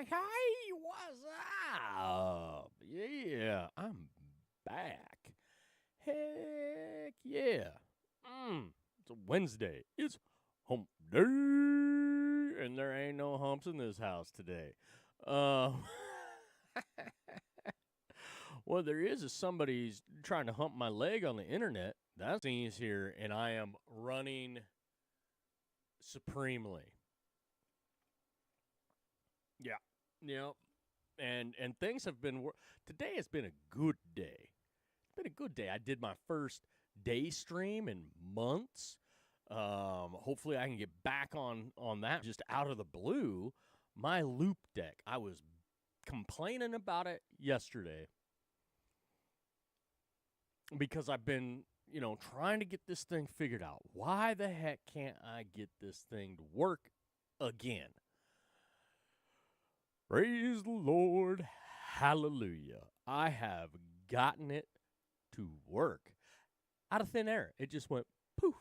Hey, what's up? Yeah, I'm back. Heck yeah. It's a Wednesday. It's hump day, and there ain't no humps in this house today. Uh, what there is somebody's trying to hump my leg on the internet. That scene's here, and I am running supremely. Yeah. Yep. And things have been today has been a good day. It's been a good day. I did my first day stream in months. Hopefully I can get back on that just out of the blue. My loop deck. I was complaining about it yesterday because I've been, trying to get this thing figured out. Why the heck can't I get this thing to work again? Praise the Lord. Hallelujah. I have gotten it to work out of thin air. It just went poof.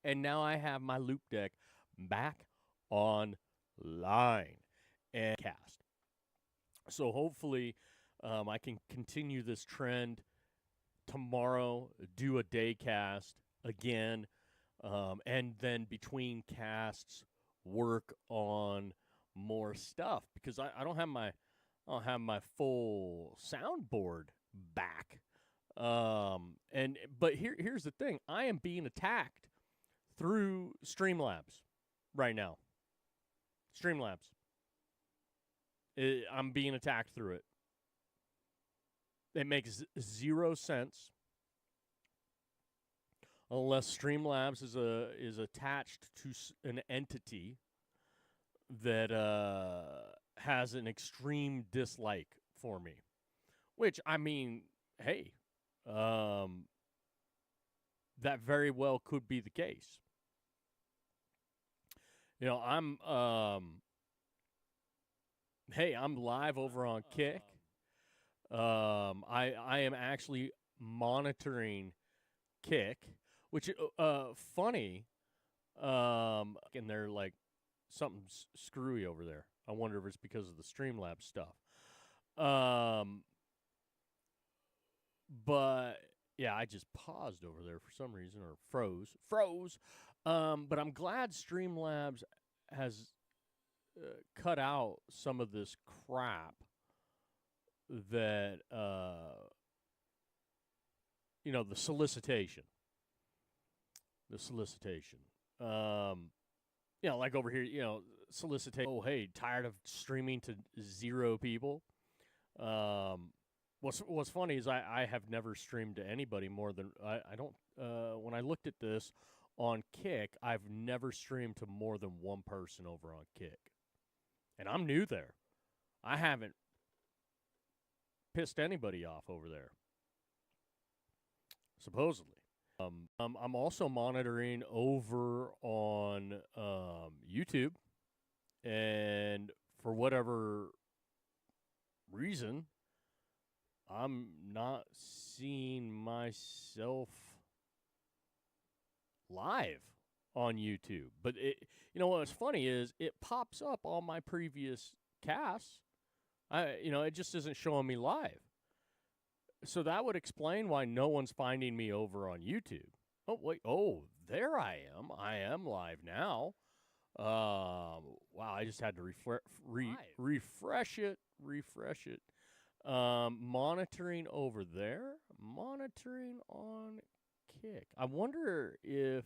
And now I have my loop deck back online and cast. So hopefully I can continue this trend tomorrow, do a day cast again, and then between casts work on more stuff because I don't have my full soundboard back. But here's the thing: I am being attacked through Streamlabs right now. Streamlabs. I'm being attacked through it. It makes zero sense unless Streamlabs is attached to an entity that has an extreme dislike for me. Which I mean, hey, that very well could be the case. I'm live over on Kick. I am actually monitoring Kick, which funny. And they're like something's screwy over there. I wonder if it's because of the Streamlabs stuff. But yeah, I just paused over there for some reason or froze. But I'm glad Streamlabs has cut out some of this crap that the solicitation. Like over here, solicitate. Oh, hey, tired of streaming to 0 people. What's funny is I have never streamed to anybody more than I don't. When I looked at this on Kick, I've never streamed to more than one person over on Kick, and I'm new there. I haven't pissed anybody off over there, supposedly. I'm also monitoring over on YouTube, and for whatever reason, I'm not seeing myself live on YouTube. But what's funny is it pops up all my previous casts. It just isn't showing me live. So that would explain why no one's finding me over on YouTube. Oh, wait. Oh, there I am. I am live now. Wow, I just had to refresh it. Monitoring over there. Monitoring on Kick. I wonder if...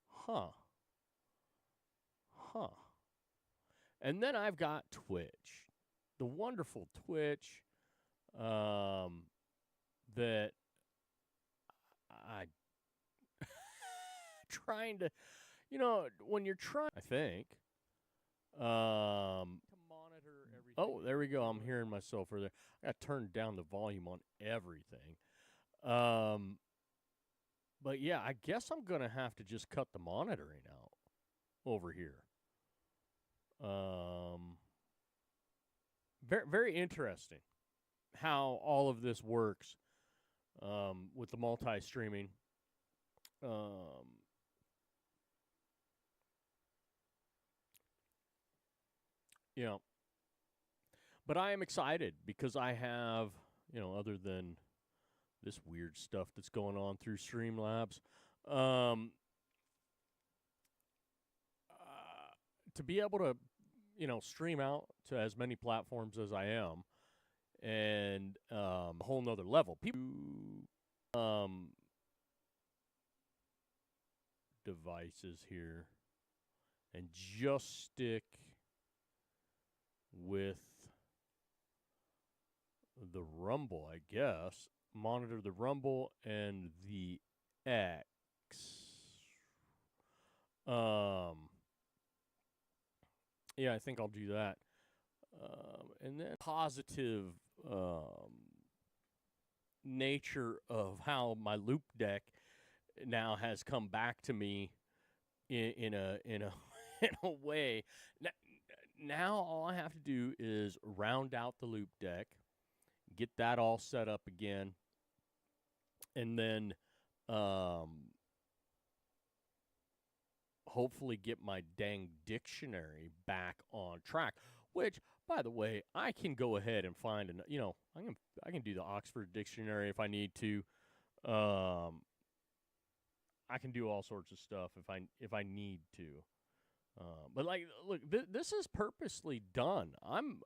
Huh. And then I've got Twitch. The wonderful Twitch that I trying to, when you're trying, I think, to monitor everything. Oh, there we go. I'm hearing myself over there. I got to turn down the volume on everything. But yeah, I guess I'm going to have to just cut the monitoring out over here. Very, very interesting how all of this works with the multi-streaming. But I am excited because I have, other than this weird stuff that's going on through Streamlabs, um, to be able to, stream out to as many platforms as I am, and a whole nother level. People, um, devices here, and just stick with the Rumble, I guess. Monitor the Rumble and the X. Yeah, I think I'll do that. And then positive nature of how my loop deck now has come back to me in a in a way. Now all I have to do is round out the loop deck, get that all set up again, and then hopefully get my dang dictionary back on track. Which, by the way, I can go ahead and find I can do the Oxford Dictionary if I need to. I can do all sorts of stuff if I need to. But like, look, this is purposely done. I'm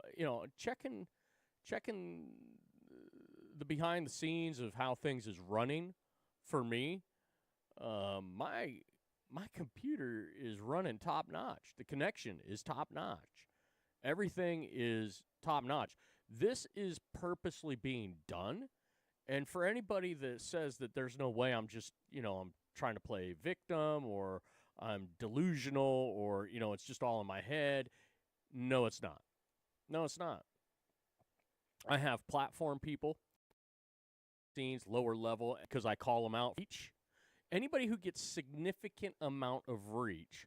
checking the behind the scenes of how things is running for me. My computer is running top notch. The connection is top notch. Everything is top notch. This is purposely being done. And for anybody that says that there's no way I'm just, I'm trying to play victim or I'm delusional or, it's just all in my head. No, it's not. No, it's not. I have platform people, scenes, lower level, because I call them out. Anybody who gets significant amount of reach,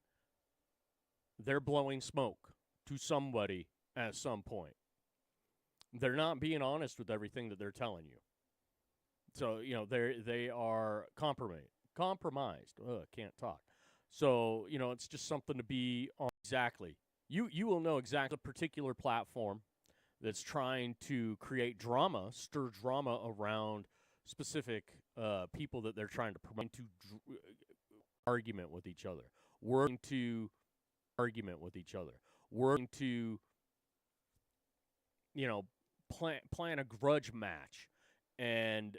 they're blowing smoke to somebody at some point. They're not being honest with everything that they're telling you. So, they are compromised. Ugh, can't talk. So, it's just something to be on. Exactly. You will know exactly the particular platform that's trying to create drama, stir drama around specific people that they're trying to promote to argument with each other, working to argument with each other, working to plan a grudge match, and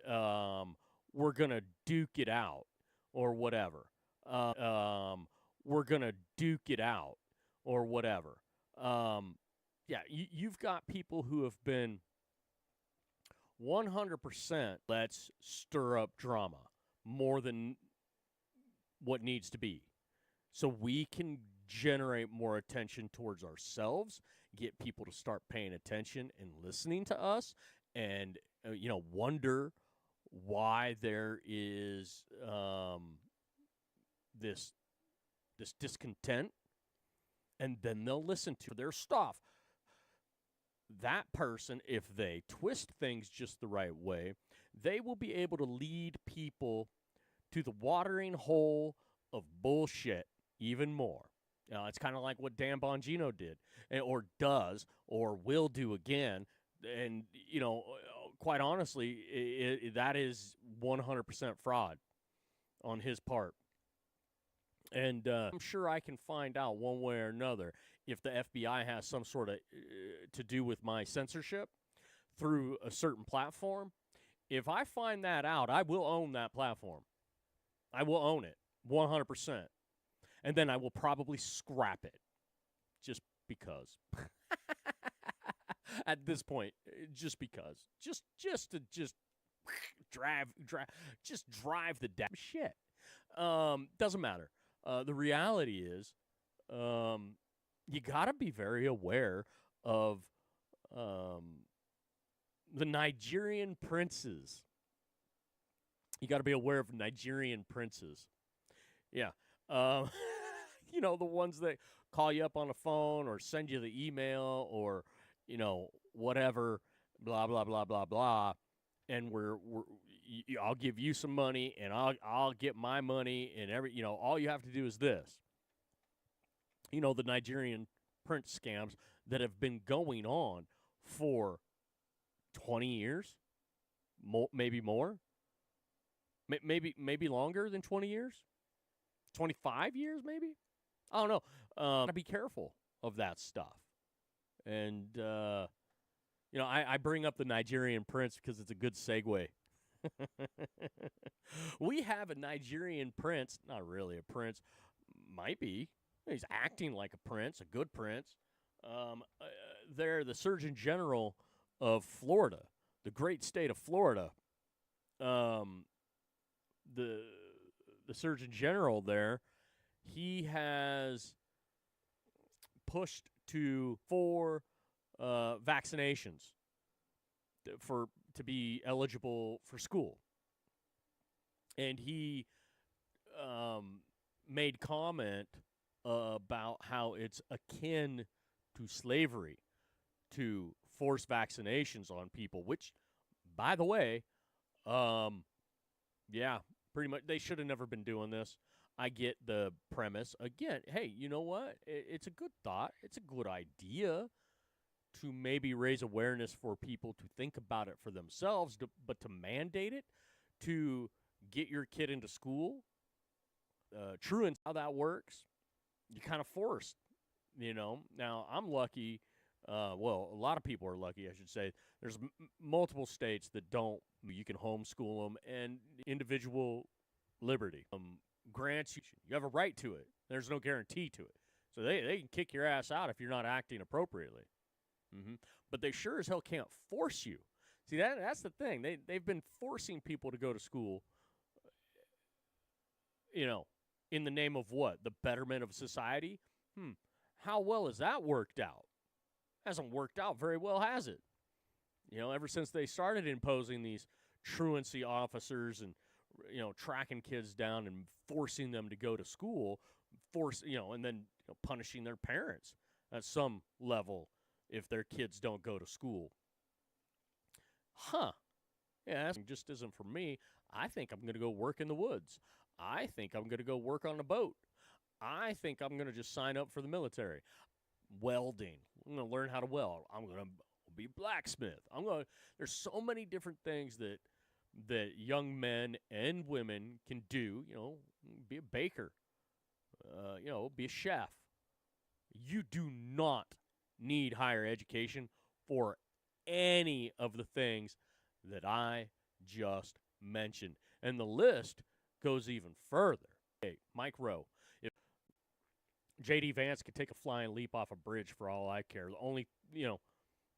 we're gonna duke it out or whatever. We're gonna duke it out or whatever. Yeah, you've got people who have been 100% let's stir up drama more than what needs to be. So we can generate more attention towards ourselves, get people to start paying attention and listening to us, and, wonder why there is this discontent, and then they'll listen to their stuff. That person, if they twist things just the right way, they will be able to lead people to the watering hole of bullshit even more. It's kind of like what Dan Bongino did, or does, or will do again. And, quite honestly, that is 100% fraud on his part. And I'm sure I can find out one way or another if the FBI has some sort of to do with my censorship through a certain platform. If I find that out, I will own that platform. I will own it 100%. And then I will probably scrap it just because. At this point, just because. Just to drive the damn shit. Doesn't matter. The reality is, you got to be very aware of the Nigerian princes. You got to be aware of Nigerian princes. Yeah. The ones that call you up on the phone or send you the email or, whatever, blah, blah, blah, blah, blah. And I'll give you some money and I'll get my money and all you have to do is this. The Nigerian prince scams that have been going on for 20 years, maybe more, maybe longer than 20 years, 25 years, maybe. I don't know. Gotta be careful of that stuff. And I bring up the Nigerian prince because it's a good segue. We have a Nigerian prince, not really a prince, might be. He's acting like a prince, a good prince. They're the Surgeon General of Florida, the great state of Florida. The Surgeon General there, he has pushed for vaccinations to be eligible for school, and he made comment about how it's akin to slavery to force vaccinations on people, which, by the way, yeah, pretty much they should have never been doing this. I get the premise. Again, hey, you know what? It's a good thought. It's a good idea to maybe raise awareness for people to think about it for themselves, but to mandate it, to get your kid into school, truant how that works, you kind of forced, Now, I'm lucky. A lot of people are lucky, I should say. There's multiple states that don't. You can homeschool them, and individual liberty grants you have a right to it. There's no guarantee to it. So they can kick your ass out if you're not acting appropriately. But they sure as hell can't force you. See, that's the thing. They've been forcing people to go to school, in the name of what? The betterment of society? How well has that worked out? Hasn't worked out very well, has it? Ever since they started imposing these truancy officers and, tracking kids down and forcing them to go to school, and then punishing their parents at some level if their kids don't go to school. Yeah, that just isn't for me. I think I'm going to go work in the woods. I think I'm going to go work on a boat. I think I'm going to just sign up for the military. Welding. I'm going to learn how to weld. I'm going to be blacksmith. There's so many different things that young men and women can do. Be a baker. Be a chef. You do not need higher education for any of the things that I just mentioned. And the list goes even further. Hey, Mike Rowe. If J.D. Vance could take a flying leap off a bridge for all I care. The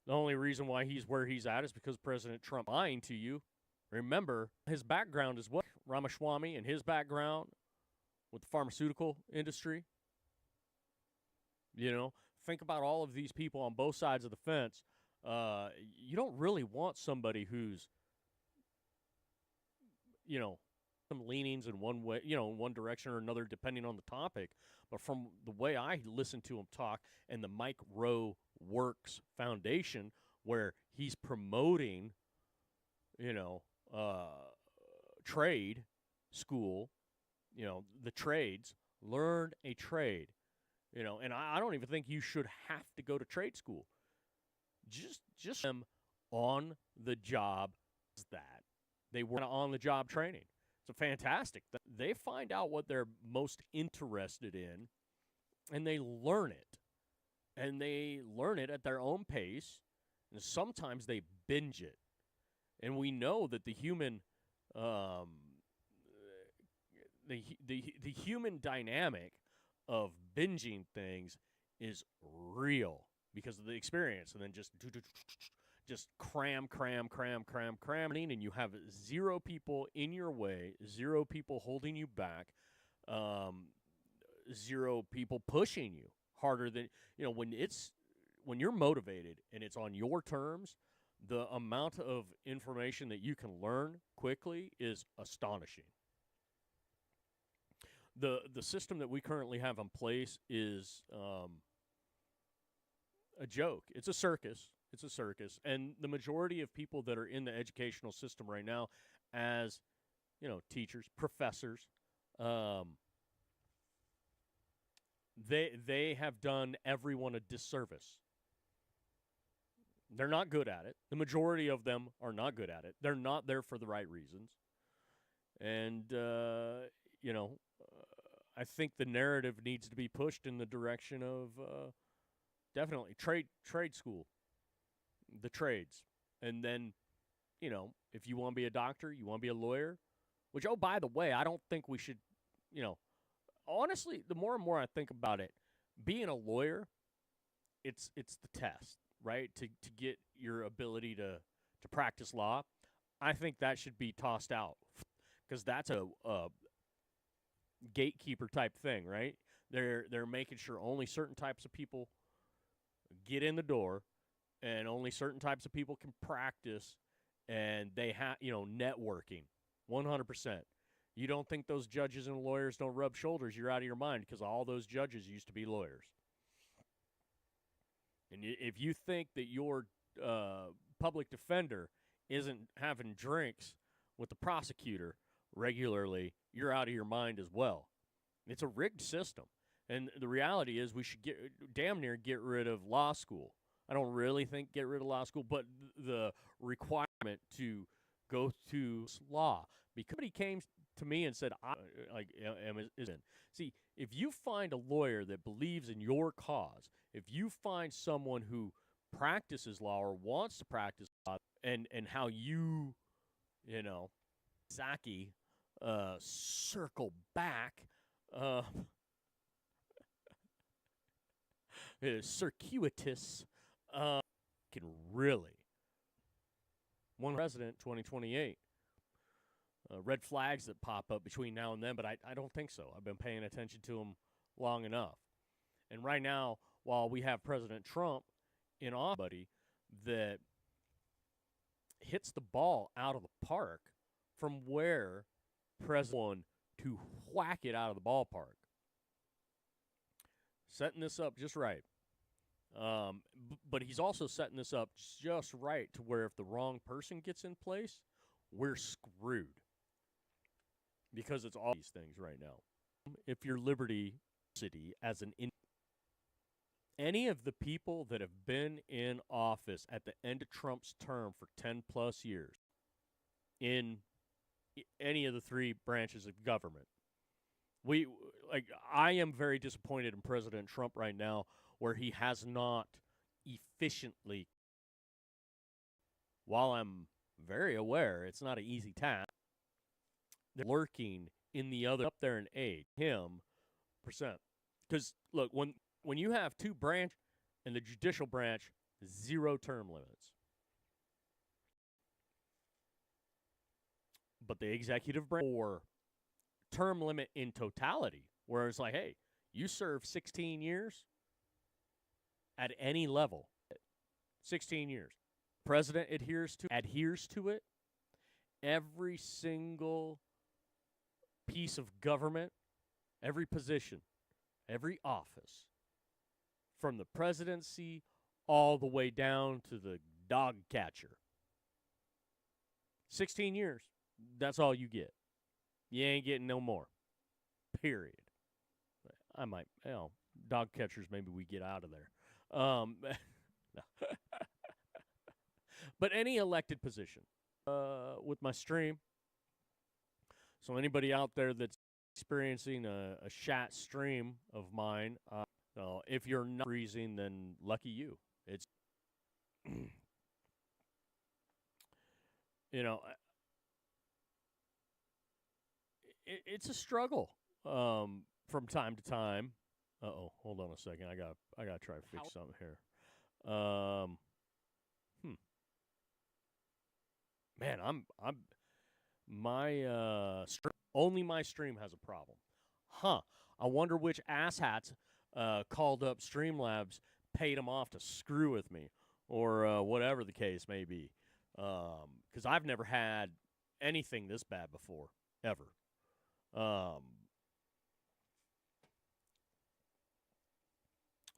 only reason why he's where he's at is because President Trump lying to you. Remember, his background is what? Ramaswamy and his background with the pharmaceutical industry. Think about all of these people on both sides of the fence. You don't really want somebody who's, some leanings in one way, in one direction or another, depending on the topic. But from the way I listen to him talk and the Mike Rowe Works Foundation, where he's promoting, trade school, the trades, learn a trade, and I don't even think you should have to go to trade school. Just them on the job that they were on the job training. It's fantastic. They find out what they're most interested in, and they learn it. And they learn it at their own pace, and sometimes they binge it. And we know that the human, the human dynamic of binging things is real because of the experience, and then just cram, and you have zero people in your way, zero people holding you back, zero people pushing you harder than, when you're motivated and it's on your terms, the amount of information that you can learn quickly is astonishing. The system that we currently have in place is a joke. It's a circus. And the majority of people that are in the educational system right now as, teachers, professors, they have done everyone a disservice. They're not good at it. The majority of them are not good at it. They're not there for the right reasons. And, you know, I think the narrative needs to be pushed in the direction of definitely trade school, the trades. And then, you know, if you want to be a doctor, you want to be a lawyer, which, oh, by the way, I don't think we should, you know, honestly, the more and more I think about it, being a lawyer, it's the test, right? To get your ability to practice law. I think that should be tossed out because that's a gatekeeper type thing, right? They're making sure only certain types of people get in the door, and only certain types of people can practice, and they have, you know, networking, 100%. You don't think those judges and lawyers don't rub shoulders, you're out of your mind, because all those judges used to be lawyers. And if you think that your public defender isn't having drinks with the prosecutor regularly, you're out of your mind as well. It's a rigged system. And the reality is we should damn near get rid of law school. I don't really think get rid of law school, but the requirement to go to law. Because somebody came to me and said, see, if you find a lawyer that believes in your cause, if you find someone who practices law or wants to practice law, and how you know, Zaki, circle back, circuitous, can really one president 2028. Red flags that pop up between now and then, but I don't think so. I've been paying attention to them long enough. And right now, while we have President Trump in office, that hits the ball out of the park from where President won to whack it out of the ballpark. Setting this up just right. But he's also setting this up just right to where if the wrong person gets in place, we're screwed. Because it's all these things right now. If you're Liberty City as any of the people that have been in office at the end of Trump's term for 10 plus years in any of the three branches of government, I am very disappointed in President Trump right now, where he has not efficiently, while I'm very aware it's not an easy task, they're lurking in the other up there in age, him, percent. Because, look, when you have two branches and the judicial branch, 0 term limits. But the executive branch, or term limit in totality, where it's like, hey, you serve 16 years at any level. 16 years. President adheres to it. Every single piece of government, every position, every office, from the presidency all the way down to the dog catcher. 16 years. That's all you get. You ain't getting no more. Period. I might, dog catchers, maybe we get out of there. But any elected position with my stream. So anybody out there that's experiencing a chat stream of mine, if you're not freezing, then lucky you. It's, you know, it's a struggle from time to time. Hold on a second. I gotta try to fix something here. Man, only my stream has a problem. I wonder which asshats called up Streamlabs, paid them off to screw with me, or whatever the case may be. Because I've never had anything this bad before, ever.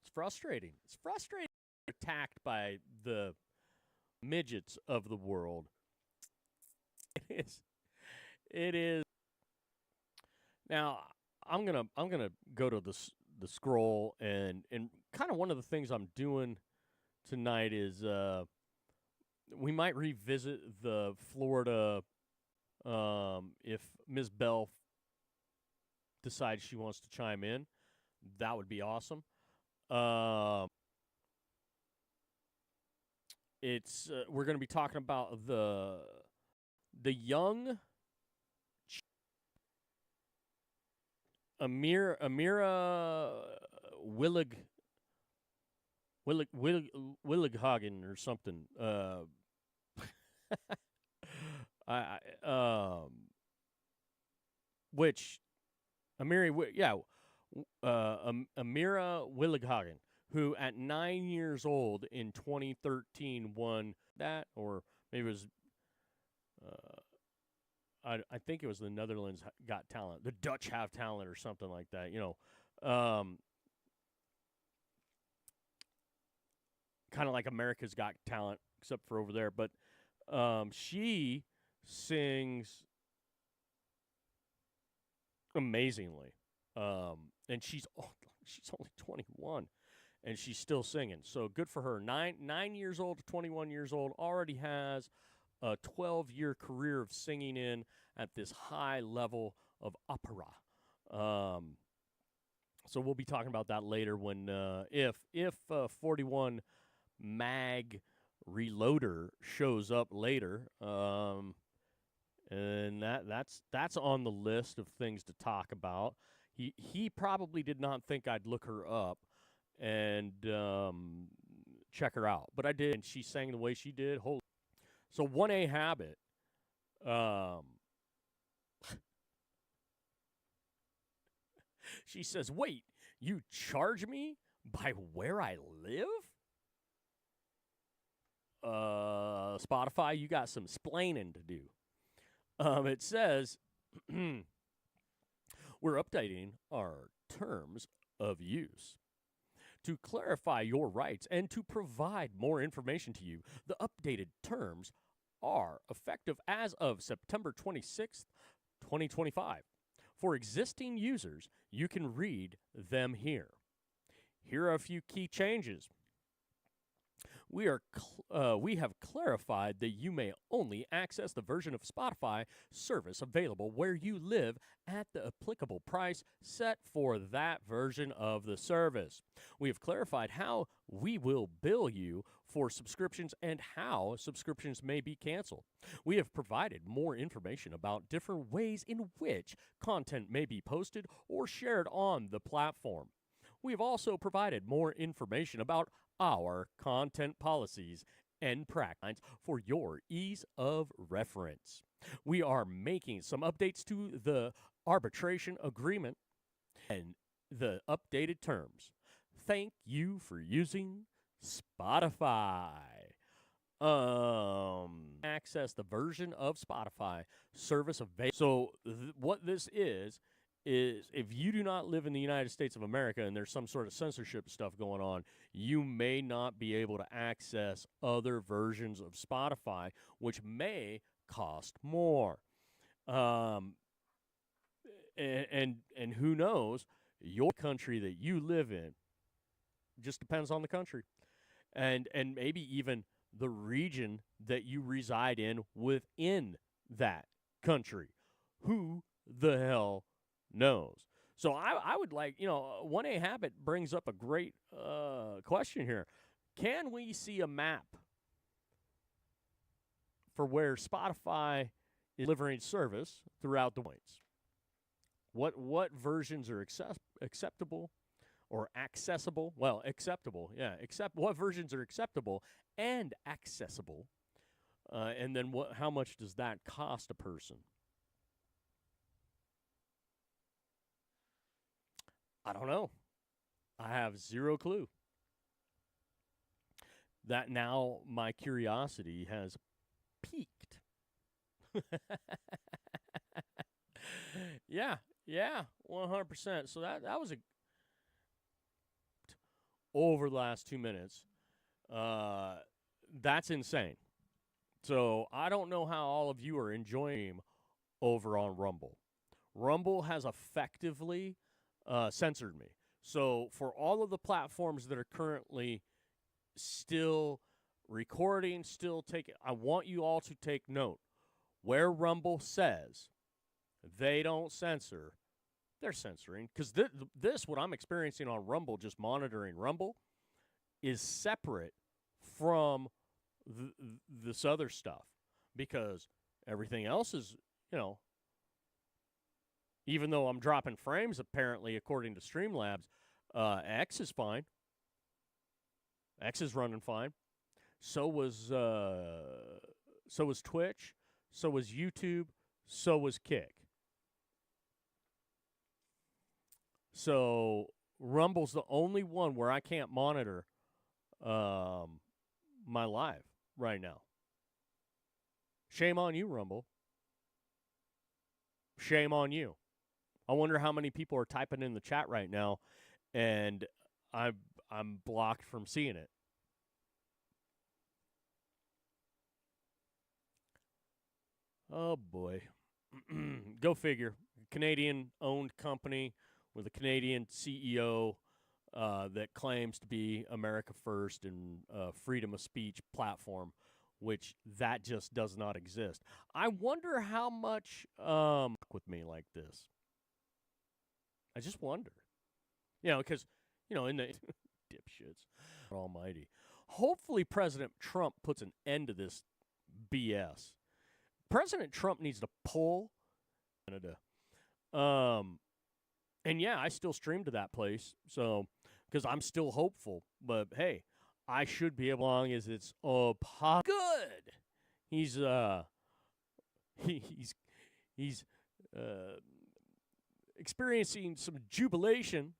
It's frustrating. It's frustrating. Attacked by the midgets of the world. It is. Now I'm gonna go to the scroll, and kind of one of the things I'm doing tonight is we might revisit the Florida if Ms. Bell decides she wants to chime in. That would be awesome. Um, it's we're going to be talking about the young Amira Willighagen or something. Which Amira Willighagen, who at 9 years old in 2013 won that, or maybe it was, I think it was the Netherlands Got Talent, the Dutch Have Talent, or something like that. Kind of like America's Got Talent, except for over there. But she sings amazingly, and she's only 21, and she's still singing. So good for her. 9 years old to 21 years old, already has a 12-year career of singing in at this high level of opera. So we'll be talking about that later when if 41 Mag Reloader shows up later. And that's on the list of things to talk about. He probably did not think I'd look her up and check her out, but I did, and she sang the way she did. Holy! So 1A Habit, she says, "Wait, you charge me by where I live?" Spotify, you got some splaining to do. It says, we're updating our terms of use. To clarify your rights and to provide more information to you, the updated terms are effective as of September 26th, 2025. For existing users, you can read them here. Here are a few key changes. We have clarified that you may only access the version of Spotify service available where you live at the applicable price set for that version of the service. We have clarified how we will bill you for subscriptions and how subscriptions may be canceled. We have provided more information about different ways in which content may be posted or shared on the platform. We have also provided more information about our content policies and practices for your ease of reference. We are making some updates to the arbitration agreement and the updated terms. Thank you for using Spotify. Access the version of Spotify service available. So what this is if you do not live in the United States of America and there's some sort of censorship stuff going on, you may not be able to access other versions of Spotify, which may cost more. And who knows, your country that you live in just depends on the country. And maybe even the region that you reside in within that country. Who the hell knows? So I would like, 1A Habit brings up a great question here. Can we see a map for where Spotify is delivering service throughout the points? What versions are acceptable or accessible? Well, acceptable, yeah. What versions are acceptable and accessible? And then how much does that cost a person? I don't know. I have zero clue. That now my curiosity has peaked. Yeah, 100%. So that was over the last 2 minutes. That's insane. So I don't know how all of you are enjoying over on Rumble. Rumble has effectively censored me. So for all of the platforms that are currently still recording, still take it. I want you all to take note. Where Rumble says they don't censor, they're censoring. Because this, what I'm experiencing on Rumble, just monitoring Rumble, is separate from this other stuff. Because everything else is, even though I'm dropping frames, apparently, according to Streamlabs, X is fine. X is running fine. So was Twitch. So was YouTube. So was Kick. So Rumble's the only one where I can't monitor my live right now. Shame on you, Rumble. Shame on you. I wonder how many people are typing in the chat right now, and I'm blocked from seeing it. Oh, boy. Go figure. Canadian-owned company with a Canadian CEO that claims to be America First and freedom of speech platform, which that just does not exist. I wonder how much with me like this. I just wonder. Because, in the dipshits, almighty. Hopefully President Trump puts an end to this BS. President Trump needs to pull Canada. And yeah, I still stream to that place, so because I'm still hopeful. But hey, I should be able, as long as it's good. He's experiencing some jubilation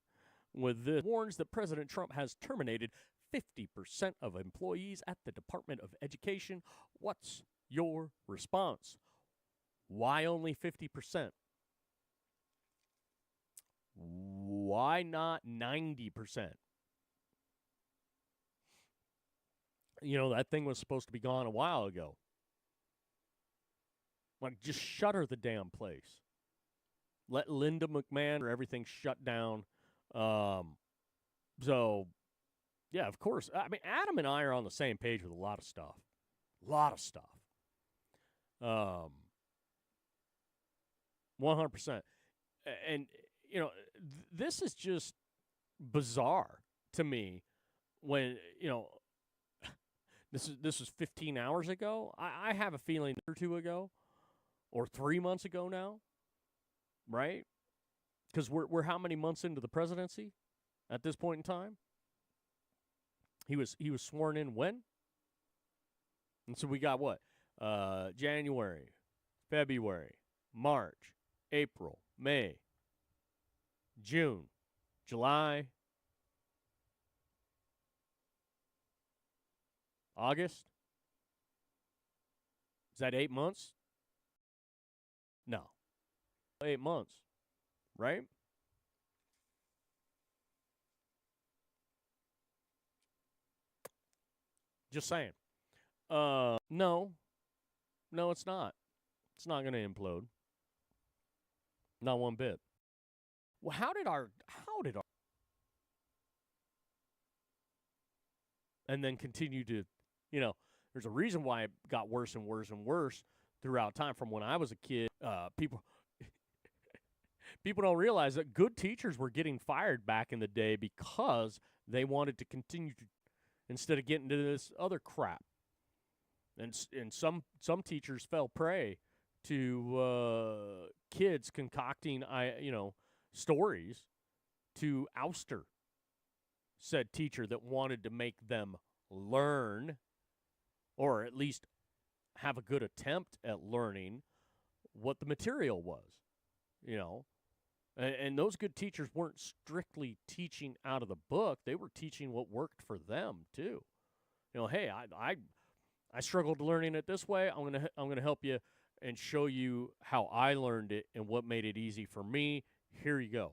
with this. Warns that President Trump has terminated 50% of employees at the Department of Education. What's your response? Why only 50%? Why not 90%? That thing was supposed to be gone a while ago. Like, just shutter the damn place. Let Linda McMahon or everything shut down. So, yeah, of course. I mean, Adam and I are on the same page with a lot of stuff. 100%. And, this is just bizarre to me when, this was 15 hours ago. I have a feeling or two ago or 3 months ago now, right? Because we're how many months into the presidency at this point in time? He was sworn in when? And so we got what? January, February, March, April, May, June, July, August? Is that 8 months? No. 8 months, right? Just saying. No, it's not. It's not going to implode. Not one bit. Well, how did our and then continue to, there's a reason why it got worse and worse and worse throughout time from when I was a kid. People don't realize that good teachers were getting fired back in the day because they wanted to continue to, instead of getting to this other crap. And some teachers fell prey to kids concocting stories to ouster said teacher that wanted to make them learn, or at least have a good attempt at learning what the material was, And those good teachers weren't strictly teaching out of the book. They were teaching what worked for them too. Hey, I struggled learning it this way. I'm gonna help you and show you how I learned it and what made it easy for me. Here you go.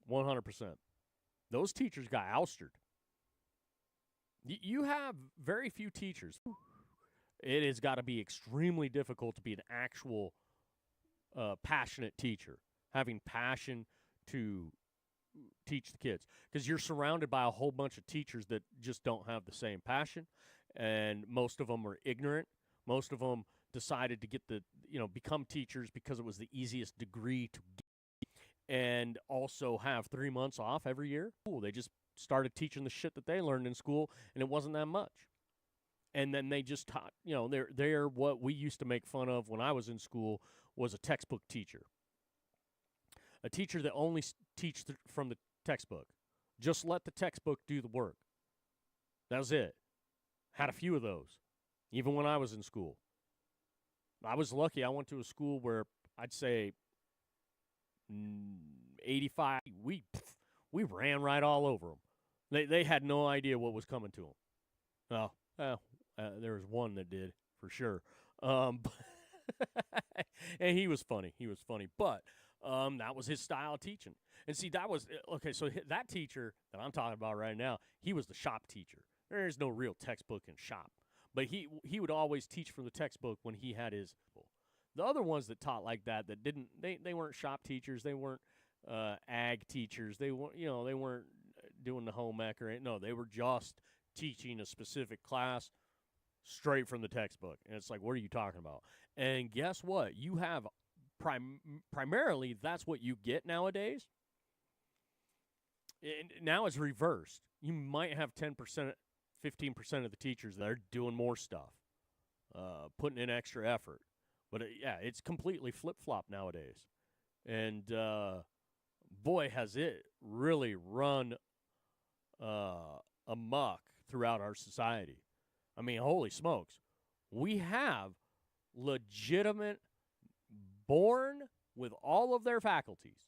100%. Those teachers got ousted. You have very few teachers. It has got to be extremely difficult to be an actual passionate teacher, having passion to teach the kids, because you're surrounded by a whole bunch of teachers that just don't have the same passion, and most of them are ignorant. Most of them decided to get become teachers because it was the easiest degree to get, and also have 3 months off every year. Cool. They just started teaching the shit that they learned in school, and it wasn't that much. And then they just taught, they're what we used to make fun of when I was in school was a textbook teacher. A teacher that only teach from the textbook. Just let the textbook do the work. That was it. Had a few of those, even when I was in school. I was lucky. I went to a school where I'd say 85. We ran right all over them. They had no idea what was coming to them. There was one that did for sure. And he was funny. But that was his style of teaching. And see, that was okay. So that teacher that I'm talking about right now, he was the shop teacher. There's no real textbook in shop, but he would always teach from the textbook when he had his. The other ones that taught like that didn't, they weren't shop teachers. They weren't ag teachers. They weren't doing the home ec or anything. No, they were just teaching a specific class straight from the textbook. And it's like, what are you talking about? And guess what? You have primarily that's what you get nowadays. And now it's reversed. You might have 10%, 15% of the teachers that are doing more stuff, putting in extra effort. But it's completely flip-flop nowadays. And boy, has it really run amok throughout our society. I mean, holy smokes. We have legitimate, born with all of their faculties,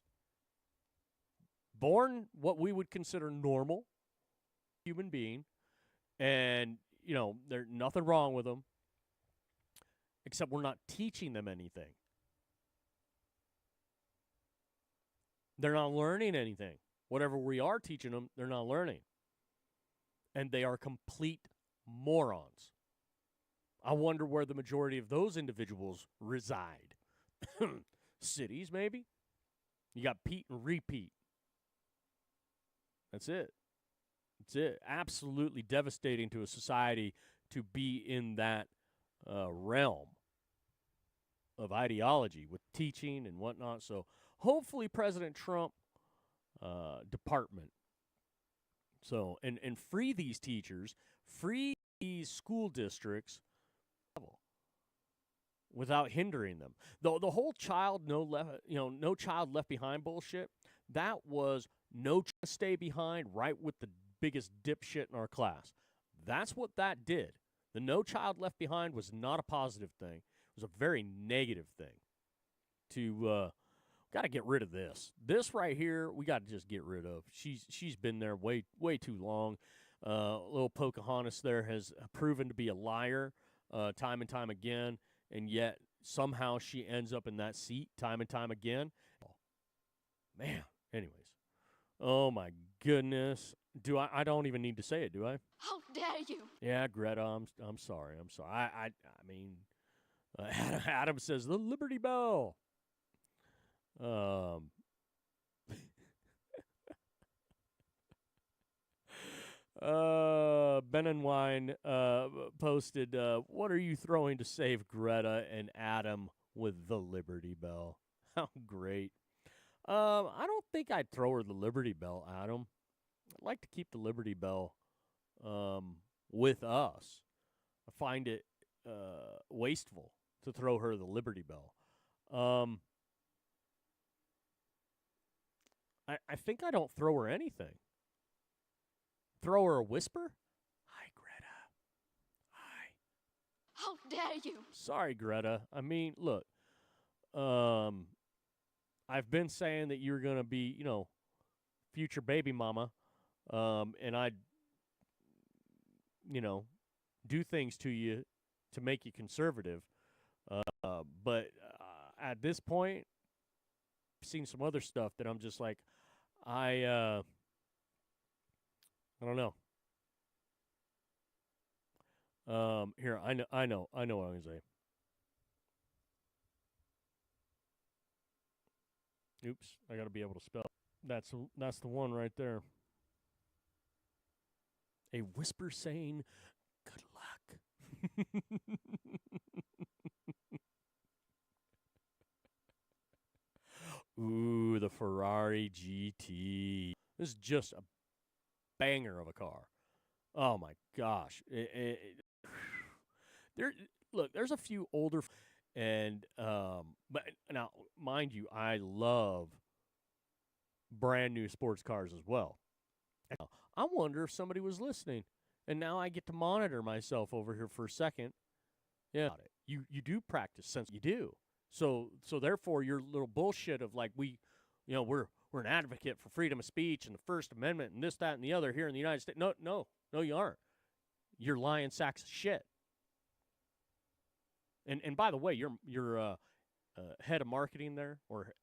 born what we would consider normal human being, and, there's nothing wrong with them, except we're not teaching them anything. They're not learning anything. Whatever we are teaching them, they're not learning. And they are complete morons. I wonder where the majority of those individuals reside. Cities, maybe? You got Pete and repeat. That's it. It's it. Absolutely devastating to a society to be in that realm of ideology with teaching and whatnot. So hopefully President Trump department. So, and free these teachers, free these school districts without hindering them. The whole no child left behind bullshit, that was no stay behind right with the biggest dipshit in our class. That's what that did. The no child left behind was not a positive thing. It was a very negative thing. Got to get rid of this. This right here, we got to just get rid of. She's been there way too long. Little Pocahontas there has proven to be a liar time and time again, and yet somehow she ends up in that seat time and time again. Oh, man. Anyways. Oh, my goodness. I don't even need to say it, do I? How dare you? Yeah, Greta, I'm sorry. I mean, Adam says the Liberty Bell. Ben and Wine posted, what are you throwing to save Greta and Adam with the Liberty Bell? How great. I don't think I'd throw her the Liberty Bell, Adam. I'd like to keep the Liberty Bell with us. I find it wasteful to throw her the Liberty Bell. I think I don't throw her anything. Throw her a whisper? Hi, Greta. Hi. How dare you? Sorry, Greta. I mean, look. I've been saying that you're going to be, future baby mama. And I'd, do things to you to make you conservative. But at this point, I've seen some other stuff that I'm just like, I don't know. Here, I know what I'm going to say. Oops, I got to be able to spell. That's the one right there. A whisper saying, "Good luck." Ooh, the Ferrari GT. This is just a banger of a car. Oh my gosh. There, look, there's a few older, and but now, mind you, I love brand new sports cars as well. Now, I wonder if somebody was listening, and now I get to monitor myself over here for a second. Yeah, you do practice since you do. So therefore, your little bullshit of like we're an advocate for freedom of speech and the First Amendment and this, that, and the other here in the United States. No, you aren't. You're lying sacks of shit. And by the way, you're head of marketing there, or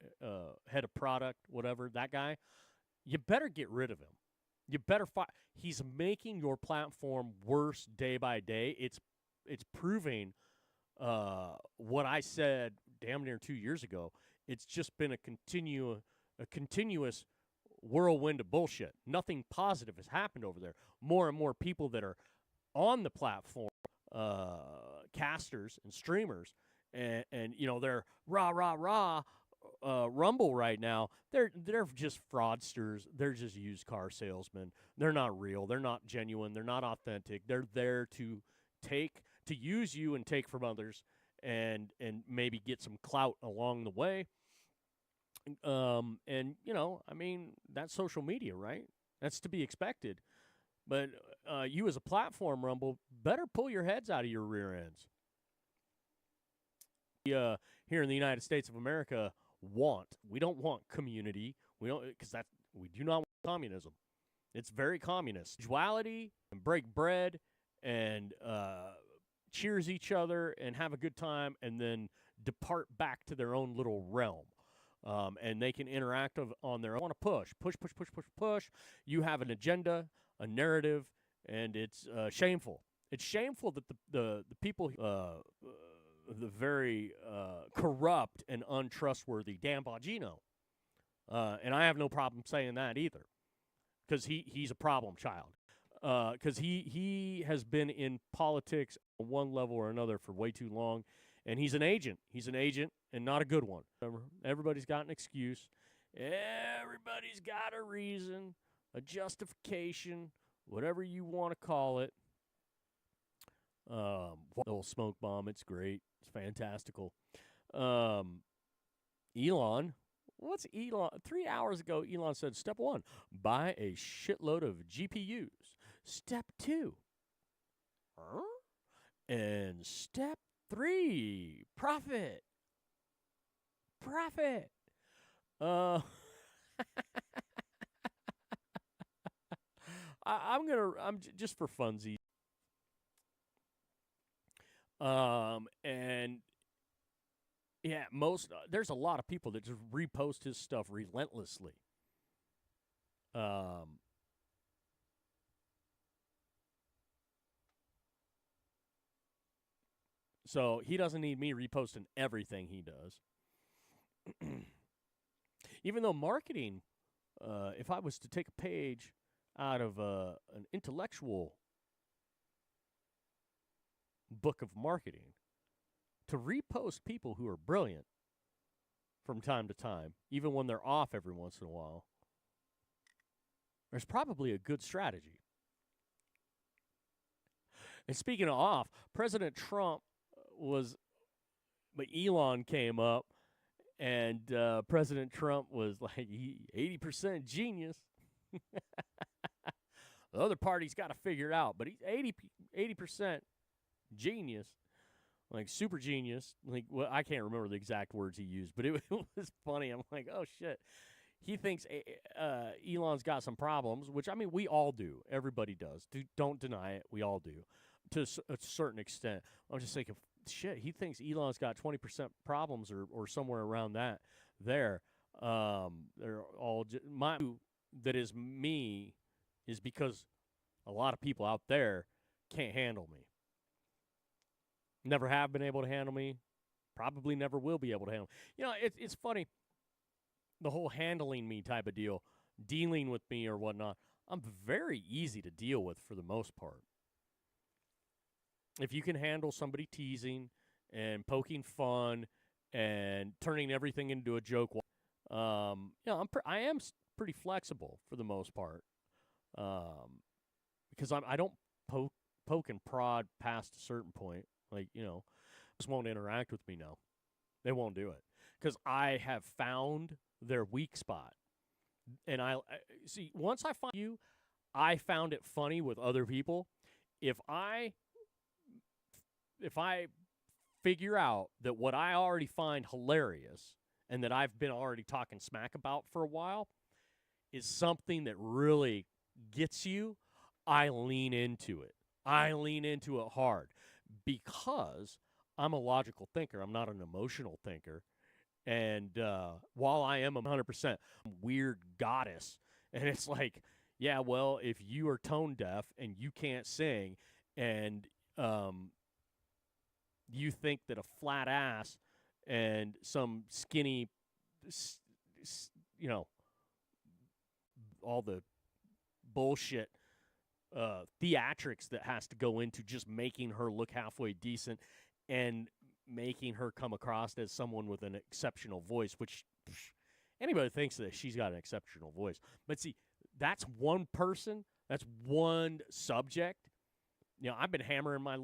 head of product, whatever, that guy. You better get rid of him. You better He's making your platform worse day by day. It's proving what I said damn near 2 years ago. It's just been a continuous whirlwind of bullshit. Nothing positive has happened over there. More and more people that are on the platform, casters and streamers, and they're rah Rumble right now. They're just fraudsters. They're just used car salesmen. They're not real. They're not genuine. They're not authentic. They're there to use you and take from others, and maybe get some clout along the way. And I mean, that's social media, right? That's to be expected. But you as a platform, Rumble, better pull your heads out of your rear ends. Here in the United States of America, we don't want community. We do not want communism. It's very communist. Duality and break bread and cheers each other and have a good time, and then depart back to their own little realm. And they can interact on their own. Want to push. You have an agenda, a narrative, and it's shameful. It's shameful that the people, the very corrupt and untrustworthy Dan Bongino, and I have no problem saying that either, because he's a problem child. Because he has been in politics on one level or another for way too long, and he's an agent. He's an agent, and not a good one. Everybody's got an excuse. Everybody's got a reason, a justification, whatever you want to call it. Little smoke bomb. It's great. It's fantastical. Elon. What's Elon? 3 hours ago, Elon said, step 1, buy a shitload of GPUs. Step 2, and step 3, profit. I'm just for funsies. And yeah, there's a lot of people that just repost his stuff relentlessly. So he doesn't need me reposting everything he does. Even though marketing, if I was to take a page out of an intellectual book of marketing, to repost people who are brilliant from time to time, even when they're off every once in a while, there's probably a good strategy. And speaking of off, President Trump but Elon came up, and President Trump was like 80% genius. The other party's got to figure it out, but he's 80% genius, like super genius. Like, well, I can't remember the exact words he used, but it was funny. I'm like, oh shit. He thinks Elon's got some problems, which, I mean, we all do. Everybody does. Don't deny it. We all do, to a certain extent. I'm just thinking, shit, he thinks Elon's got 20% problems or somewhere around that there. They're all that is me is because a lot of people out there can't handle me. Never have been able to handle me. Probably never will be able to handle me. You know, it's funny. the whole handling me type of deal, dealing with me or whatnot, I'm very easy to deal with for the most part. If you can handle somebody teasing and poking fun and turning everything into a joke, I am pretty flexible for the most part, because I don't poke and prod past a certain point. Like, just won't interact with me now. They won't do it because I have found their weak spot. And I see, once I find you, I found it funny with other people. If I figure out that what I already find hilarious and that I've been already talking smack about for a while is something that really gets you, I lean into it. I lean into it hard because I'm a logical thinker. I'm not an emotional thinker. And while I am 100% weird goddess, and it's like, yeah, well, if you are tone deaf and you can't sing and you think that a flat ass and some skinny, all the bullshit theatrics that has to go into just making her look halfway decent and making her come across as someone with an exceptional voice, which anybody thinks that she's got an exceptional voice. But see, that's one person, that's one subject. I've been hammering my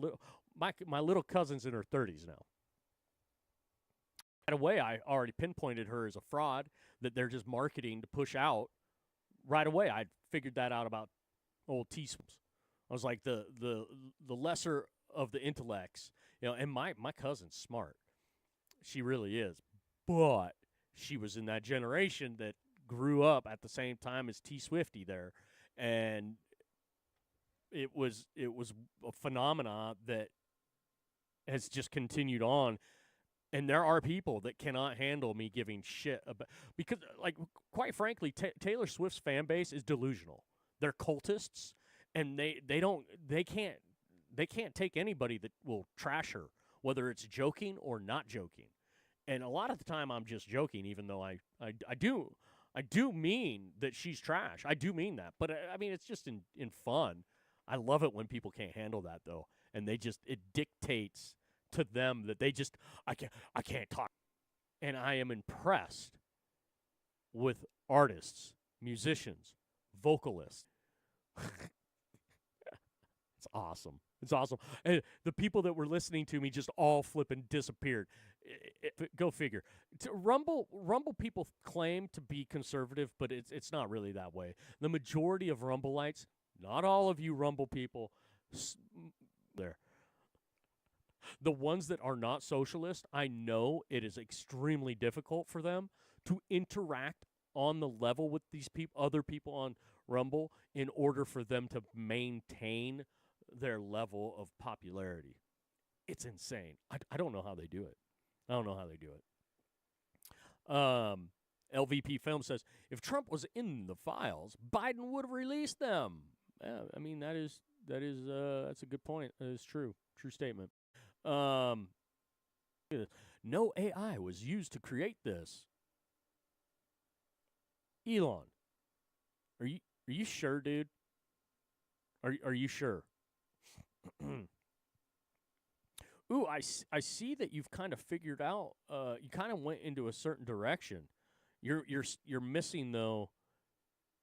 little cousin's in her 30s now. Right away, I already pinpointed her as a fraud that they're just marketing to push out. Right away, I figured that out about old T-Swims. I was like, the lesser of the intellects, and my cousin's smart. She really is. But she was in that generation that grew up at the same time as T Swifty there. And it was a phenomena that has just continued on. And there are people that cannot handle me giving shit about, because, like, quite frankly, Taylor Swift's fan base is delusional. They're cultists, and they can't take anybody that will trash her, whether it's joking or not joking. And a lot of the time, I'm just joking, even though I do mean that she's trash. I do mean that, but I mean, it's just in fun. I love it when people can't handle that, though, and it dictates to them that I can't talk. And I am impressed with artists, musicians, vocalists. It's awesome. It's awesome. And the people that were listening to me just all flipping disappeared. Go figure. Rumble people claim to be conservative, but it's not really that way. The majority of Rumbleites, not all of you Rumble people, there. The ones that are not socialist, I know it is extremely difficult for them to interact on the level with these other people on Rumble in order for them to maintain their level of popularity. It's insane. I don't know how they do it. LVP Film says, if Trump was in the files, Biden would have released them. Yeah, I mean, that's a good point. That is true. True statement. No AI was used to create this. Elon, are you sure, dude? Are you sure? Ooh, I see that you've kind of figured out. You kind of went into a certain direction. You're missing though.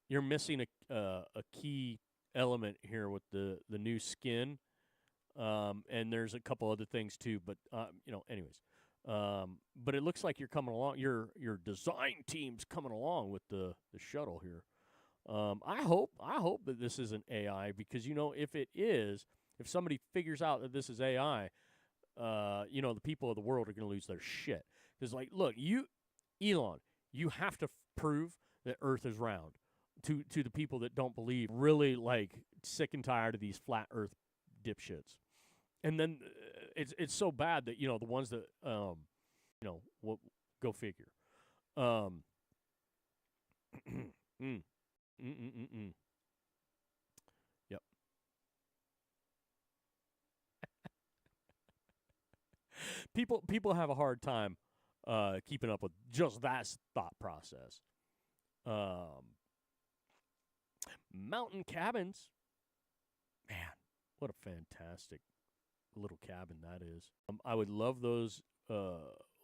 You're missing a key element here with the new skin. And there's a couple other things too, but anyways. But it looks like you're coming along. Your design team's coming along with the shuttle here. I hope that this isn't AI, because if it is, if somebody figures out that this is AI, the people of the world are going to lose their shit. Because, like, look, Elon, you have to prove that Earth is round to the people that don't believe. Really, like, sick and tired of these flat Earth dipshits. And then it's so bad that the ones that go figure. Yep. People have a hard time keeping up with just that thought process. Mountain cabins, man, what a fantastic little cabin that is. I would love those.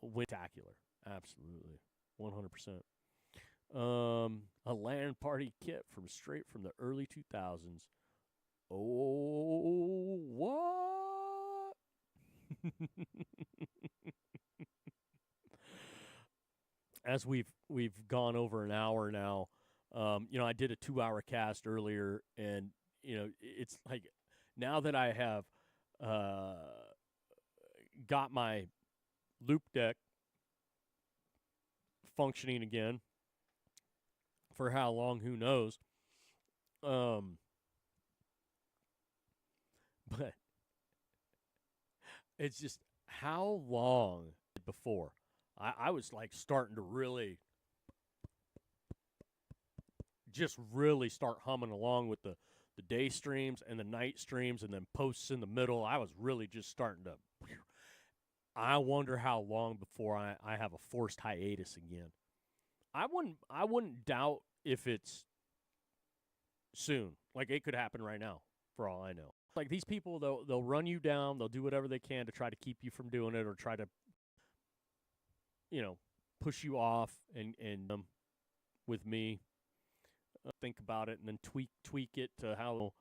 Spectacular, absolutely, 100%. A land party kit from straight from the early 2000s. Oh, what? As we've gone over an hour now, I did a 2-hour cast earlier, and it's like now that I have got my loop deck functioning again. For how long, who knows? But it's just how long before I was like starting to really start humming along with the day streams and the night streams and then posts in the middle. I was really just starting to. I wonder how long before I have a forced hiatus again. I wouldn't doubt if it's soon. Like, it could happen right now, for all I know. Like, these people, they'll run you down. They'll do whatever they can to try to keep you from doing it, or try to, push you off and with me. Think about it and then tweak it to how,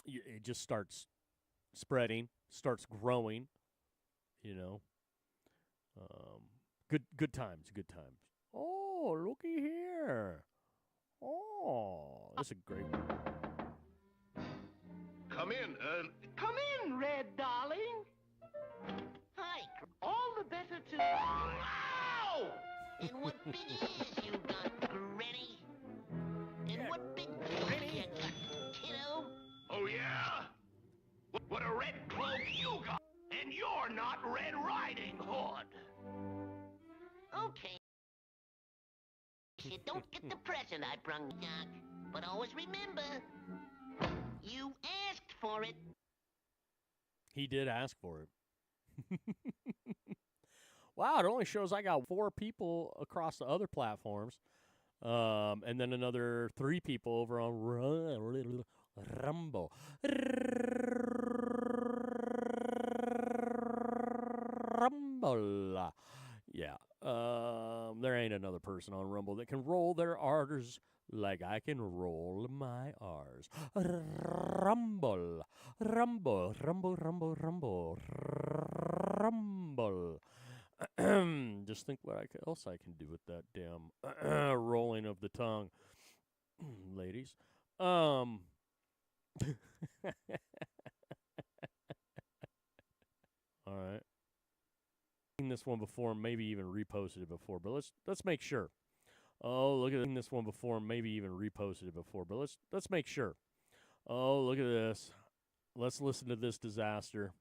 it just starts spreading, starts growing, Good times. Oh, looky here. Oh, that's a great one. Come in, Come in, Red darling. Hi. All the better to... Ow! And what big ears you got, Granny? And what big teeth you got, kiddo? Oh, yeah? What a red cloak you got! And you're not Red Riding Hood! Okay. You don't get the present I brung, Doc. But always remember, you asked for it. He did ask for it. Wow, it only shows I got 4 people across the other platforms. And then another 3 people over on Rumble. Rumble. Yeah. There ain't another person on Rumble that can roll their R's like I can roll my R's. Rumble. Rumble. Rumble, rumble, rumble. Rumble. Just think what else I can do with that damn rolling of the tongue, ladies. All right. Seen this one before, maybe even reposted it before, but let's make sure. Oh, look at this one before, maybe even reposted it before, but let's make sure. Oh, look at this. Let's listen to this disaster.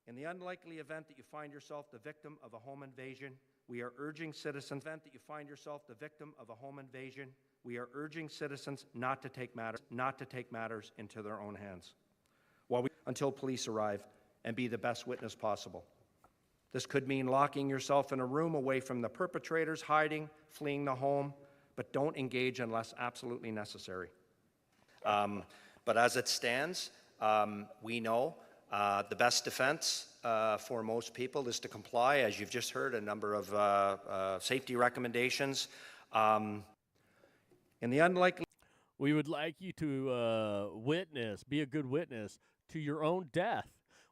In the unlikely event that you find yourself the victim of a home invasion, we are urging citizens not to take matters into their own hands until police arrive and be the best witness possible. This could mean locking yourself in a room away from the perpetrators, hiding, fleeing the home, but don't engage unless absolutely necessary. But as it stands, we know the best defense for most people is to comply, as you've just heard, a number of safety recommendations. In the unlikely... We would like you to be a good witness to your own death.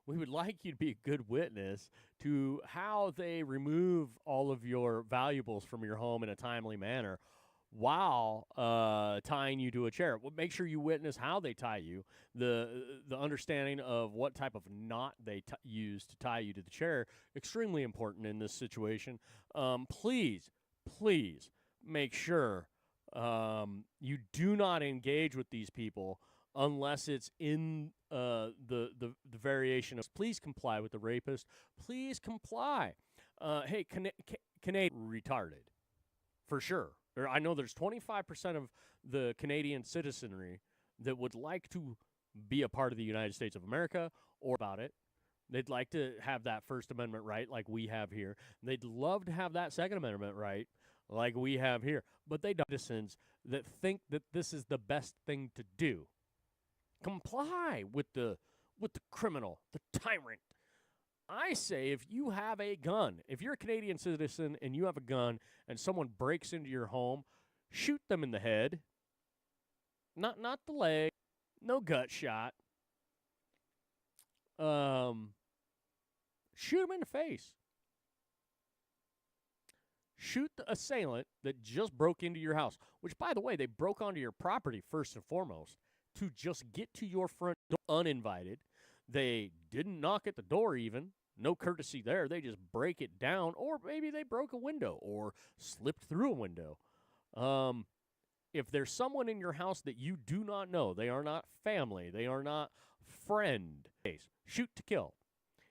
We would like you to be a good witness to how they remove all of your valuables from your home in a timely manner while tying you to a chair. Well, make sure you witness how they tie you, the understanding of what type of knot they use to tie you to the chair. Extremely important in this situation. Please make sure you do not engage with these people unless it's in the variation of please comply with the rapist. Please comply. Hey, Canadian retarded, for sure. I know there's 25% of the Canadian citizenry that would like to be a part of the United States of America or about it. They'd like to have that First Amendment right like we have here. They'd love to have that Second Amendment right like we have here. But they don't. Citizens that think that this is the best thing to do. Comply with the criminal, the tyrant. I say if you have a gun, if you're a Canadian citizen and you have a gun and someone breaks into your home, shoot them in the head. Not the leg. No gut shot. Shoot them in the face. Shoot the assailant that just broke into your house, which, by the way, they broke onto your property first and foremost to just get to your front door uninvited. They didn't knock at the door even. No courtesy there. They just break it down, or maybe they broke a window or slipped through a window. If there's someone in your house that you do not know, they are not family, they are not friend, shoot to kill.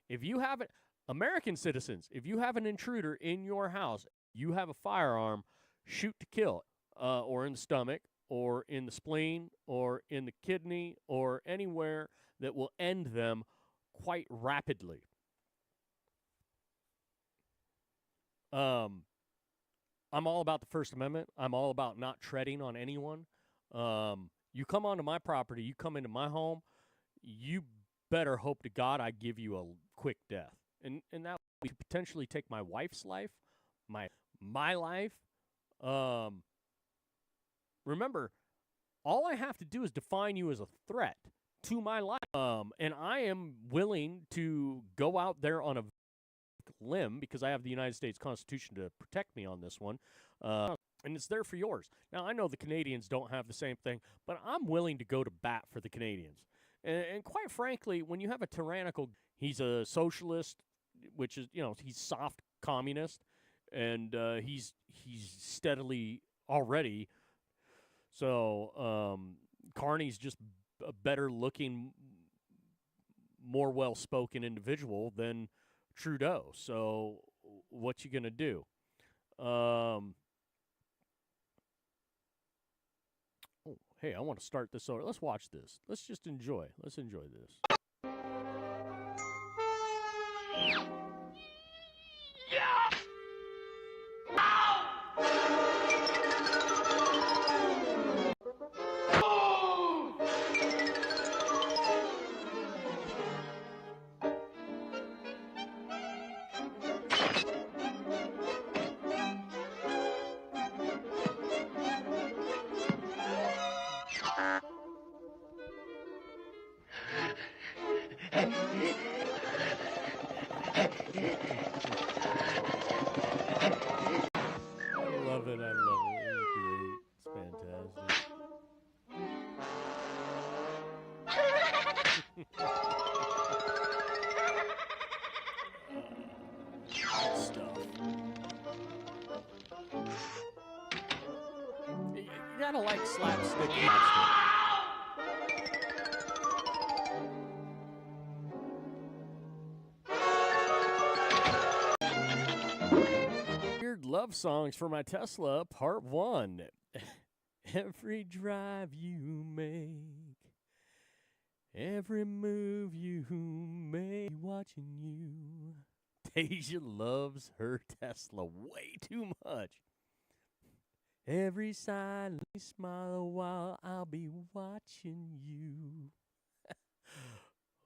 If you have it, American citizens, if you have an intruder in your house, you have a firearm, shoot to kill, or in the stomach, or in the spleen, or in the kidney, or anywhere that will end them quite rapidly. I'm all about the First Amendment. I'm all about not treading on anyone. You come onto my property, you come into my home, you better hope to God I give you a quick death. And that would potentially take my wife's life, my life. Remember, all I have to do is define you as a threat to my life. And I am willing to go out there on a limb because I have the United States Constitution to protect me on this one. And it's there for yours. Now, I know the Canadians don't have the same thing, but I'm willing to go to bat for the Canadians. And quite frankly, when you have a tyrannical, he's a socialist, which is, he's soft communist, and he's steadily already. So Carney's just a better looking, more well-spoken individual than Trudeau. So what you gonna do? Hey, I want to start this over. Let's watch this. Let's just enjoy. Let's enjoy this. I love it. It's great. It's fantastic. Good stuff. You gotta like slapstick monster. Weird love songs for my Tesla, part 1. Every drive you make, every move you make, watching you. Tasia loves her Tesla way too much. Every silent smile while I'll be watching you.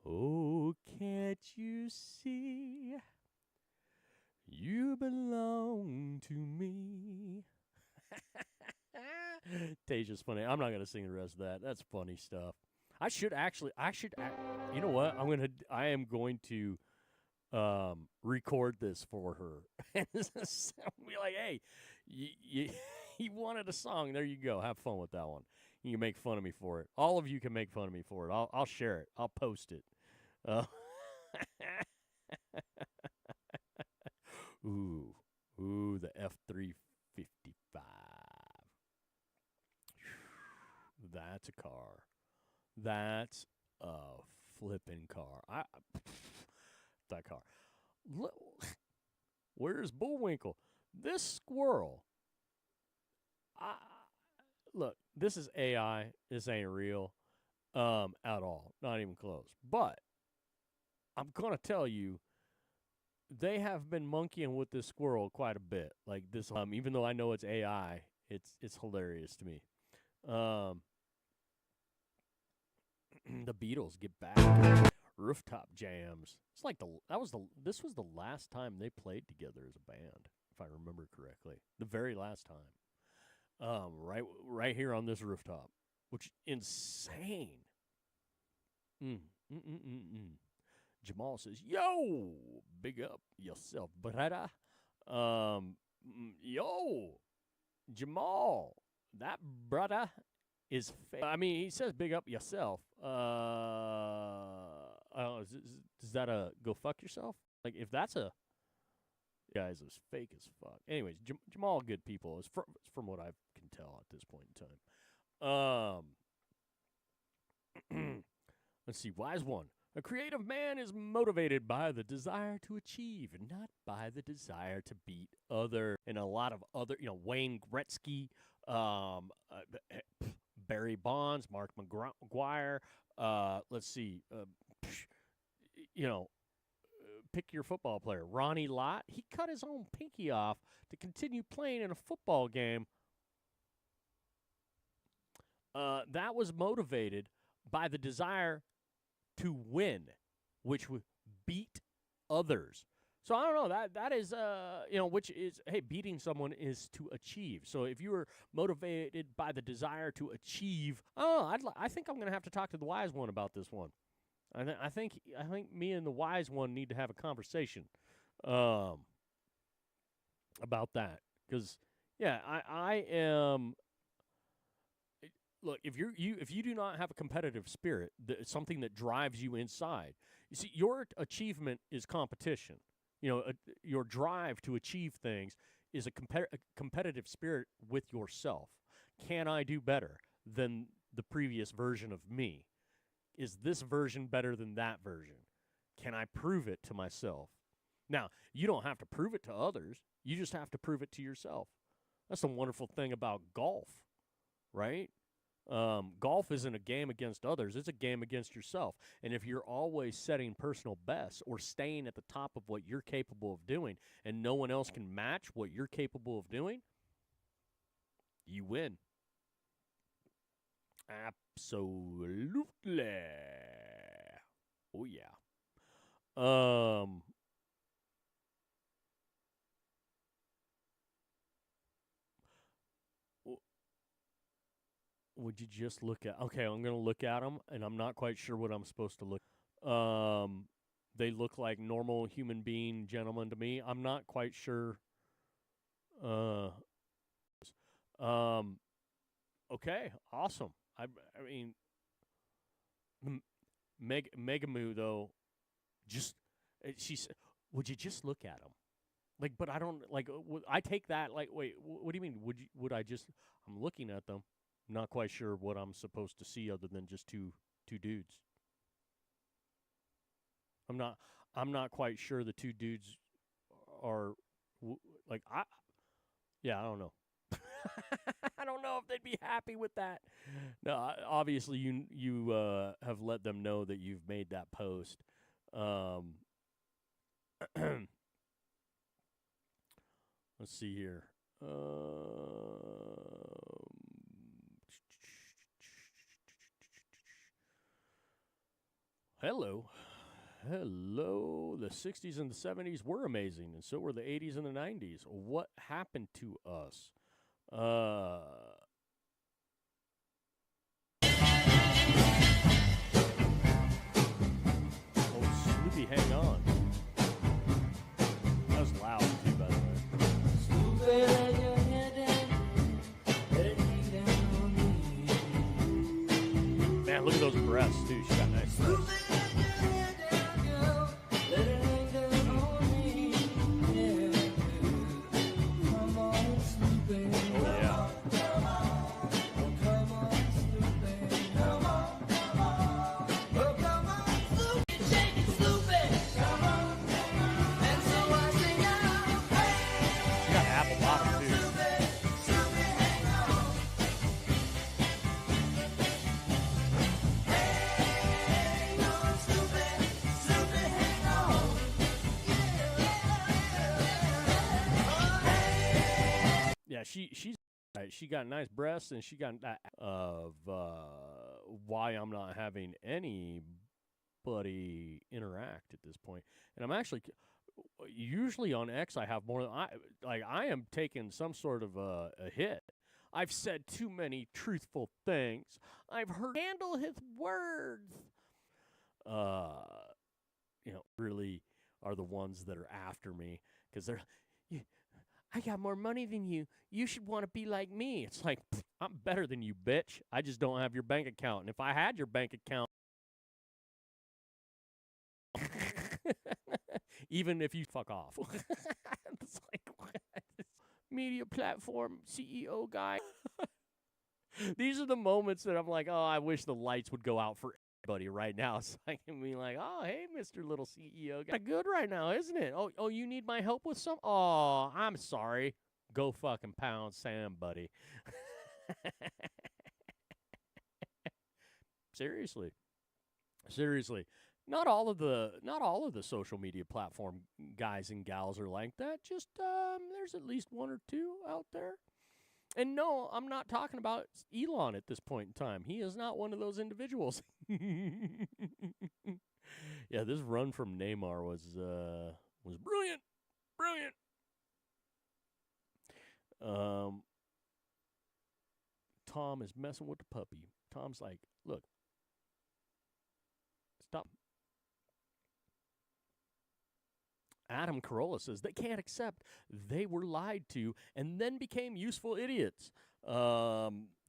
Oh, can't you see? You belong to me. Tasia's funny. I'm not going to sing the rest of that. That's funny stuff. You know what? I am going to record this for her. And be like, hey, you wanted a song. There you go. Have fun with that one. You can make fun of me for it. All of you can make fun of me for it. I'll share it. I'll post it. Ooh, the F-355. That's a car. That's a flipping car. That car. Look, where's Bullwinkle? This squirrel. Look, this is AI. This ain't real at all. Not even close. But I'm gonna tell you, they have been monkeying with this squirrel quite a bit. Like this, even though I know it's AI, it's hilarious to me. The Beatles get back. Rooftop Jams. It's like this was the last time they played together as a band, if I remember correctly. The very last time. Right here on this rooftop, which insane. Jamal says, "Yo, big up yourself, brother." Yo, Jamal, that brother is. I mean, he says, "Big up yourself." Is that a go fuck yourself? Like, if that's a guys is fake as fuck. Anyways, Jamal, good people, is from what I can tell at this point in time. Let's see, wise one. A creative man is motivated by the desire to achieve, and not by the desire to beat other. And a lot of other, Wayne Gretzky, Barry Bonds, Mark McGuire. Let's see, pick your football player. Ronnie Lott, he cut his own pinky off to continue playing in a football game. That was motivated by the desire to win, which would beat others. So I don't know, that is, which is, hey, beating someone is to achieve. So if you were motivated by the desire to achieve, I think I'm going to have to talk to the wise one about this one. I think me and the wise one need to have a conversation about that. Because, yeah, I am. Look, if you do not have a competitive spirit, something that drives you inside, you see, your achievement is competition. Your drive to achieve things is a competitive spirit with yourself. Can I do better than the previous version of me? Is this version better than that version? Can I prove it to myself? Now, you don't have to prove it to others. You just have to prove it to yourself. That's the wonderful thing about golf, right? Golf isn't a game against others. It's a game against yourself. And if you're always setting personal bests or staying at the top of what you're capable of doing and no one else can match what you're capable of doing, you win. Absolutely. Oh, yeah. Would you just look at... Okay, I'm going to look at them, and I'm not quite sure what I'm supposed to look... They look like normal human being gentlemen to me. I'm not quite sure... Okay, awesome. I mean... Megamoo, though, just... She said, would you just look at them? Like, but I don't... Like, I take that, like, wait, what do you mean? Would I just... I'm looking at them. Not quite sure what I'm supposed to see other than just two dudes. I'm not quite sure the two dudes are I don't know. I don't know if they'd be happy with that. No, obviously you have let them know that you've made that post. Let's see here. Hello. The 60s and the 70s were amazing, and so were the 80s and the 90s. What happened to us? Oh, Sloopy, hang on. That was loud, too, by the way. Man, look at those breasts, too. She got nice breasts. she got nice breasts, and she got that of why I'm not having anybody interact at this point. And I'm actually usually on X I have more than I am taking some sort of a hit. I've said too many truthful things. I've heard handle his words. Really are the ones that are after me because they're, I got more money than you. You should want to be like me. It's like, I'm better than you, bitch. I just don't have your bank account. And if I had your bank account, even if you fuck off. It's like, what? Media platform CEO guy. These are the moments that I'm like, oh, I wish the lights would go out for everybody right now. So I can be like, oh, hey, Mr. Little CEO guy. Good right now, isn't it? Oh, you need my help with some? Oh, I'm sorry. Go fucking pound sand, buddy. Seriously. Not all of the social media platform guys and gals are like that. Just there's at least one or two out there. And no, I'm not talking about Elon at this point in time. He is not one of those individuals. Yeah, this run from Neymar was brilliant. Tom is messing with the puppy. Tom's like, look, stop. Adam Carolla says they can't accept they were lied to and then became useful idiots.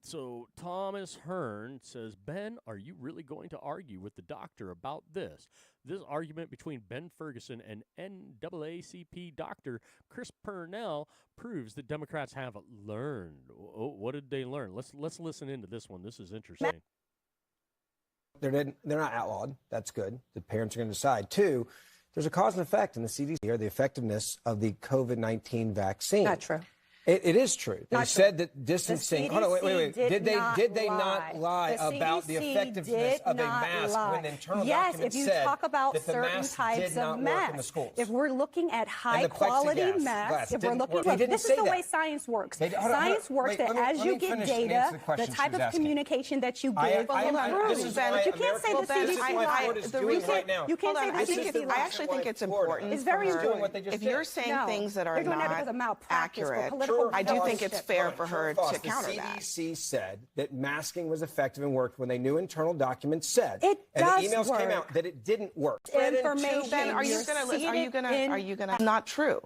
So Thomas Hearn says, Ben, are you really going to argue with the doctor about this? This argument between Ben Ferguson and NAACP doctor Chris Purnell proves that Democrats have learned. Oh, what did they learn? Let's listen into this one. This is interesting. They're not outlawed. That's good. The parents are going to decide. Two, there's a cause and effect in the CDC or the effectiveness of the COVID-19 vaccine. Not true. It is true. They said that distancing. The Hold on, wait. CDC Did they not lie The about the CDC effectiveness of a did not mask lie. when the internal Yes, document if you said talk about that the certain mask types did not of work in the masks, schools? if we're looking at high the quality plexiglass masks, if we're didn't looking work. He at didn't this say is the that. way science works. Hold on, Science works wait, that let as me you get finish and data, answer the the question type she was of asking. communication that you I- give I- improves. this is But why you can't say the American- this is CDC what lied. Florida's doing right now. You can't say the I think CDC lied. I actually think it's important. It's very for her- important. What they just If you're did. saying No, things that are they're doing that not because of malpractice, for accurate, political I do think it's bullshit. fair for her to counter the that. CDC said that masking was effective and worked when they knew internal documents said. It and does the emails came work. out that it didn't work. Information. Ben, are you You're gonna seeing are you gonna not true?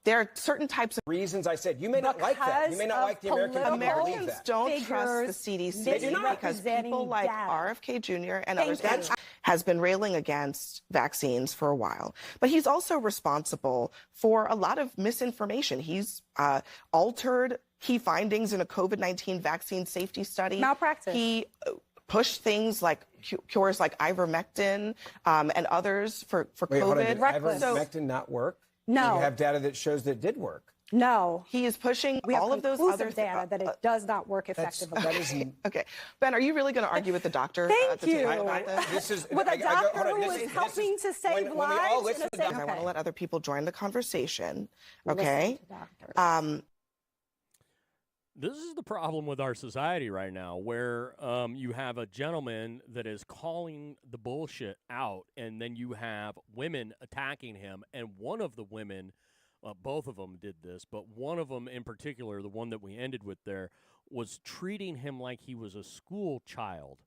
There are certain types of Reasons I said. You may not like that. You may not like the American people who believe Americans that. don't trust the CDC They do not. because people like Data. RFK Jr. and Thank others you. has been railing against vaccines for a while. But he's also responsible for a lot of misinformation. He's altered key findings in a COVID-19 vaccine safety study. Malpractice. He pushed things like cures like ivermectin and others for Wait, hold on. COVID. Did ivermectin not work? No. You have data that shows that it did work. No. He is pushing We have all of those conclusive other data that it does not work effectively. That is Okay. Ben, are you really going to argue with the doctor? Thank to take you. about this? This is With a doctor hold on, who this is is- helping to save when we all lives listen in to a the safe I want to let other people join the conversation. Listen Okay. to doctors. This is the problem with our society right now, where you have a gentleman that is calling the bullshit out, and then you have women attacking him. And one of the women, both of them did this, but one of them in particular, the one that we ended with there, was treating him like he was a school child,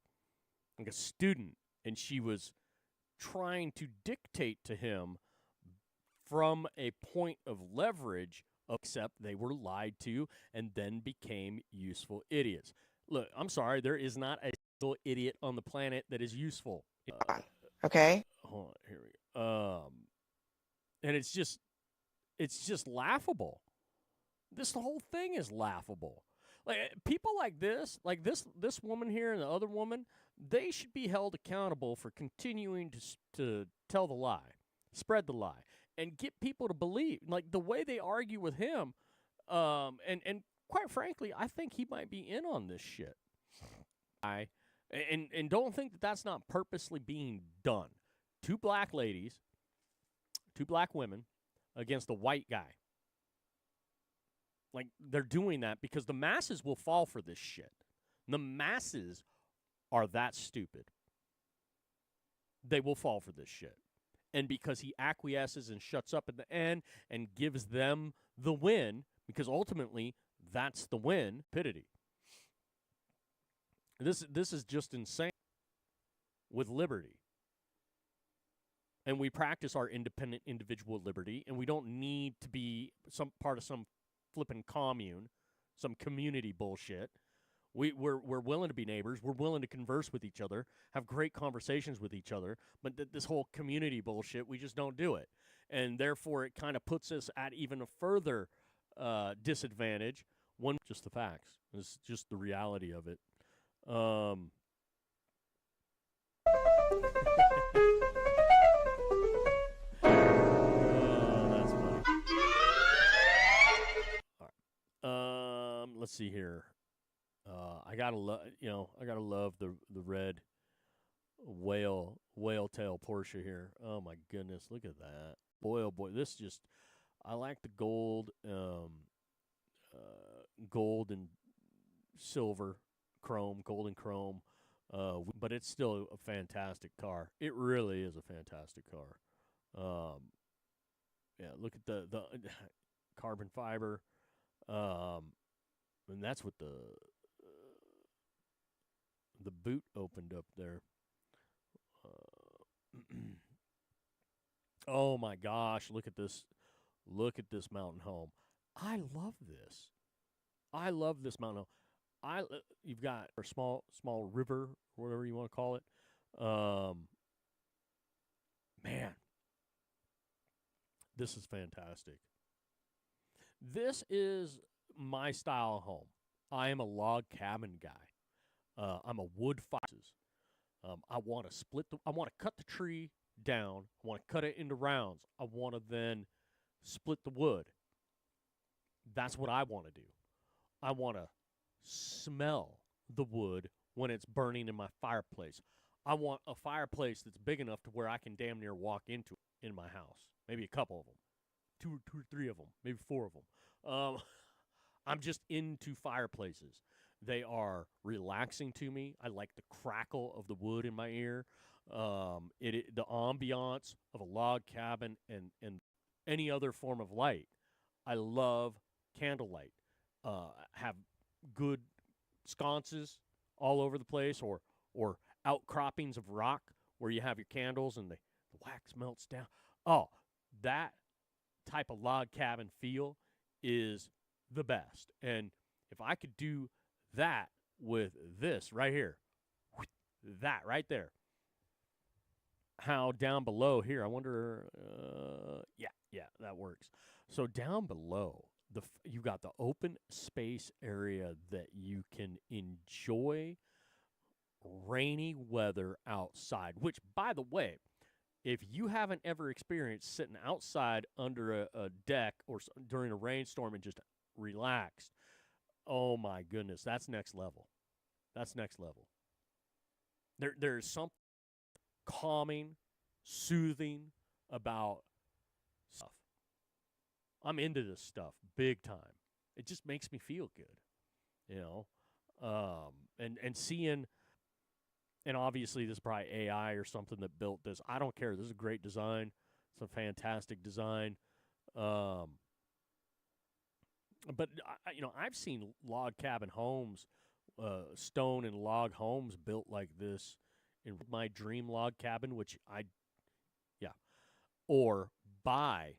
like a student. And she was trying to dictate to him from a point of leverage, except they were lied to and then became useful idiots. Look, I'm sorry, there is not a single idiot on the planet that is useful. Okay. Hold on, here we go. And it's just laughable. This whole thing is laughable. Like people like this woman here and the other woman, they should be held accountable for continuing to tell the lie, spread the lie, and get people to believe. Like the way they argue with him, and quite frankly, I think he might be in on this shit. And don't think that that's not purposely being done. Two black ladies, two black women against a white guy. Like, they're doing that because the masses will fall for this shit. The masses are that stupid. They will fall for this shit. And because he acquiesces and shuts up at the end and gives them the win, because ultimately that's the win, stupidity. This is just insane with liberty. And we practice our independent individual liberty, and we don't need to be some part of some flippin' commune, some community bullshit. We're willing to be neighbors. We're willing to converse with each other, have great conversations with each other. But this whole community bullshit, we just don't do it. And therefore, it kind of puts us at even a further disadvantage. One, just the facts. It's just the reality of it. Oh, that's funny. All right. Let's see here. I gotta love the red whale tail Porsche here. Oh my goodness, look at that. Boy, oh boy, this just, I like the gold and silver chrome, gold and chrome, but it's still a fantastic car. It really is a fantastic car. Yeah, look at the carbon fiber, and that's what the boot opened up there. Oh my gosh, look at this. Look at this mountain home. I love this. I love this mountain home. You've got a small river, whatever you want to call it. Man, this is fantastic. This is my style home. I am a log cabin guy. I'm a wood foxes. I want to cut the tree down. I want to cut it into rounds. I want to then split the wood. That's what I want to do. I want to smell the wood when it's burning in my fireplace. I want a fireplace that's big enough to where I can damn near walk into it in my house. Maybe a couple of them. Two or three of them. Maybe four of them. I'm just into fireplaces. They are relaxing to me. I like the crackle of the wood in my ear. The ambiance of a log cabin and any other form of light. I love candlelight. Have good sconces all over the place, or outcroppings of rock where you have your candles and the wax melts down. Oh, that type of log cabin feel is the best. And if I could do that with this right here, that right there. How down below here, I wonder, yeah, that works. So down below, you got the open space area that you can enjoy rainy weather outside, which, by the way, if you haven't ever experienced sitting outside under a deck or during a rainstorm and just relaxed, oh my goodness, that's next level. That's next level. There's something calming, soothing about stuff. I'm into this stuff big time. It just makes me feel good, you know. And seeing, and obviously this is probably AI or something that built this. I don't care. This is a great design. It's a fantastic design. But I've seen log cabin homes, stone and log homes built like this in my dream log cabin, or buy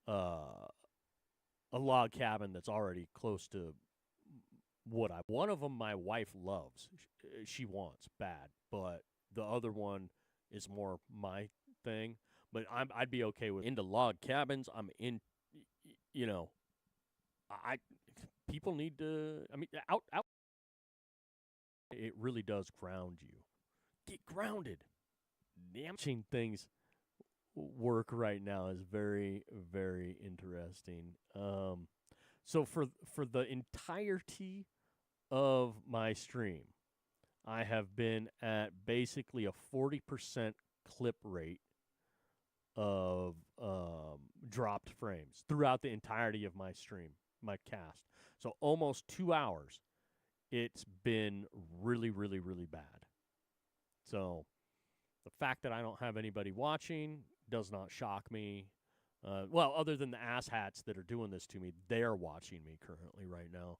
a log cabin that's already close to what one of them my wife loves. She wants bad, but the other one is more my thing. But I'd be okay with into log cabins. I'm in, people need to, out. It really does ground you. Get grounded. Watching things work right now is very, very interesting. So for the entirety of my stream, I have been at basically a 40% clip rate of dropped frames throughout the entirety of my stream. my cast. So almost 2 hours. It's been really, really, really bad. So the fact that I don't have anybody watching does not shock me. Well, other than the asshats that are doing this to me, they're watching me currently right now.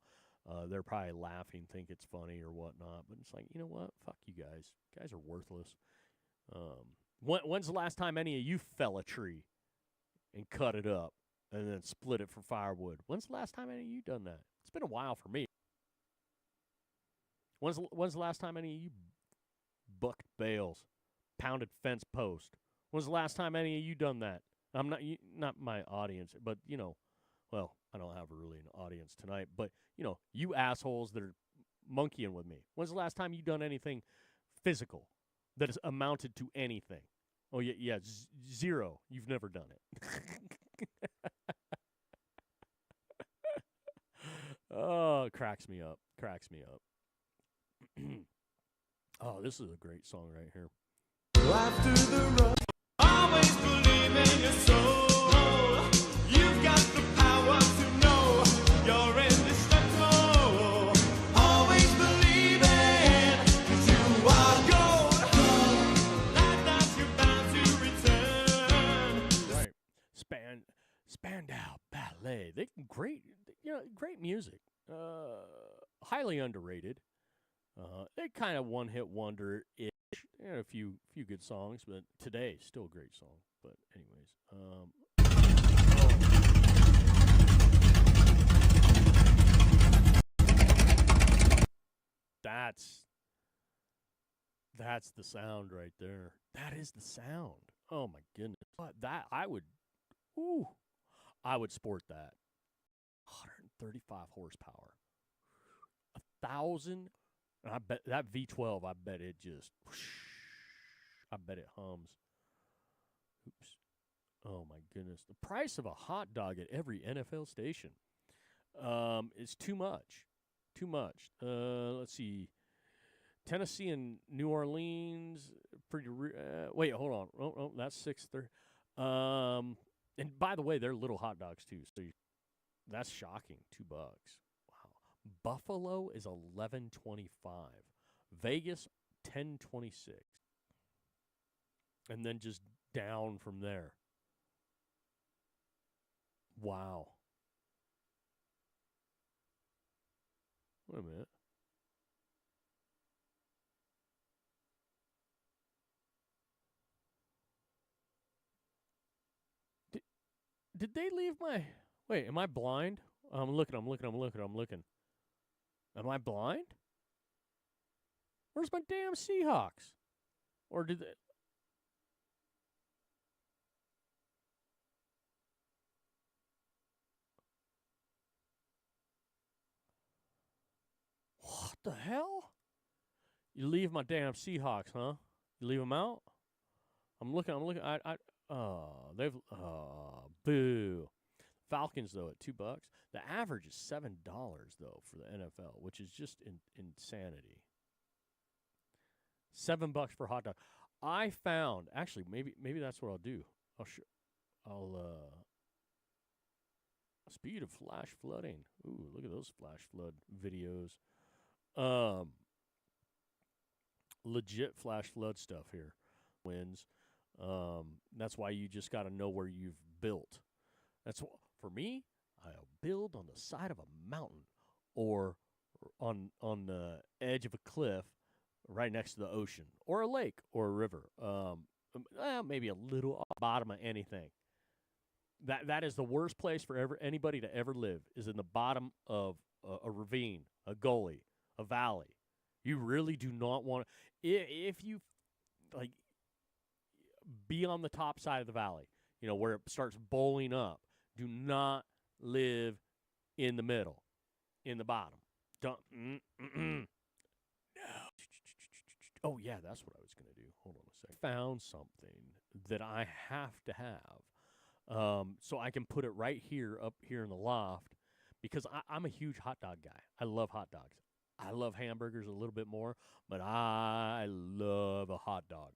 They're probably laughing, think it's funny or whatnot. But it's like, you know what? Fuck you guys. You guys are worthless. When's the last time any of you fell a tree and cut it up and then split it for firewood? When's the last time any of you done that? It's been a while for me. When's the last time any of you bucked bales, pounded fence post? When's the last time any of you done that? I'm not my audience, but well, I don't have really an audience tonight, but you assholes that are monkeying with me. When's the last time you done anything physical that has amounted to anything? Oh yeah, zero. You've never done it. Oh, it cracks me up. Oh, this is a great song right here. After the road, always believe in your soul. You've got the power to know you're indestructible. Always believe it, 'cause you are gold. Like that you're bound to return. Right. Spandau Ballet. Great music. Highly underrated. They kind of one-hit wonder-ish. A few good songs, but today still a great song. But anyways, that's the sound right there. That is the sound. Oh my goodness. But I would sport that. 135 horsepower. 1,000. And I bet that V12, I bet it hums. Oops. Oh, my goodness. The price of a hot dog at every NFL station is too much. Let's see. Tennessee and New Orleans, wait, hold on. Oh, that's $6.30. And by the way, they're little hot dogs, too. So that's shocking. $2. Buffalo is $11.25. Vegas $10.26. And then just down from there. Wow. Wait a minute. Did they leave my... Wait, am I blind? I'm looking. Am I blind? Where's my damn Seahawks? Or did they... What the hell? You leave my damn Seahawks, huh? You leave them out? I'm looking. Boo. Falcons, though, at $2. The average is $7, though, for the NFL, which is just insanity. $7 for a hot dog. I found, actually, maybe that's what I'll do. Speed of flash flooding. Ooh, look at those flash flood videos. Legit flash flood stuff here. Wins. That's why you just got to know where you've built. That's for me. I'll build on the side of a mountain or on the edge of a cliff right next to the ocean or a lake or a river. Maybe a little off the bottom of anything. That is the worst place for anybody to ever live, is in the bottom of a ravine, a gully, a valley. You really do not want to. If you be on the top side of the valley, where it starts bowling up. Do not live in the middle, in the bottom. Don't. No. Oh, yeah, that's what I was going to do. Hold on a second. Found something that I have to have so I can put it right here, up here in the loft, because I'm a huge hot dog guy. I love hot dogs. I love hamburgers a little bit more, but I love a hot dog.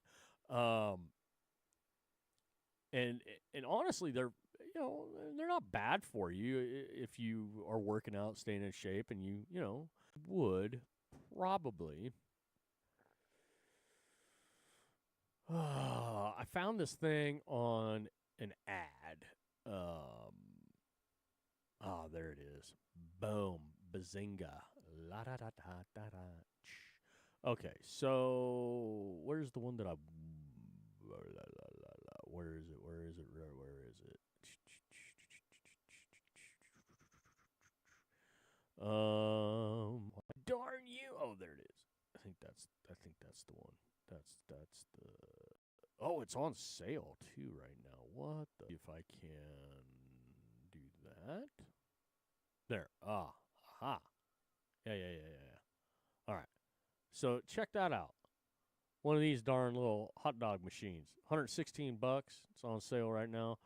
And honestly, they're you know, they're not bad for you if you are working out, staying in shape, and you know, would probably. I found this thing on an ad. There it is. Boom. Bazinga. La da da da da da. Okay, so where's the one that I? Where is it? Where is it? Where is it? Darn you! Oh, there it is. I think that's the one. That's the. Oh, it's on sale too right now. What the? If I can do that. There. Aha. Yeah. All right. So check that out. One of these darn little hot dog machines. $116. It's on sale right now.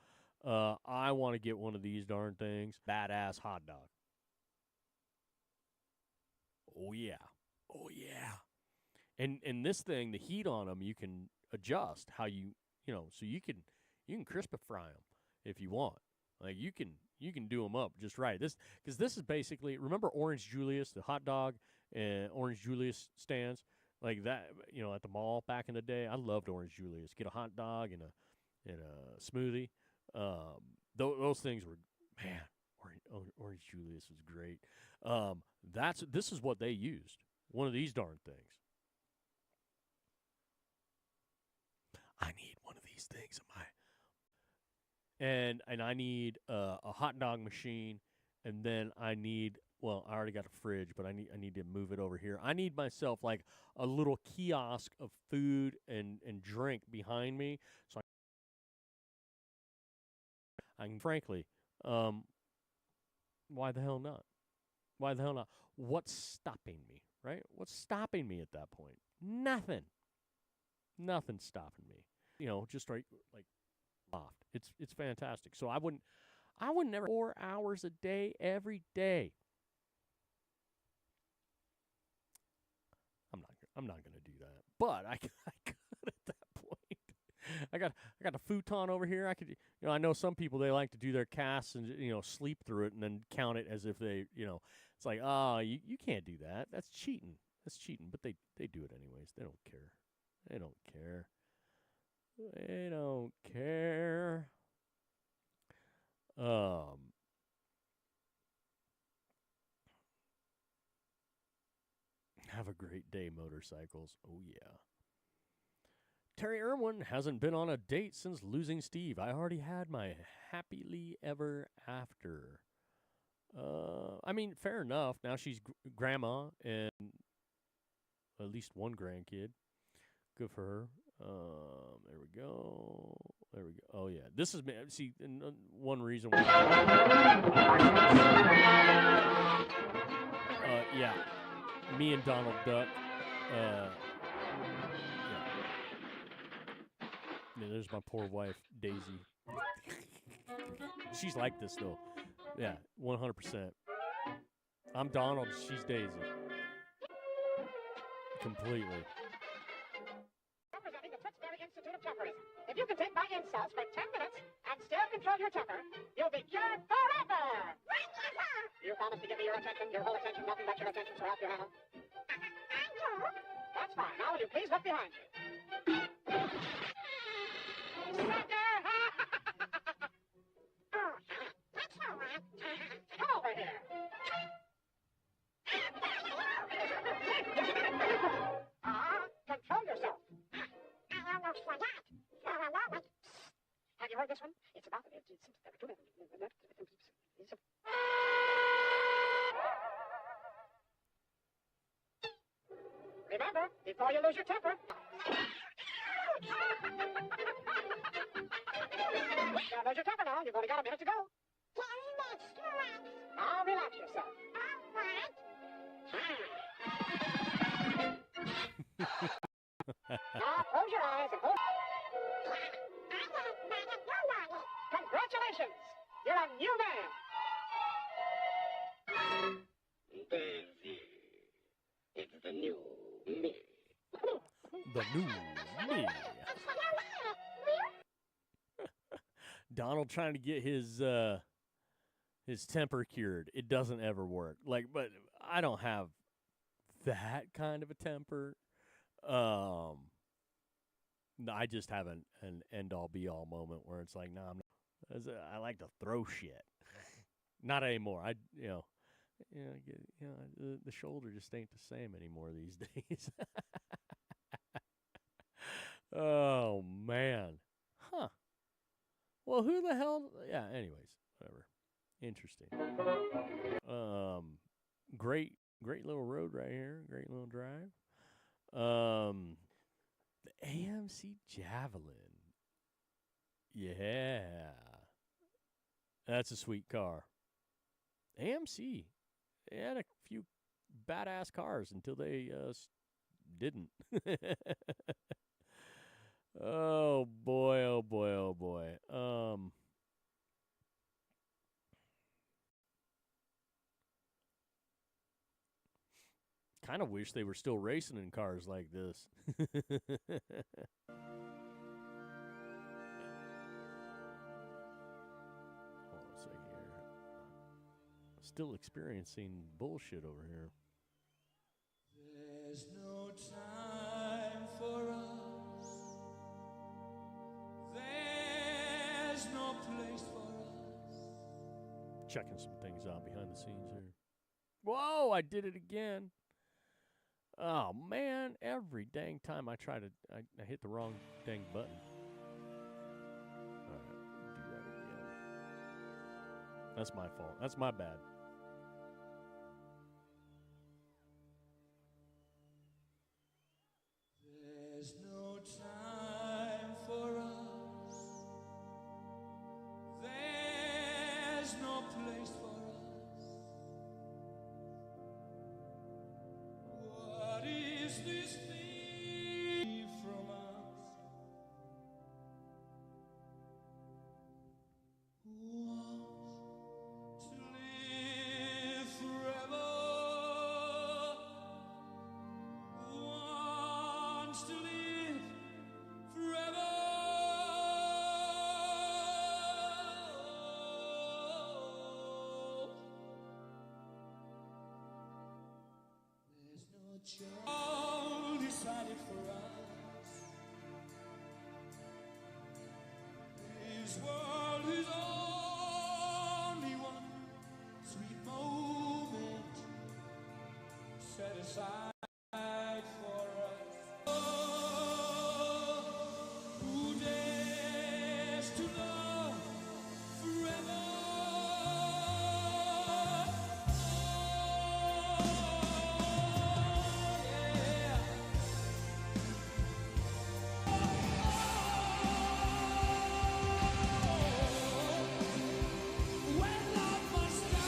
I want to get one of these darn things. Badass hot dog. Oh yeah. Oh yeah. And this thing, the heat on them, you can adjust how you know, so you can crispy fry them if you want. Like you can do them up just right. Because this is basically, remember Orange Julius, the hot dog and Orange Julius stands like that, you know, at the mall back in the day. I loved Orange Julius. Get a hot dog and a smoothie. Those things were, man. Orange Julius was great. This is what they used. One of these darn things. I need one of these things in my. And I need a hot dog machine, and then I need. Well, I already got a fridge, but I need to move it over here. I need myself like a little kiosk of food and drink behind me, so I can frankly. Why the hell not? Why the hell not? What's stopping me, right? What's stopping me at that point? Nothing. Nothing's stopping me. You know, just like loft. It's fantastic. So I wouldn't never 4 hours a day every day. I'm not going to do that. But I could at that point. I got a futon over here. I could, you know, I know some people, they like to do their casts and, you know, sleep through it and then count it as if they, you know, it's like, you can't do that. That's cheating. That's cheating. But they do it anyways. They don't care. They don't care. They don't care. Have a great day, motorcycles. Oh, yeah. Terry Irwin hasn't been on a date since losing Steve. I already had my happily ever after. I mean, fair enough. Now she's grandma and at least one grandkid. Good for her. There we go. There we go. Oh, yeah. This is, see, one reason why. Yeah. Me and Donald Duck. Yeah, there's my poor wife, Daisy. She's like this, though. Yeah, 100%. I'm Donald, she's Daisy. Completely. Representing the Tewksbury Institute of Temperism. If you can take my insults for 10 minutes and still control your temper, you'll be cured forever! You promise to give me your attention, your whole attention, nothing but your attention, so help you heaven. That's fine. Now will you please look behind you? Sucker! Oh, that's all right. Come over here. Control yourself. I almost forgot. For a moment. Have you heard this one? It's about Remember, before you lose your temper. Don't lose your temper now. You've only got a minute to go. Now relax yourself. Now close your eyes and hold. Congratulations! You're a new man. Daisy, it's the new me. The new me. Donald trying to get his temper cured. It doesn't ever work. Like, but I don't have that kind of a temper. No, I just have an end all be all moment where it's like, nah, I like to throw shit. Not anymore. The shoulder just ain't the same anymore these days. Oh man. Huh. Well, who the hell? Yeah. Anyways, whatever. Interesting. Great little road right here. Great little drive. The AMC Javelin. Yeah. That's a sweet car. AMC. They had a few badass cars until they didn't. Oh boy, oh boy, oh boy. Kind of wish they were still racing in cars like this. Hold on a second here. Still experiencing bullshit over here. There's no time for us. There's no place for us. Checking some things out behind the scenes here. Whoa, I did it again. Oh, man. Every dang time I try to... I hit the wrong dang button. All right, do that again. That's my fault. That's my bad. There's no time for us. There's no place for us. What is this thing from us? Who wants to live forever? Who wants to live forever? There's no choice. All decided for us. This world is only one sweet moment set aside for us. Who dares to love forever? Yeah. When love must die.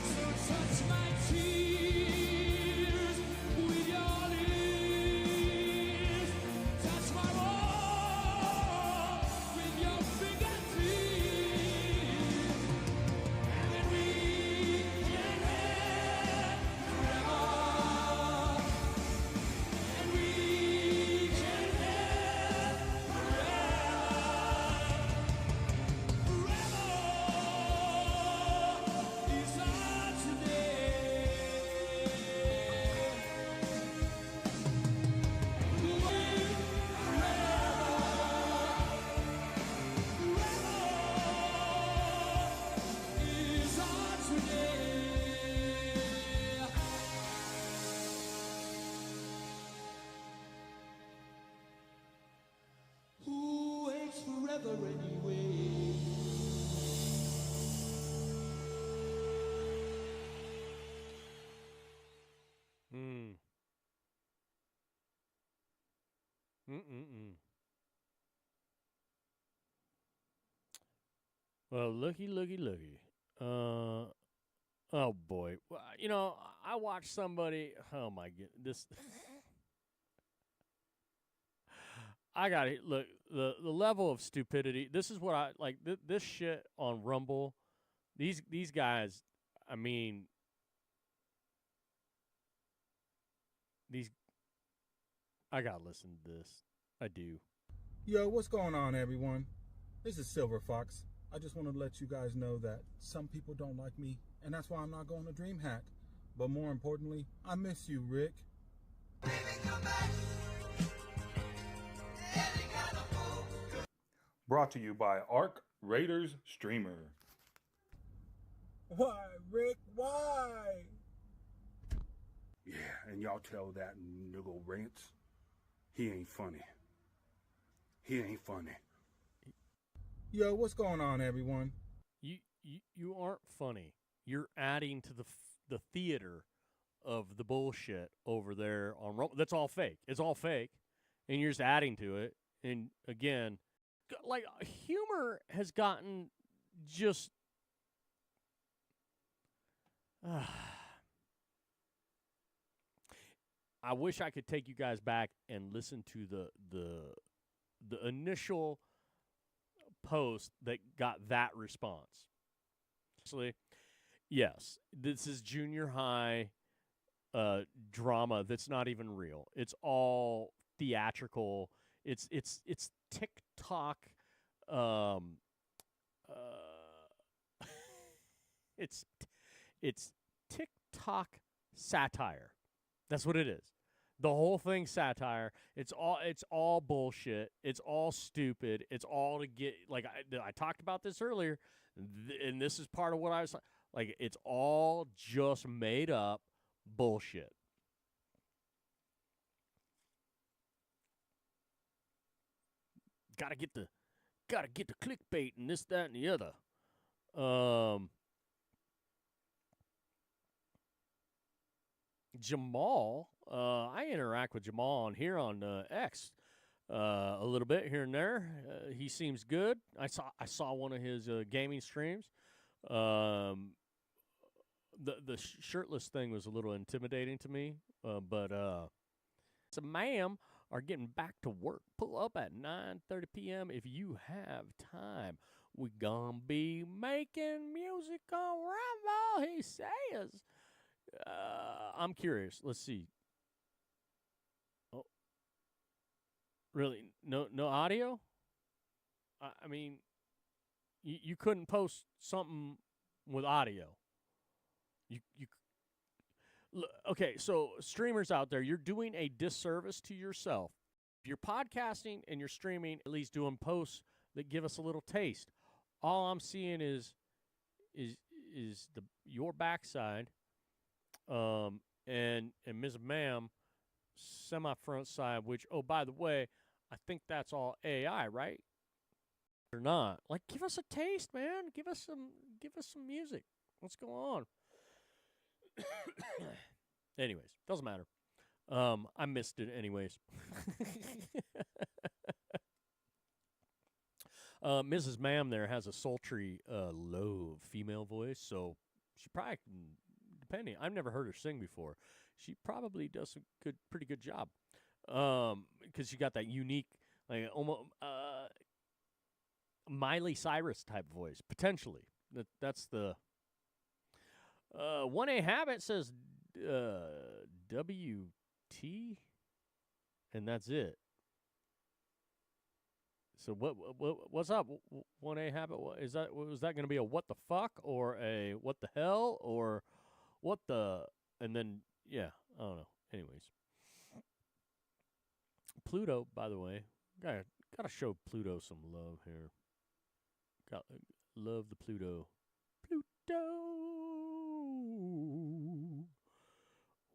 So touch my tears with your lips. Touch my heart with your fingertips. And then we can have forever. And we can have forever. Is our today. Is our today. Who waits forever anyway? Hmm. Mm-mm-mm. Well, looky. Oh boy. Well, I watched somebody. Oh my goodness. This. I got it. Look, the level of stupidity. This is what I like. This shit on Rumble. These guys. I mean, I gotta listen to this. I do. Yo, what's going on, everyone? This is Silver Fox. I just want to let you guys know that some people don't like me, and that's why I'm not going to DreamHack. But more importantly, I miss you, Rick. Brought to you by Arc Raiders Streamer. Why, Rick? Why? Yeah, and y'all tell that nigga Rance, he ain't funny. He ain't funny. Yo, what's going on, everyone? You aren't funny. You're adding to the theater of the bullshit over there on Rumble. That's all fake. It's all fake, and you're just adding to it. And again, like humor has gotten just. I wish I could take you guys back and listen to the initial post that got that response. Actually, yes, this is junior high drama that's not even real. It's all theatrical. It's TikTok. It's TikTok satire. That's what it is. The whole thing's satire. It's all bullshit. It's all stupid. It's all to get, like I talked about this earlier, and this is part of what I was like. It's all just made up bullshit. Gotta get the clickbait and this, that, and the other. Jamal, I interact with Jamal on here on X a little bit here and there. He seems good. I saw one of his gaming streams. The shirtless thing was a little intimidating to me, but so ma'am are getting back to work. Pull up at 9:30 p.m. if you have time. We gonna be making music on Rumble, he says. I'm curious. Let's see. Oh, really? No audio? I mean, you couldn't post something with audio. Okay, so streamers out there, you're doing a disservice to yourself. If you're podcasting and you're streaming, at least doing posts that give us a little taste. All I'm seeing is your backside, and Ms. Ma'am semi-front side, which, oh, by the way, I think that's all AI, right? Or not? Like, give us a taste, man. Give us some music. What's going on? Anyways, doesn't matter. I missed it anyways. Mrs. Ma'am there has a sultry, low female voice, so she probably, depending, I've never heard her sing before. She probably does a pretty good job, because she got that unique, like almost Miley Cyrus type voice, potentially. That's the 1A Habit says WT, and that's it. So what's up? 1A Habit? Was that going to be a what the fuck or a what the hell or what the, and then yeah, I don't know. Anyways, Pluto, by the way, gotta show Pluto some love here. Love the Pluto.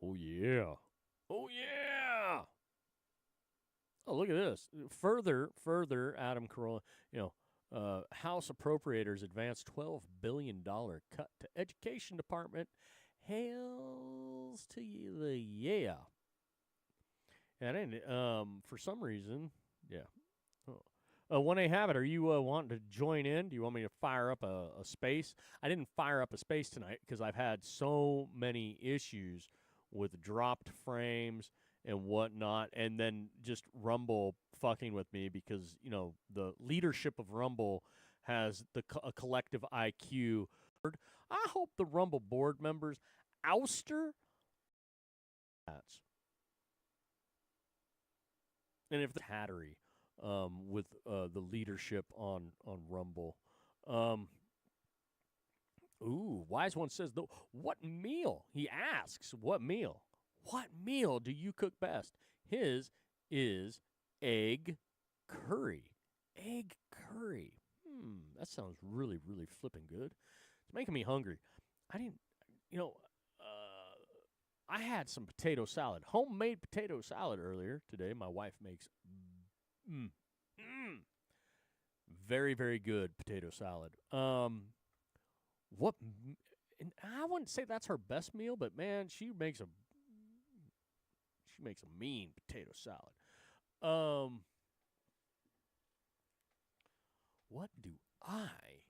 Oh yeah. Oh yeah. Oh, look at this. Further, Adam Carolla, House appropriators advanced $12 billion cut to Education Department. Hails to you, the yeah. And for some reason, yeah. When I have it, are you wanting to join in? Do you want me to fire up a space? I didn't fire up a space tonight because I've had so many issues with dropped frames and whatnot, and then just Rumble fucking with me because, you know, the leadership of Rumble has a collective IQ. I hope the Rumble board members ouster that. And if the Hattery with the leadership on Rumble. Wise One says, though, what meal? He asks, what meal? What meal do you cook best? His is egg curry. Egg curry. That sounds really, really flipping good. It's making me hungry. I didn't, you know, I had some potato salad, homemade potato salad earlier today. My wife makes very, very good potato salad. And I wouldn't say that's her best meal, but man, she makes a mean potato salad. What do I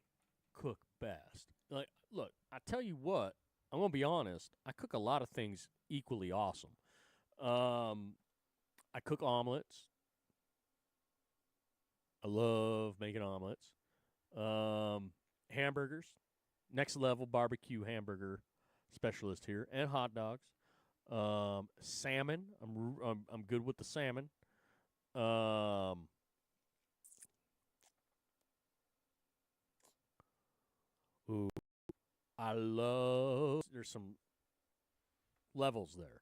cook best? Like, look, I tell you what, I'm gonna be honest. I cook a lot of things equally awesome. I cook omelets. I love making omelets. Hamburgers, next level barbecue hamburger specialist here, and hot dogs. Salmon, I'm good with the salmon. Ooh, I love. There's some levels there.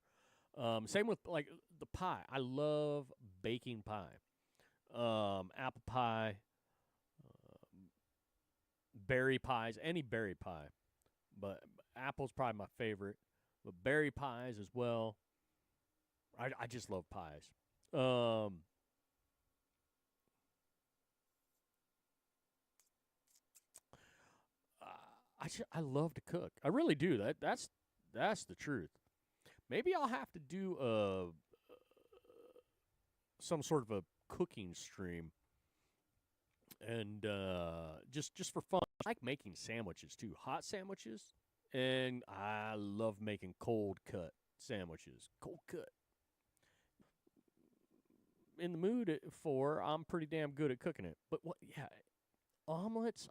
Same with like the pie. I love baking pie. Apple pie, berry pies, any berry pie. But apple's probably my favorite. But berry pies as well. I just love pies. I love to cook. I really do. That's the truth. Maybe I'll have to do some sort of a cooking stream, and just for fun. I like making sandwiches too, hot sandwiches, and I love making cold cut sandwiches. Cold cut. In the mood for, I'm pretty damn good at cooking it. But yeah, omelets.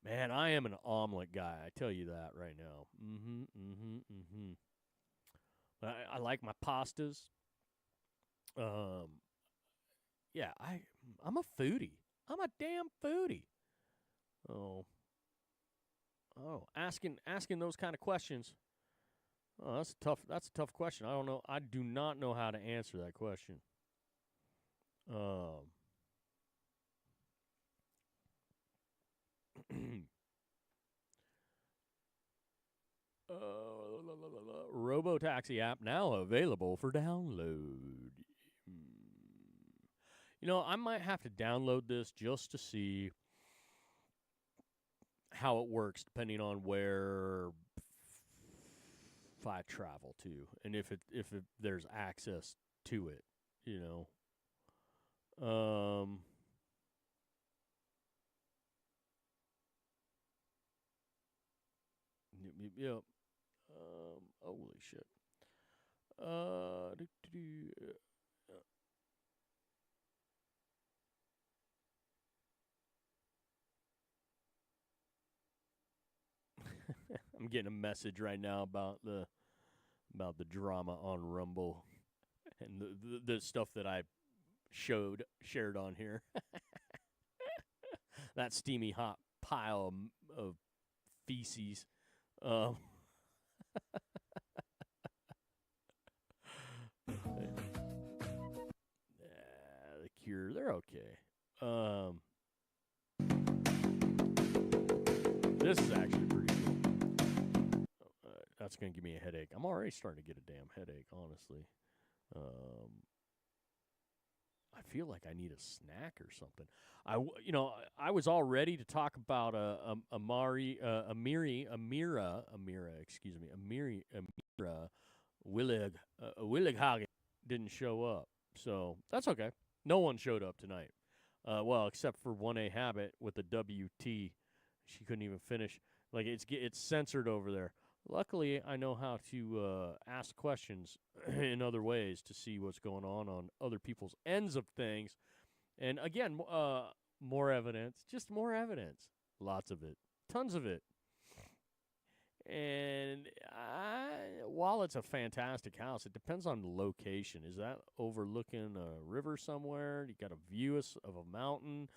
Man, I am an omelet guy. I tell you that right now. I like my pastas. Yeah, I'm a foodie. I'm a damn foodie. Oh, asking those kind of questions. Oh, that's a tough question. I don't know. I do not know how to answer that question. Robotaxi app now available for download. You know, I might have to download this just to see how it works, depending on where I travel to, and if there's access to it. You know. Yep. Holy shit. I'm getting a message right now about the drama on Rumble and the stuff that I shared on here. That steamy hot pile of feces. The Cure, they're okay. This is actually pretty cool. That's going to give me a headache. I'm already starting to get a damn headache, honestly. I feel like I need a snack or something. I was all ready to talk about Amira Willighagen didn't show up. So that's okay. No one showed up tonight. Well, except for 1A Habit with the WT. She couldn't even finish. Like, it's censored over there. Luckily, I know how to ask questions in other ways to see what's going on other people's ends of things. And again, more evidence. Just more evidence. Lots of it. Tons of it. And while it's a fantastic house, it depends on the location. Is that overlooking a river somewhere? You got a view of a mountain?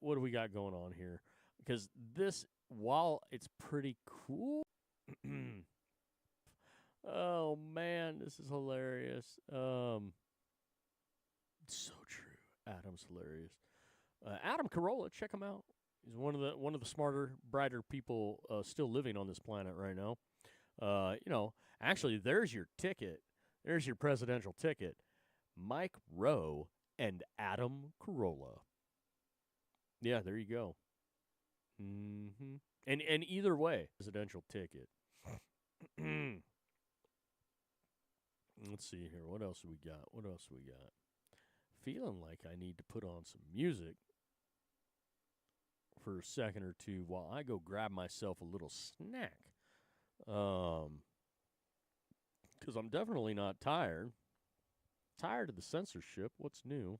What do we got going on here? Because this, while it's pretty cool, oh man, this is hilarious. So true. Adam's hilarious. Adam Carolla, check him out. He's one of the smarter, brighter people still living on this planet right now. Actually, there's your ticket. There's your presidential ticket. Mike Rowe and Adam Carolla. Yeah, there you go. Mm-hmm. And either way, presidential ticket. Let's see here. What else we got? Feeling like I need to put on some music for a second or two while I go grab myself a little snack. Because I'm definitely not tired. Tired of the censorship. What's new?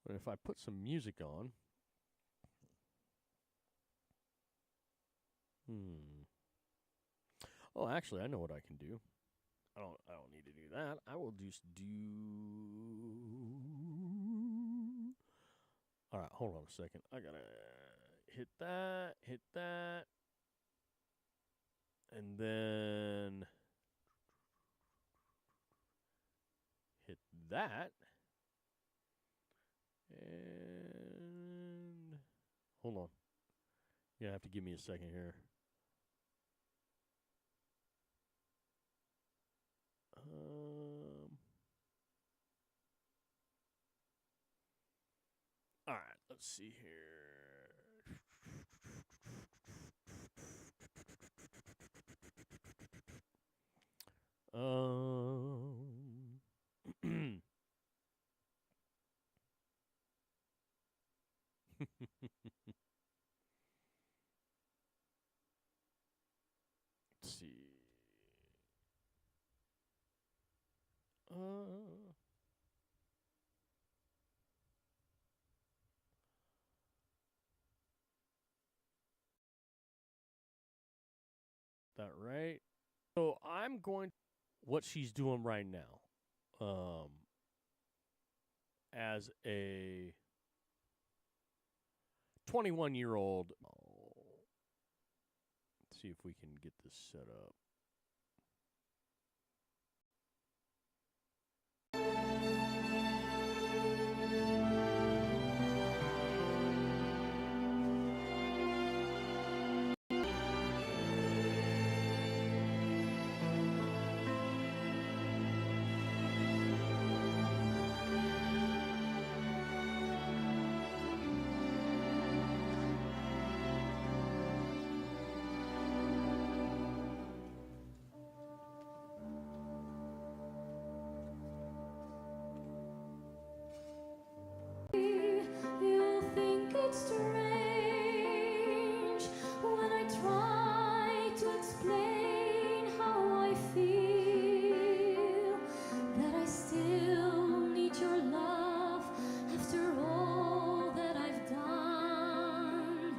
But if I put some music on. Oh, actually, I know what I can do. I don't need to do that. I will just do. All right, hold on a second. I gotta hit that, and then hit that, and hold on. You're gonna have to give me a second here. All right, let's see here. Let's see. That right? So I'm going what she's doing right now. As a 21-year-old. Let's see if we can get this set up. You'll think it's strange when I try to explain how I feel, that I still need your love after all that I've done.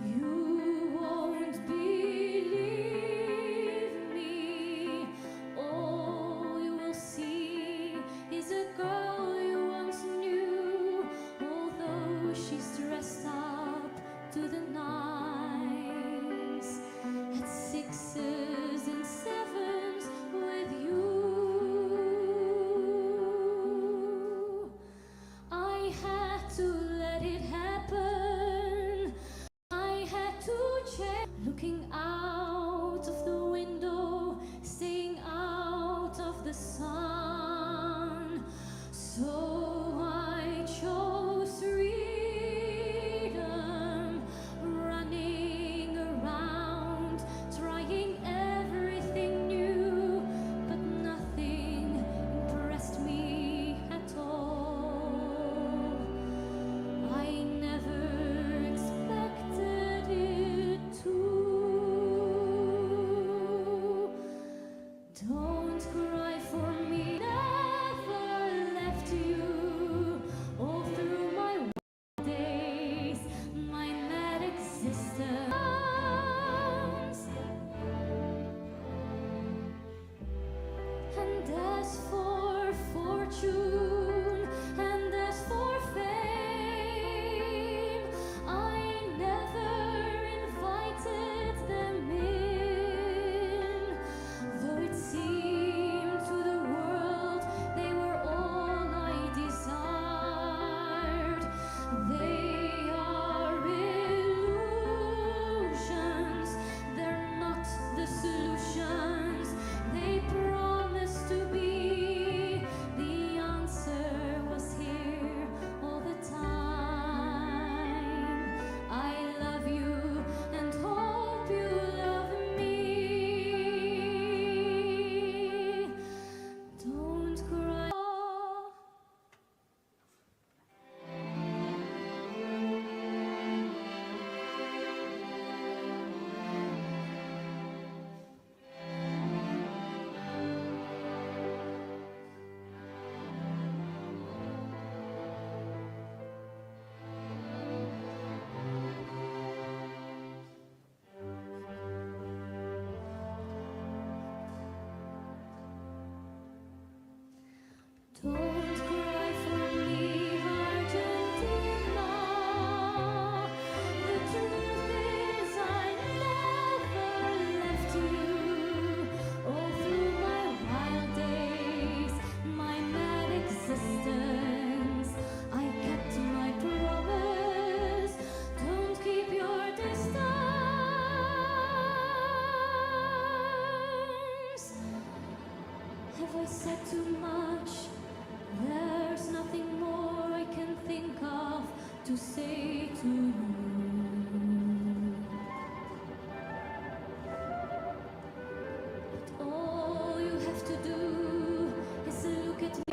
You won't believe me. All you will see is a girl you once knew, although she's dressed up to the nines, at sixes and sevens with you. I had to let it happen. I had to check, looking out of the window, staying out of the sun. So I chose freedom, running around, trying everything new, but nothing impressed me at all. Don't cry for me, Argentina. The truth is I never left you. All through my wild days, my mad existence, I kept my promise. Don't keep your distance. Have I said too much? There's nothing more I can think of to say to you. But all you have to do is look at me.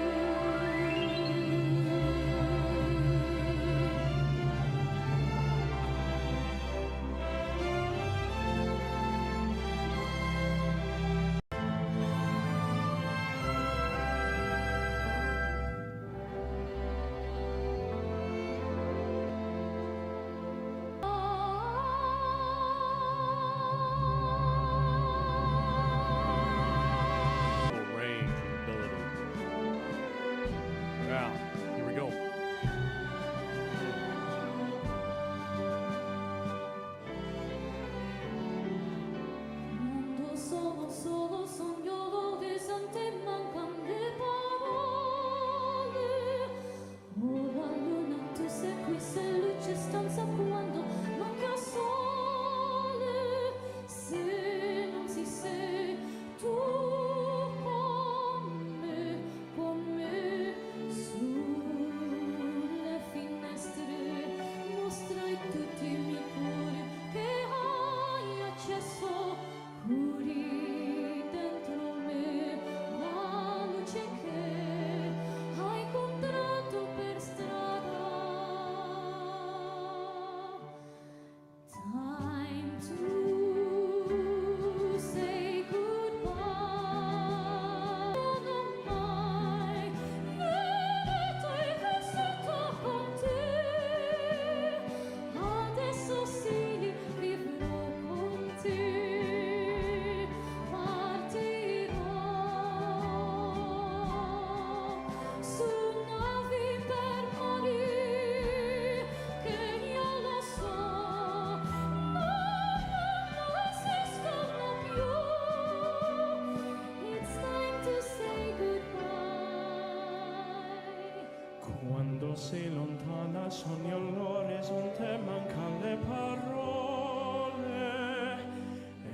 Range and ability. Yeah, here we go. Mondo solo, solo sogno dove sante mancan le parole. Ora luna tu sei qui, se luce stanza quando manca sole. Se non si sei tu con me sulle finestre mostrai tutti i miei cuori che hai accesso. Curi dentro me la luce che hai incontrato per strada. Time to say goodbye. Non ho mai venuto e vissuto con te. Adesso sì, vivrò con te. Su navi per morire, che io lo so, non esistono più. It's time to say goodbye. Quando sei lontana sogni all'orizzonte, mancan le parole.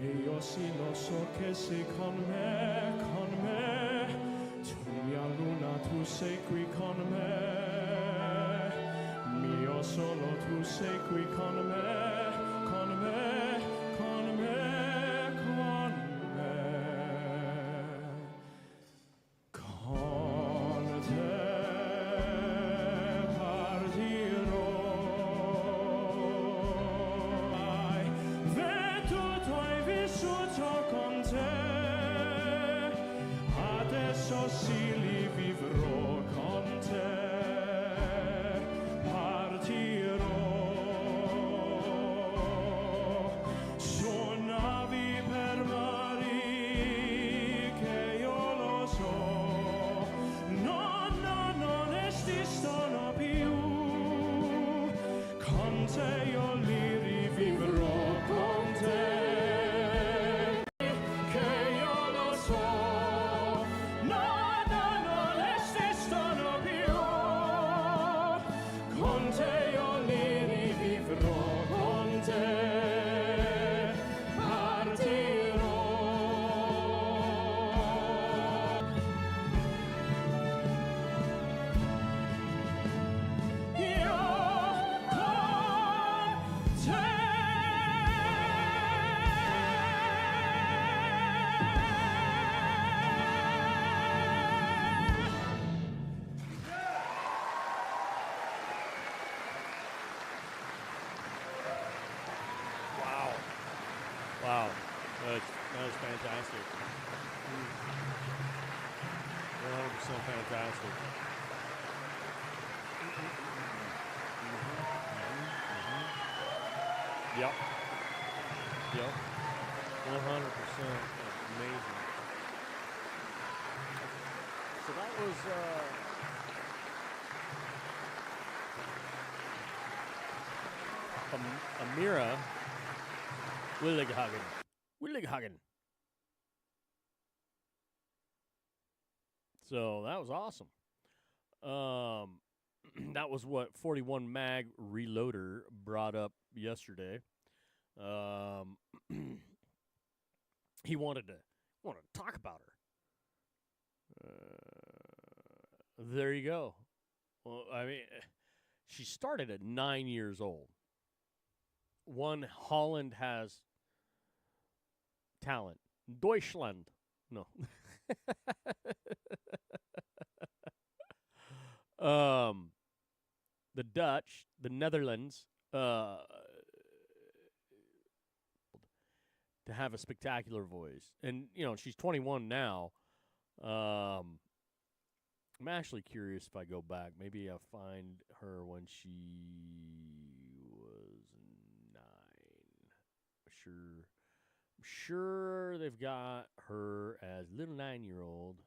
E io sì lo so che sei con me, con me. Tu mia luna, tu sei qui con me. Mio solo, tu sei qui con me, con me, con me, con me. Con te partirò. Hai veduto e vissuto con te. Adesso sì li vivrò con te. Partirò su navi per mari che io lo so. No, no, non esistono più. Con te io li rivivrò con te. Che io lo so. No, no, non esistono più. Con te io li rivivrò con te. Partirò. Io con te. Wow. Wow. That was fantastic. 100% fantastic. Yep. Yep. 100% amazing. So that was Amira Willighagen. So that was awesome. That was what 41 Mag Reloader brought up yesterday. He wanted to talk about her. There you go. Well, I mean, she started at 9 years old. One, Holland has talent. Deutschland. No. The Dutch, the Netherlands, to have a spectacular voice. And, you know, she's 21 now. I'm actually curious if I go back. Maybe I'll find her when she was 9. I'm sure they've got her as little 9-year-old.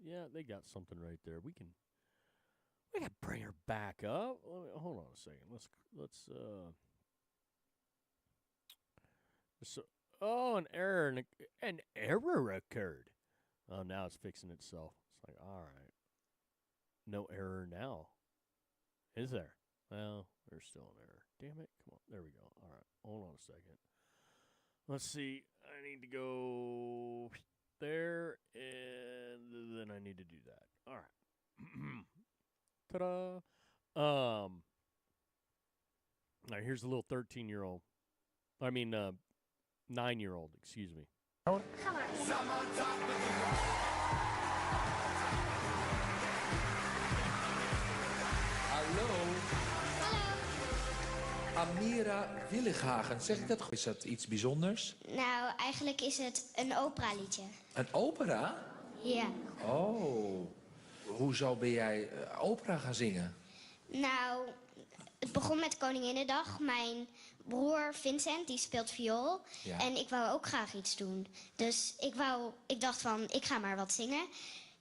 Yeah, they got something right there. We can bring her back up. Hold on a second. Let's an error occurred. Oh, now it's fixing itself. It's like, all right. No error now. Is there? Well, there's still an error. Damn it. Come on. There we go. All right. Hold on a second. Let's see. I need to go there, and then I need to do that. All right. Ta-da. All right, here's a little 13-year-old. 9-year-old, excuse me. Hallo. Amira Willighagen, zeg ik dat goed? Is dat iets bijzonders? Nou, eigenlijk is het een operaliedje. Een opera? Ja. Oh. Hoezo ben jij opera gaan zingen? Nou, het begon met Koninginnedag. Mijn broer Vincent, die speelt viool. Ja. En ik wou ook graag iets doen. Dus ik dacht van, ik ga maar wat zingen.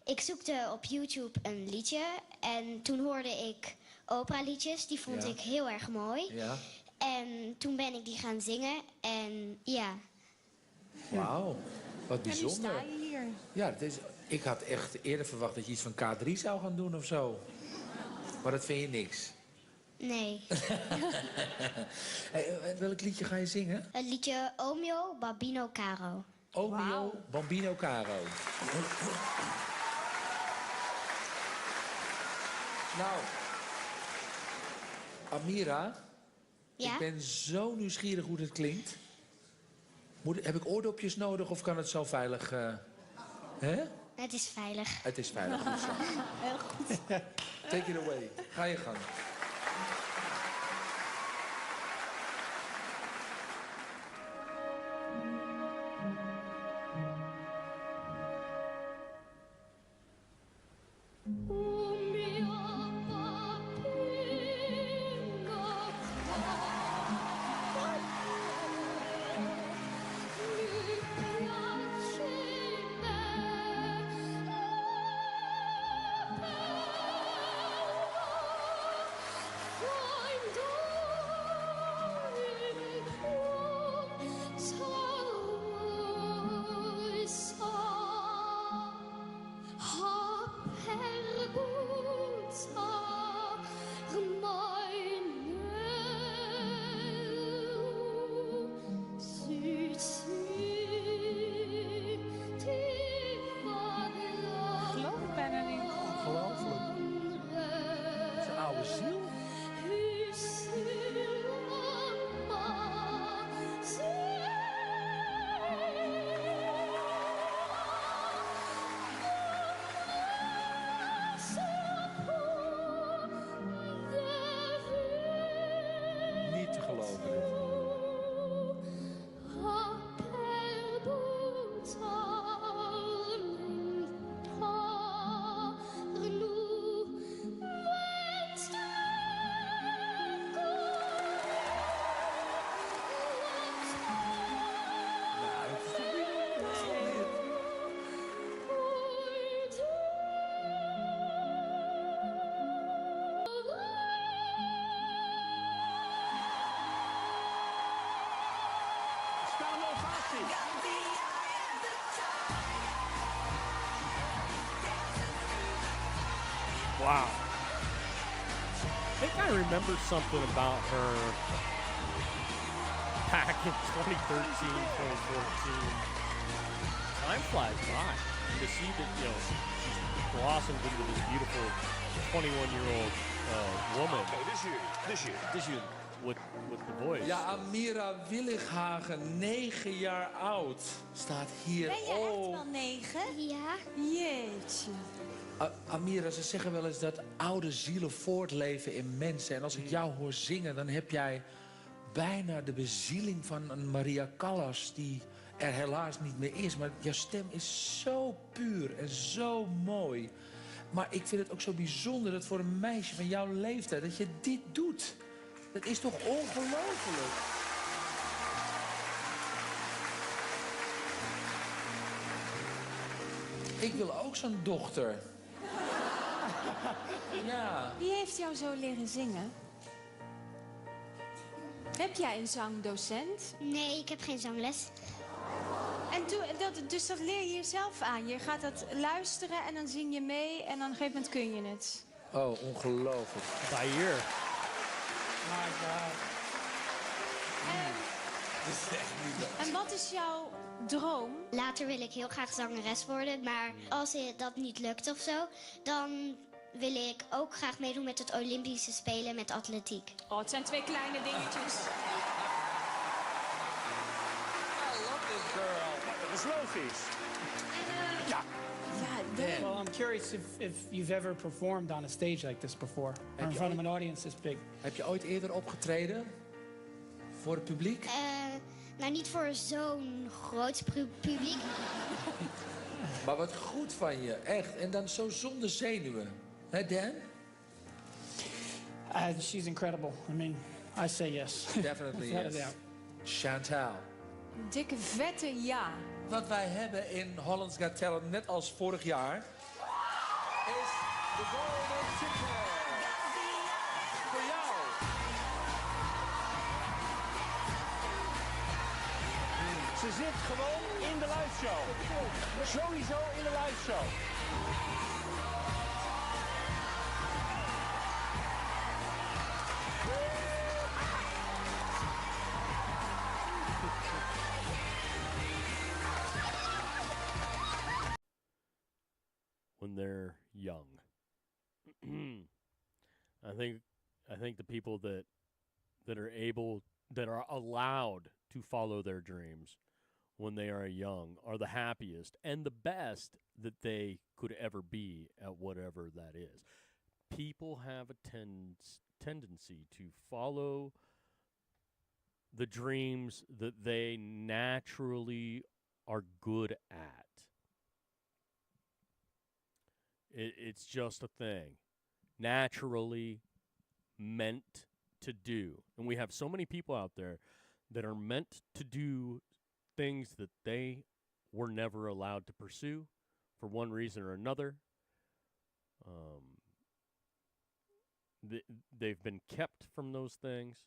Ik zoekte op YouTube een liedje. En toen hoorde ik operaliedjes. Die vond ik heel erg mooi. Ja. En toen ben ik die gaan zingen. En ja. Wauw, wat bijzonder. En nu sta je hier. Ja, ik had echt eerder verwacht dat je iets van K3 zou gaan doen of zo. Maar dat vind je niks. Nee. Hey, welk liedje ga je zingen? Het liedje Omeo Bambino Caro. Omeo Bambino Caro. Nou, Amira, Ja? ik ben zo nieuwsgierig hoe dit klinkt. Heb ik oordopjes nodig of kan het zo veilig? Hè? Het is veilig. Het is veilig. Goed zo. Heel goed. Take it away. Ga je gang. Wow. I think I remember something about her back in 2013, 2014. Time flies by. And to see that, she's blossomed into this beautiful 21-year-old woman. This year with the voice. Ja, Amira Willighagen, 9 jaar oud, staat hier. Ben je echt wel 9? Ja. Jeetje. Amira, ze zeggen wel eens dat oude zielen voortleven in mensen. En als ik jou hoor zingen, dan heb jij bijna de bezieling van een Maria Callas die er helaas niet meer is. Maar jouw stem is zo puur en zo mooi. Maar ik vind het ook zo bijzonder dat voor een meisje van jouw leeftijd dat je dit doet. Dat is toch ongelooflijk? Ik wil ook zo'n dochter. Ja. Wie heeft jou zo leren zingen? Heb jij een zangdocent? Nee, ik heb geen zangles. En dus dat leer je jezelf aan. Je gaat dat luisteren en dan zing je mee en dan op een gegeven moment kun je het. Oh, ongelooflijk. By ear. My God. Dat is echt niet. En wat is jouw droom? Later wil ik heel graag zangeres worden, maar als dat niet lukt of zo, dan wil ik ook graag meedoen met het Olympische Spelen met atletiek. Oh, het zijn 2 kleine dingetjes. I love this girl. Dat is logisch. Ja, Well, I'm curious if you've ever performed on a stage like this before, or in front of an audience this big. Heb je ooit eerder opgetreden voor het publiek? Nou, niet voor zo'n groot publiek. Maar wat goed van je, echt. En dan zo zonder zenuwen. Hè, Dan? She's incredible. I mean, I say yes. Definitely Without a yes. doubt. Chantal. Dikke vette ja. Wat wij hebben in Holland's Got Talent, net als vorig jaar, is de Golden Ticket. Voor jou. Ze zit gewoon in de live show. Sowieso in de live show. When they're young. I think the people that are allowed to follow their dreams when they are young are the happiest and the best that they could ever be at whatever that is. People have a tendency to follow the dreams that they naturally are good at. It's just a thing. Naturally meant to do. And we have so many people out there that are meant to do things that they were never allowed to pursue for one reason or another. They've been kept from those things.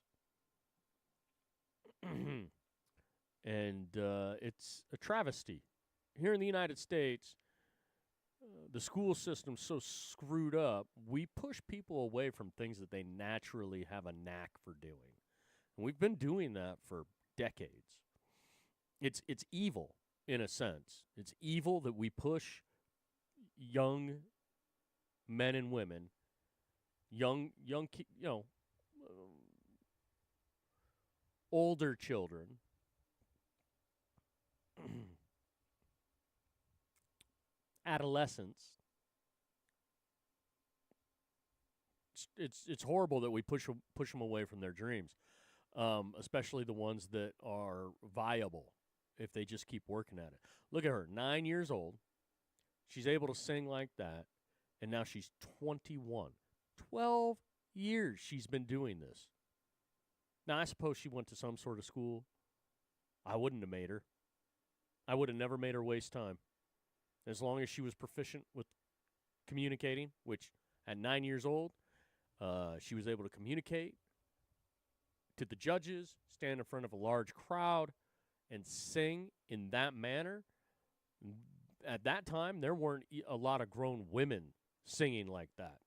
And it's a travesty. Here in the United States, the school system's so screwed up, we push people away from things that they naturally have a knack for doing. And we've been doing that for decades. It's evil, in a sense. It's evil that we push young men and women, older children, adolescents. It's horrible that we push them away from their dreams, especially the ones that are viable if they just keep working at it. Look at her, 9 years old. She's able to sing like that, and now she's 21. 12 years she's been doing this. Now, I suppose she went to some sort of school. I wouldn't have made her. I would have never made her waste time. As long as she was proficient with communicating, which at 9 years old, she was able to communicate to the judges, stand in front of a large crowd, and sing in that manner. At that time, there weren't a lot of grown women singing like that.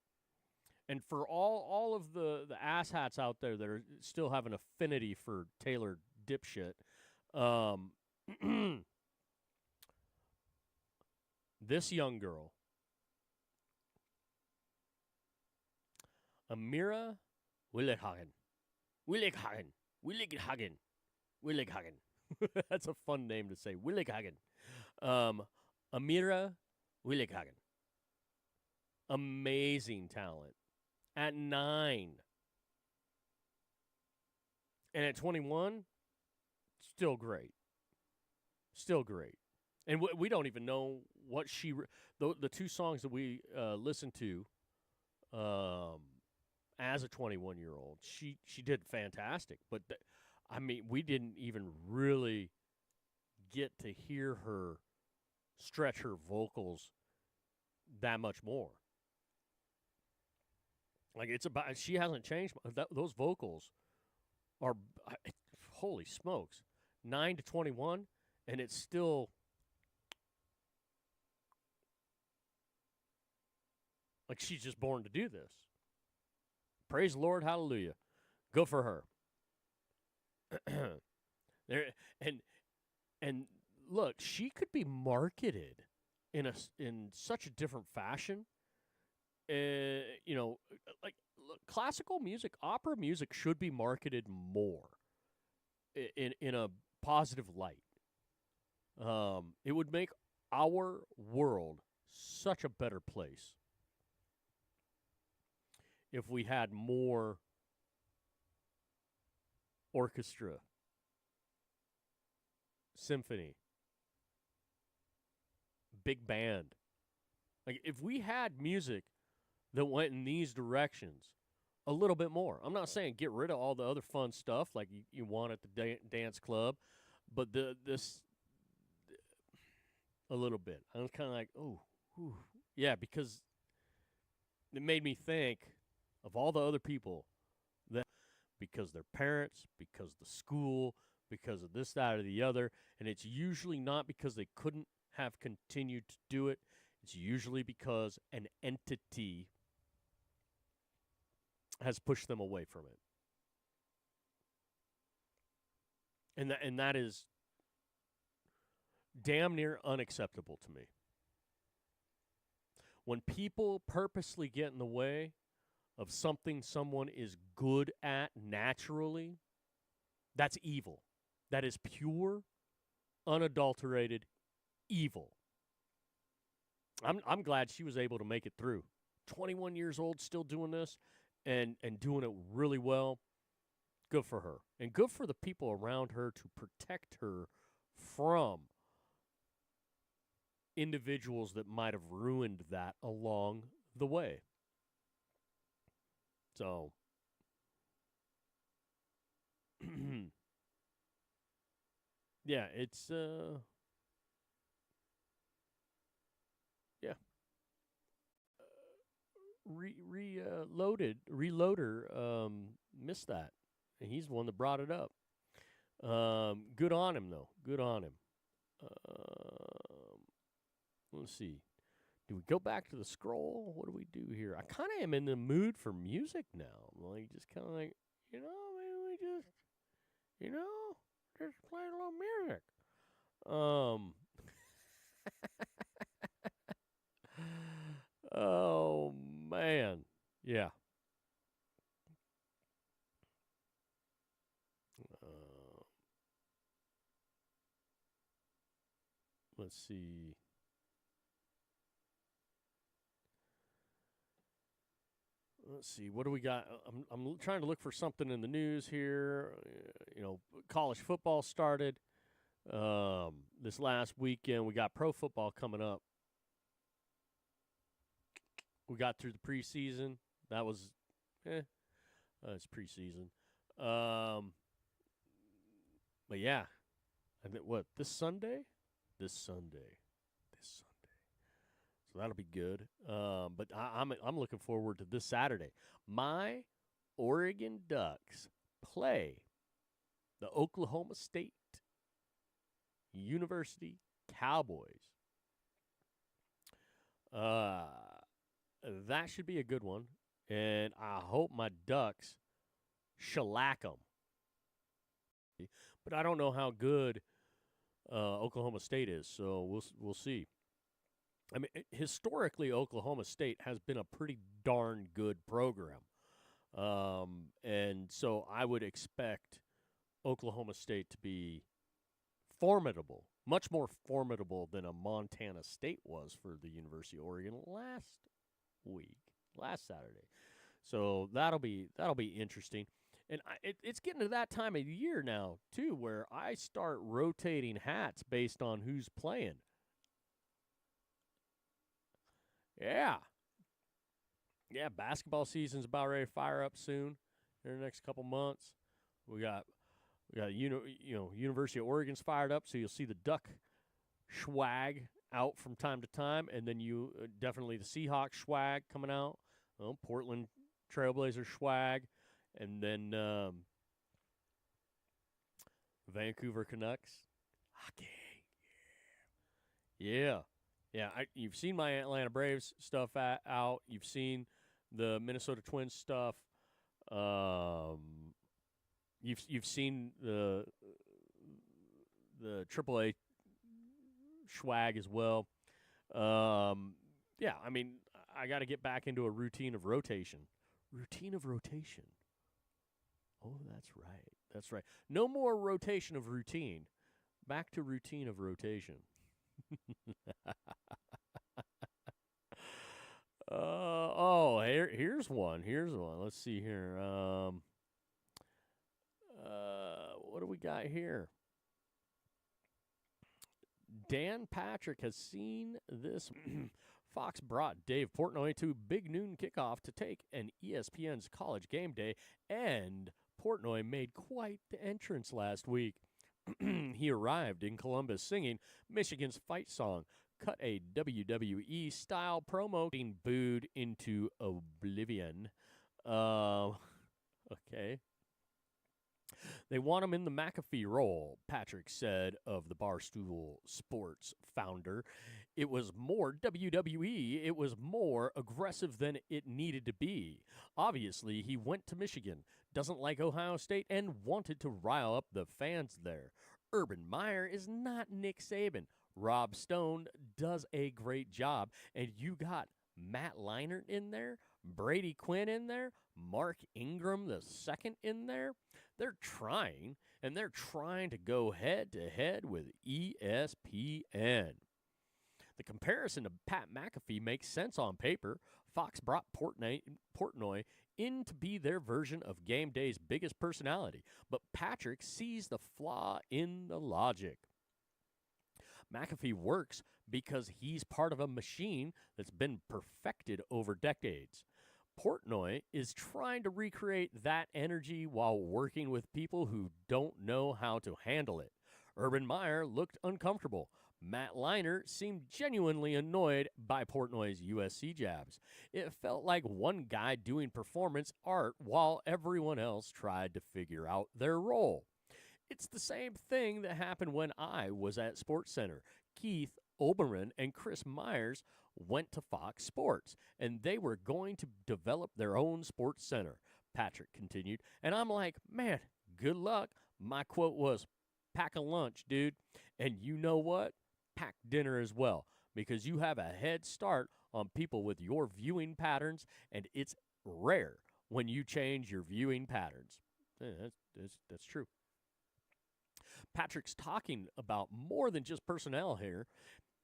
And for all of the asshats out there that are still have an affinity for Taylor dipshit, this young girl, Amira Willighagen. That's a fun name to say. Willighagen. Amira Willighagen. Amazing talent. At 9. And at 21, still great. Still great. And we don't even know what she... The two songs that we listened to as a 21-year-old, she did fantastic. But, I mean, we didn't even really get to hear her stretch her vocals that much more. Like, it's about... She hasn't changed. Those vocals are... Holy smokes. 9 to 21, and it's still... Like, she's just born to do this. Praise the Lord, hallelujah. Go for her. And look, she could be marketed in such a different fashion. You know, like look, classical music, opera music should be marketed more in a positive light. It would make our world such a better place if we had more orchestra, symphony, big band. Like, if we had music that went in these directions a little bit more. I'm not saying get rid of all the other fun stuff like you want at the dance club, but this a little bit. I was kind of like, oh, whew. Yeah, because it made me think of all the other people that, because their parents, because the school, because of this, that, or the other, and it's usually not because they couldn't have continued to do it. It's usually because an entity has pushed them away from it. And that is damn near unacceptable to me. When people purposely get in the way of something someone is good at naturally, that's evil. That is pure, unadulterated evil. I'm glad she was able to make it through. 21 years old, still doing this and doing it really well. Good for her. And good for the people around her to protect her from individuals that might have ruined that along the way. So, yeah, it's, yeah. Reloader, missed that. And he's the one that brought it up. Good on him, though. Good on him. Let's see. Do we go back to the scroll? What do we do here? I kind of am in the mood for music now. I'm like, just kind of like, maybe we just, just play a little music. Oh, man. Yeah. Let's see. What do we got? I'm trying to look for something in the news here. College football started this last weekend. We got pro football coming up. We got through the preseason. That was, it's preseason. But yeah, I think this Sunday. So that'll be good. But I'm looking forward to this Saturday. My Oregon Ducks play the Oklahoma State University Cowboys. That should be a good one. and I hope my Ducks shellac them. But I don't know how good Oklahoma State is, so we'll see. I mean, historically, Oklahoma State has been a pretty darn good program. And so I would expect Oklahoma State to be formidable, much more formidable than a Montana State was for the University of Oregon last Saturday. So that'll be interesting. And it's getting to that time of year now, too, where I start rotating hats based on who's playing. Yeah. Yeah, basketball season's about ready to fire up soon in the next couple months. We got University of Oregon's fired up, so you'll see the Duck swag out from time to time, and then you definitely the Seahawks swag coming out. Portland Trailblazers swag, and then Vancouver Canucks hockey. Yeah. You've seen my Atlanta Braves stuff out. You've seen the Minnesota Twins stuff. You've seen the AAA swag as well. Yeah, I mean, I got to get back into a routine of rotation. Routine of rotation. Oh, that's right. That's right. No more rotation of routine. Back to routine of rotation. Here's one. Let's see here. What do we got here? Dan Patrick has seen this. Fox brought Dave Portnoy to Big Noon Kickoff to take an ESPN's College Game Day, and Portnoy made quite the entrance last week. He arrived in Columbus singing Michigan's fight song, cut a WWE-style promo, being booed into oblivion. Okay. They want him in the McAfee role, Patrick said of the Barstool Sports founder. It was more WWE. It was more aggressive than it needed to be. Obviously, he went to Michigan, doesn't like Ohio State, and wanted to rile up the fans there. Urban Meyer is not Nick Saban. Rob Stone does a great job, and you got Matt Leinart in there, Brady Quinn in there, Mark Ingram the second in there. They're trying to go head-to-head with ESPN. The comparison to Pat McAfee makes sense on paper. Fox brought Portnoy in to be their version of Game Day's biggest personality, but Patrick sees the flaw in the logic. McAfee works because he's part of a machine that's been perfected over decades. Portnoy is trying to recreate that energy while working with people who don't know how to handle it. Urban Meyer looked uncomfortable. Matt Leinart seemed genuinely annoyed by Portnoy's USC jabs. It felt like one guy doing performance art while everyone else tried to figure out their role. It's the same thing that happened when I was at SportsCenter. Keith Olbermann and Chris Myers went to Fox Sports, and they were going to develop their own sports center, Patrick continued. And I'm like, man, good luck. My quote was, pack a lunch, dude. And you know what? Pack dinner as well, because you have a head start on people with your viewing patterns, and it's rare when you change your viewing patterns. That's true. Patrick's talking about more than just personnel here.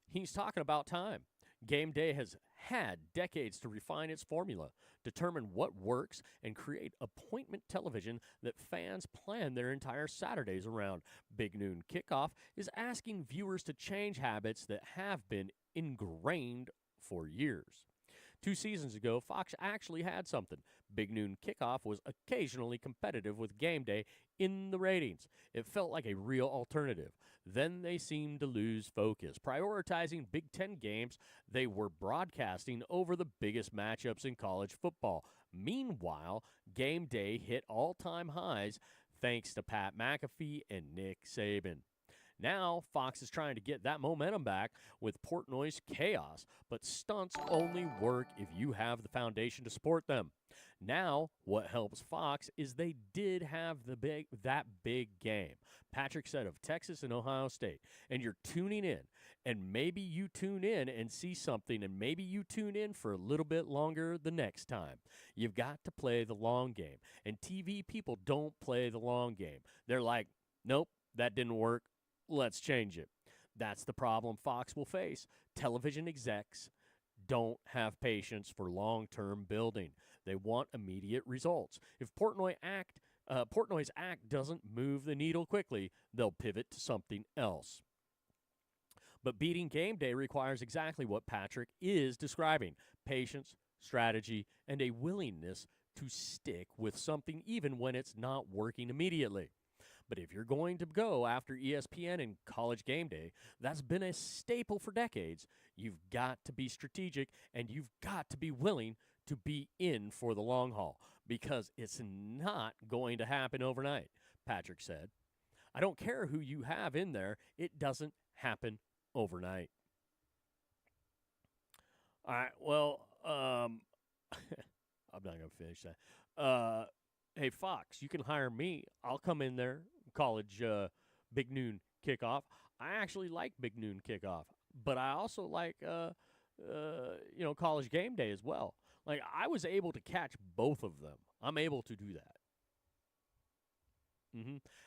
He's talking about time. Game Day has had decades to refine its formula, determine what works, and create appointment television that fans plan their entire Saturdays around. Big Noon Kickoff is asking viewers to change habits that have been ingrained for years. 2 seasons ago, Fox actually had something. Big Noon Kickoff was occasionally competitive with Game Day in the ratings. It felt like a real alternative. Then they seemed to lose focus, prioritizing Big Ten games they were broadcasting over the biggest matchups in college football. Meanwhile, Game Day hit all-time highs thanks to Pat McAfee and Nick Saban. Now, Fox is trying to get that momentum back with Portnoy's chaos, but stunts only work if you have the foundation to support them. Now, what helps Fox is they did have that big game. Patrick said of Texas and Ohio State, and you're tuning in, and maybe you tune in and see something, and maybe you tune in for a little bit longer the next time. You've got to play the long game, and TV people don't play the long game. They're like, nope, that didn't work. Let's change it. That's the problem Fox will face. Television execs don't have patience for long-term building. They want immediate results. If Portnoy's act doesn't move the needle quickly, they'll pivot to something else. But beating game day requires exactly what Patrick is describing: patience, strategy, and a willingness to stick with something even when it's not working immediately. But if you're going to go after ESPN and College Game Day, that's been a staple for decades. You've got to be strategic, and you've got to be willing to be in for the long haul, because it's not going to happen overnight, Patrick said. I don't care who you have in there. It doesn't happen overnight. All right, well, I'm not going to finish that. Hey, Fox, you can hire me. I'll come in there, college Big Noon Kickoff. I actually like Big Noon Kickoff, but I also like, College Game Day as well. Like, I was able to catch both of them. I'm able to do that.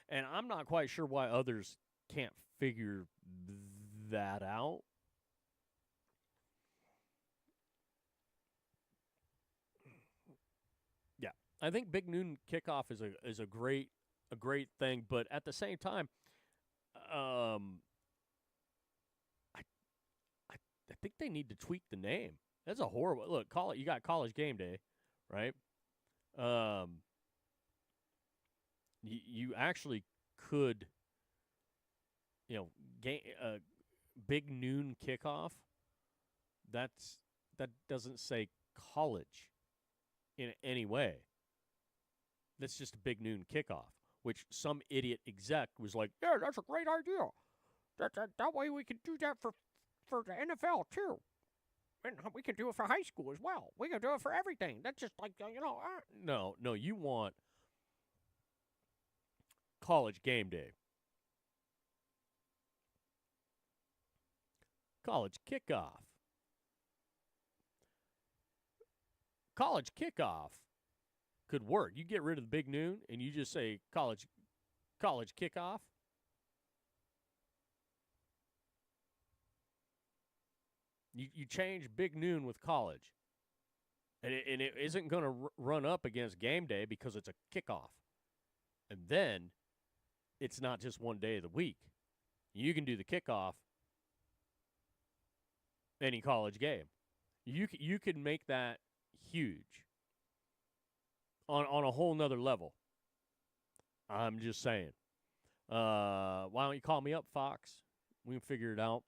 And I'm not quite sure why others can't figure that out. Yeah, I think Big Noon Kickoff is a great thing, but at the same time, I think they need to tweak the name. That's a horrible look. You got College Game Day, right? You actually could, Big Noon Kickoff. That doesn't say college in any way. That's just a Big Noon Kickoff, which some idiot exec was like, yeah, that's a great idea. That way we can do that for the NFL too. And we can do it for high school as well. We can do it for everything. That's just like, No, you want College Game Day. College Kickoff. College Kickoff could work. You get rid of the Big Noon and you just say College Kickoff. You change Big Noon with college. And it isn't going to run up against Game Day because it's a kickoff. And then it's not just one day of the week. You can do the kickoff any college game. You can make that huge on a whole nother level. I'm just saying. Why don't you call me up, Fox? We can figure it out.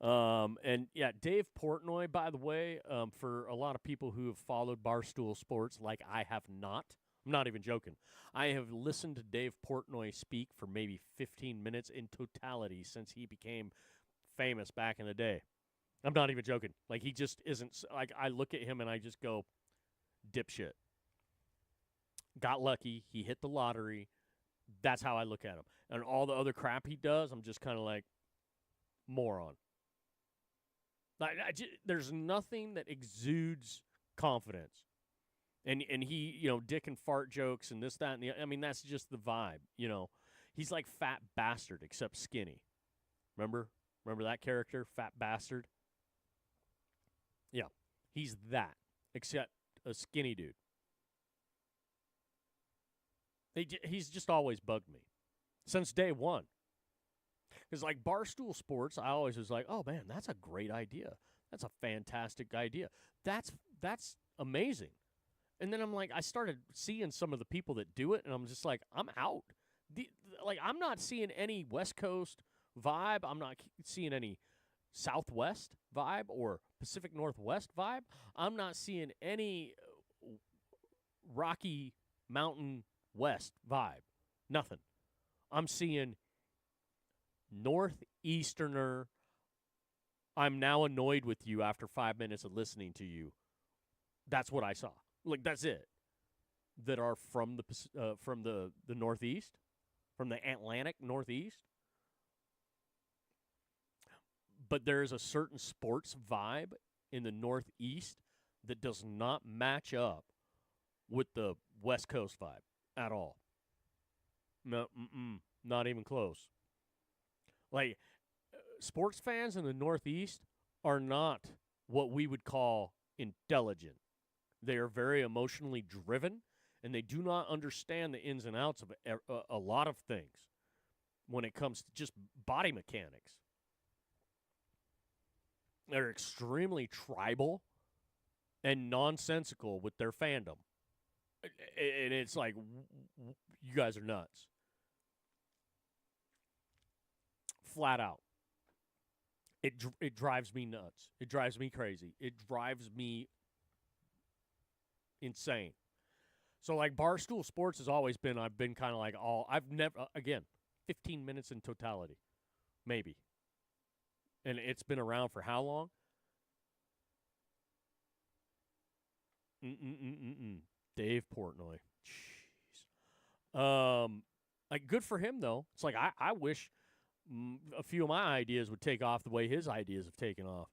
And yeah, Dave Portnoy, by the way, for a lot of people who have followed Barstool Sports like I have not, I'm not even joking. I have listened to Dave Portnoy speak for maybe 15 minutes in totality since he became famous back in the day. I'm not even joking. Like, he just isn't, like, I look at him and I just go, dipshit. Got lucky. He hit the lottery. That's how I look at him. And all the other crap he does, I'm just kind of like, moron. Like, there's nothing that exudes confidence. And he, dick and fart jokes and this, that, and the, I mean, that's just the vibe, He's like Fat Bastard, except skinny. Remember that character, Fat Bastard? Yeah, he's that, except a skinny dude. He's just always bugged me since day one. Because, like, Barstool Sports, I always was like, oh, man, that's a great idea. That's a fantastic idea. That's amazing. And then I'm like, I started seeing some of the people that do it, and I'm just like, I'm out. I'm not seeing any West Coast vibe. I'm not seeing any Southwest vibe or Pacific Northwest vibe. I'm not seeing any Rocky Mountain West vibe. Nothing. I'm seeing Northeasterner, I'm now annoyed with you after 5 minutes of listening to you. That's what I saw. Like, that's it. That are from the Northeast, from the Atlantic Northeast. But there's a certain sports vibe in the Northeast that does not match up with the West Coast vibe at all. No, not even close. Like, sports fans in the Northeast are not what we would call intelligent. They are very emotionally driven, and they do not understand the ins and outs of a lot of things when it comes to just body mechanics. They're extremely tribal and nonsensical with their fandom. And it's like, you guys are nuts. Flat out. It drives me nuts. It drives me crazy. It drives me insane. So, like, Barstool Sports has always been, I've been kind of like, I've never, again, 15 minutes in totality. Maybe. And it's been around for how long? Dave Portnoy. Jeez. Like, good for him, though. It's like, I wish a few of my ideas would take off the way his ideas have taken off.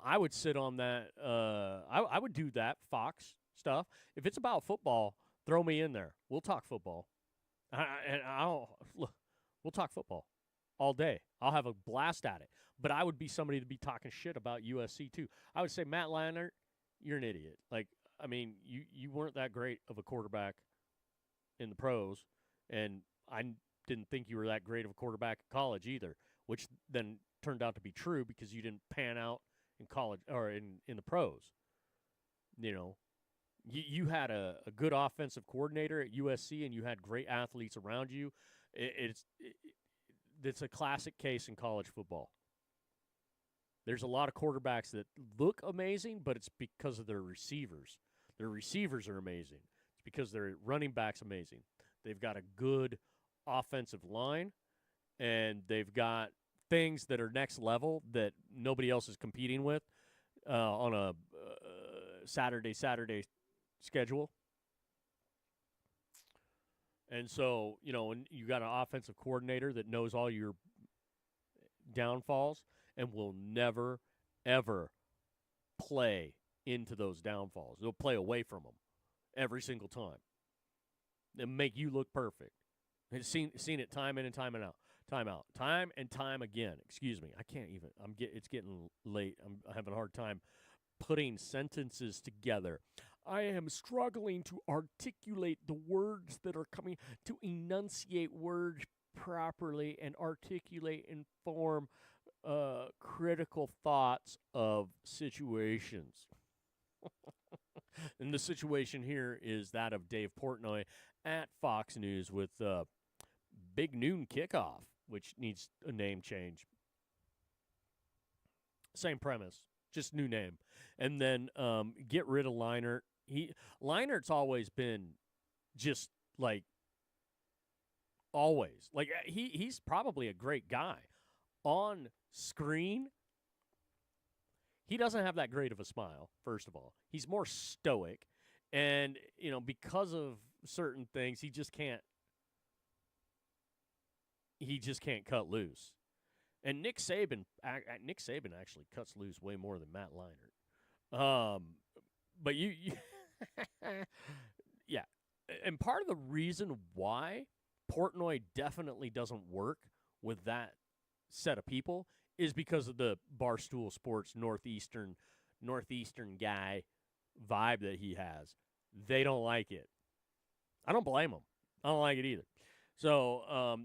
I would sit on that. I would do that Fox stuff. If it's about football, throw me in there. We'll talk football. We'll talk football all day. I'll have a blast at it. But I would be somebody to be talking shit about USC too. I would say, Matt Leinart, you're an idiot. Like, I mean, you weren't that great of a quarterback in the pros, and I didn't think you were that great of a quarterback in college either, which then turned out to be true because you didn't pan out in college or in the pros. You know, you had a good offensive coordinator at USC, and you had great athletes around you. It's a classic case in college football. There's a lot of quarterbacks that look amazing, but it's because of their receivers. Their receivers are amazing. It's because their running back's amazing. They've got a good offensive line, and they've got things that are next level that nobody else is competing with on a Saturday schedule. And so, you know, when you got an offensive coordinator that knows all your downfalls and will never, ever play into those downfalls. They'll play away from them every single time and make you look perfect. I've seen it time in and time out. Time and time again. Excuse me. I can't even. It's getting late. I'm having a hard time putting sentences together. I am struggling to articulate the words that are coming, to enunciate words properly and articulate and form critical thoughts of situations. And the situation here is that of Dave Portnoy at Fox News with Big Noon Kickoff, which needs a name change. Same premise, just new name. And then get rid of Leinart. Leinart's always been just like, always. Like, he's probably a great guy. On screen, he doesn't have that great of a smile, first of all. He's more stoic. And, you know, because of certain things, he just can't cut loose. And Nick Saban actually cuts loose way more than Matt Leinart. But you yeah. And part of the reason why Portnoy definitely doesn't work with that set of people is because of the Barstool Sports Northeastern guy vibe that he has. They don't like it. I don't blame them. I don't like it either. So,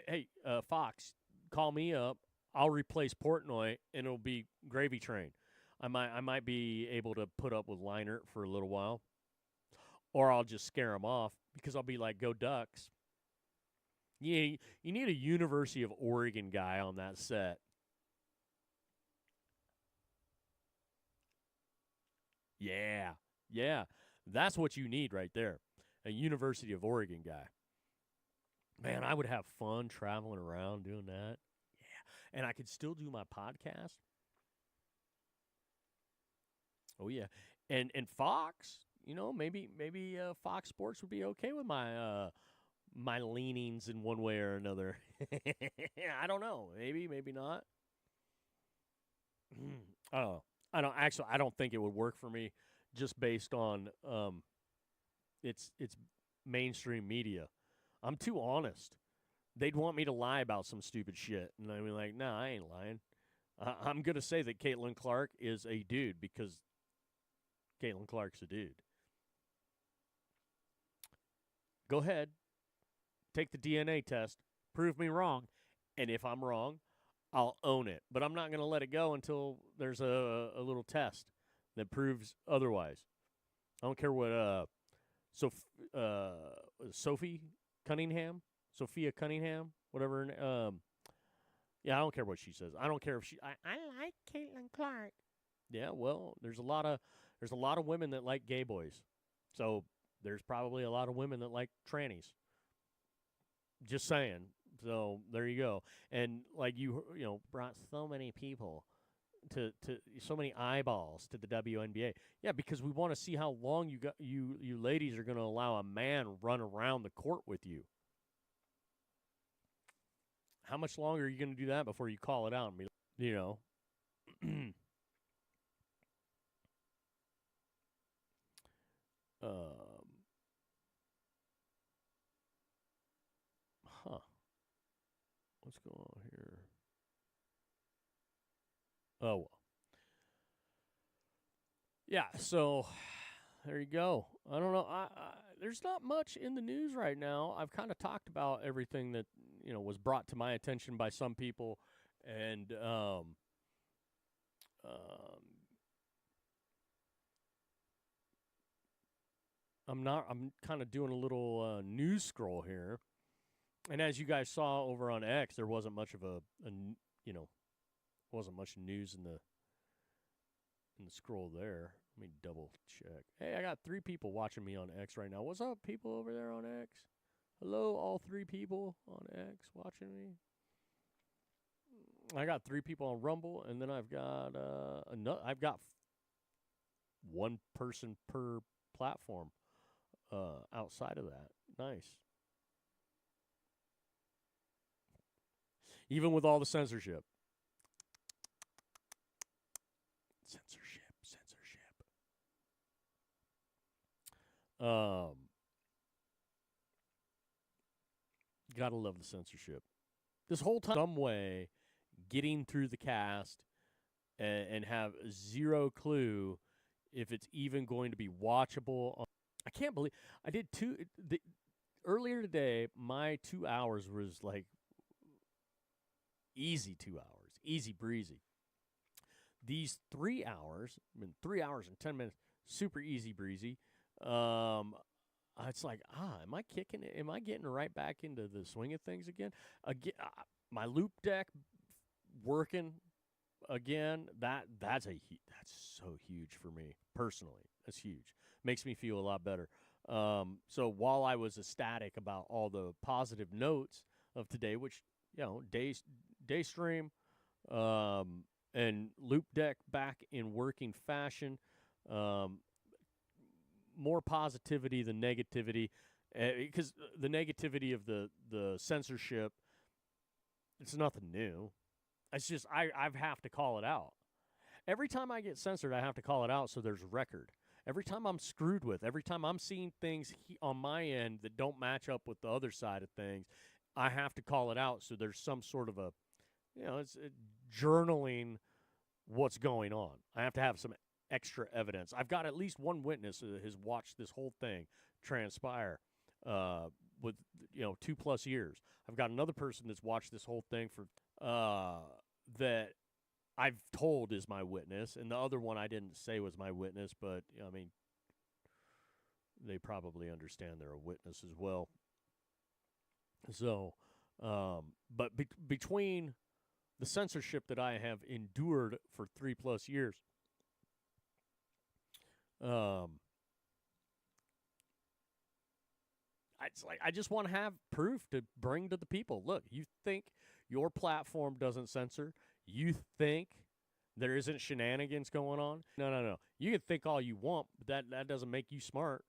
hey, Fox, call me up. I'll replace Portnoy, and it'll be gravy train. I might be able to put up with Leinart for a little while, or I'll just scare him off because I'll be like, "Go Ducks!" Yeah, you need a University of Oregon guy on that set. Yeah, that's what you need right there. A University of Oregon guy. Man, I would have fun traveling around doing that. and I could still do my podcast. Oh yeah, and Fox, maybe Fox Sports would be okay with my my leanings in one way or another. I don't know. Maybe not. I don't know. I don't think it would work for me just based on it's mainstream media. I'm too honest. They'd want me to lie about some stupid shit, and I'd be like, "No, I ain't lying. I'm gonna say that Caitlin Clark is a dude because Caitlin Clark's a dude." Go ahead, take the DNA test, prove me wrong, and if I'm wrong, I'll own it. But I'm not gonna let it go until there's a little test that proves otherwise. I don't care what Sophia Cunningham, whatever. Yeah, I don't care what she says. I don't care if I like Caitlin Clark. Yeah, well, there's a lot of women that like gay boys, so there's probably a lot of women that like trannies. Just saying. So there you go. And like you brought so many people to so many eyeballs to the WNBA. Yeah, because we want to see how long you ladies are going to allow a man run around the court with you. How much longer are you going to do that before you call it out and be, What's going on here? Oh, well. Yeah, so there you go. I don't know. There's not much in the news right now. I've kind of talked about everything that, was brought to my attention by some people. And I'm kind of doing a little news scroll here. And as you guys saw over on X, there wasn't much of wasn't much news in the scroll there. Let me double check. Hey, I got 3 people watching me on X right now. What's up, people over there on X? Hello, all 3 people on X watching me. I got 3 people on Rumble, and then I've got I've got 1 person per platform outside of that. Nice. Even with all the censorship. Gotta love the censorship. This whole time, some way, getting through the cast and have zero clue if it's even going to be watchable. I can't believe I did earlier today. My 2 hours was like easy 2 hours, easy breezy. These 3 hours, 3 hours and 10 minutes, super easy breezy. It's like, am I kicking it? Am I getting right back into the swing of things again? My loop deck working again. That's so huge for me personally. That's huge. Makes me feel a lot better. So while I was ecstatic about all the positive notes of today, which day stream, and loop deck back in working fashion. More positivity than negativity, because the negativity of the censorship, it's nothing new. It's just I have to call it out. Every time I get censored, I have to call it out so there's record. Every time I'm screwed with, every time I'm seeing things on my end that don't match up with the other side of things, I have to call it out so there's some sort of it's journaling what's going on. I have to have some extra evidence. I've got at least one witness that has watched this whole thing transpire with 2+ years. I've got another person that's watched this whole thing for that I've told is my witness, and the other one I didn't say was my witness, but I mean they probably understand they're a witness as well. So, but between the censorship that I have endured for 3+ years, it's like I just want to have proof to bring to the people. Look, you think your platform doesn't censor, you think there isn't shenanigans going on? No. You can think all you want, but that doesn't make you smart.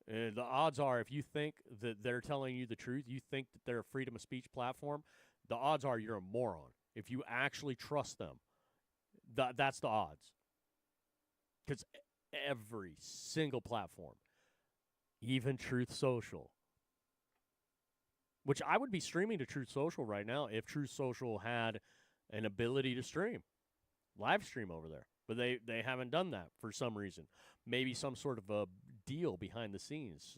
The odds are, if you think that they're telling you the truth, you think that they're a freedom of speech platform, the odds are you're a moron. If you actually trust them, that's the odds. Because every single platform, even Truth Social, which I would be streaming to Truth Social right now if Truth Social had an ability to stream, live stream over there. But they haven't done that for some reason. Maybe some sort of a deal behind the scenes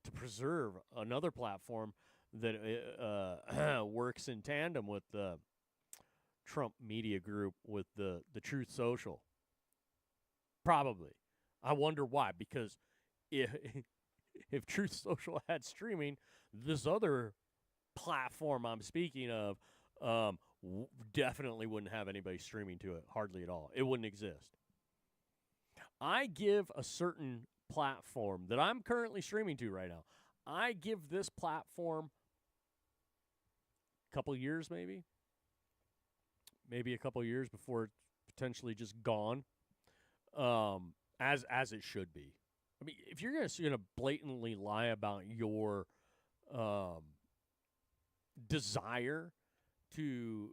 to preserve another platform that works in tandem with the Trump Media Group, with the Truth Social. Probably. I wonder why. Because if Truth Social had streaming, this other platform I'm speaking of definitely wouldn't have anybody streaming to it, hardly at all. It wouldn't exist. I give a certain platform that I'm currently streaming to right now, I give this platform a couple years, maybe a couple years before it's potentially just gone, as it should be. I mean, if you're gonna blatantly lie about your desire to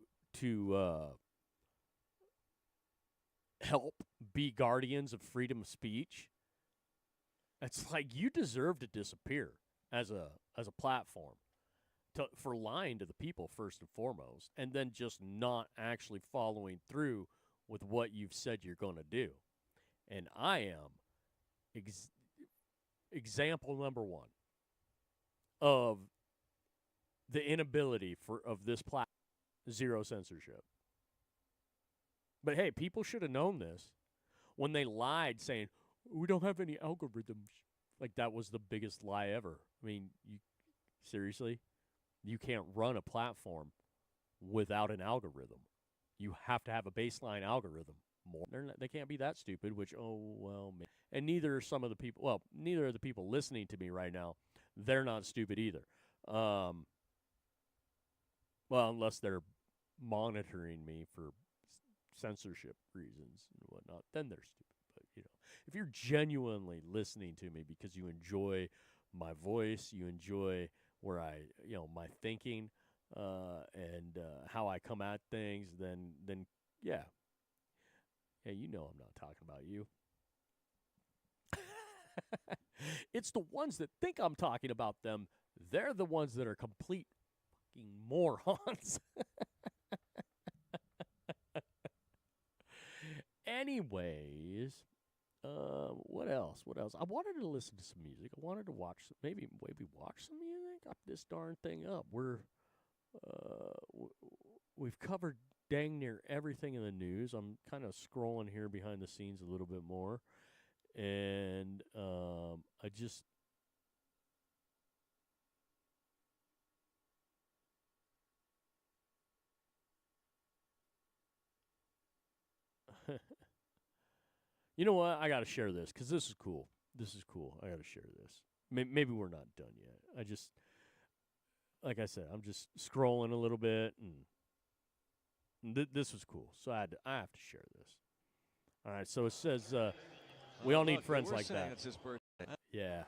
help be guardians of freedom of speech, it's like you deserve to disappear as a platform for lying to the people first and foremost, and then just not actually following through with what you've said you're going to do. And I am example number one of the inability of this platform. Zero censorship. But hey, people should have known this when they lied saying, we don't have any algorithms. Like, that was the biggest lie ever. I mean, seriously? You can't run a platform without an algorithm. You have to have a baseline algorithm. They can't be that stupid, which, and neither are some of the people, neither are the people listening to me right now. They're not stupid either. Unless they're monitoring me for censorship reasons and whatnot, then they're stupid. But, if you're genuinely listening to me because you enjoy my voice, you enjoy where my thinking, and how I come at things, then yeah, I'm not talking about you. It's the ones that think I'm talking about them. They're the ones that are complete fucking morons. Anyways, what else? I wanted to listen to some music. I wanted to watch maybe watch some music. Got this darn thing up. We've covered dang near everything in the news. I'm kind of scrolling here behind the scenes a little bit more, and I just. You know what? I got to share this because this is cool. I got to share this. Maybe we're not done yet. I just, like I said, I'm just scrolling a little bit, and this was cool. So I have to share this. All right. So it says, we all need friends like that. It's his birthday. Yeah.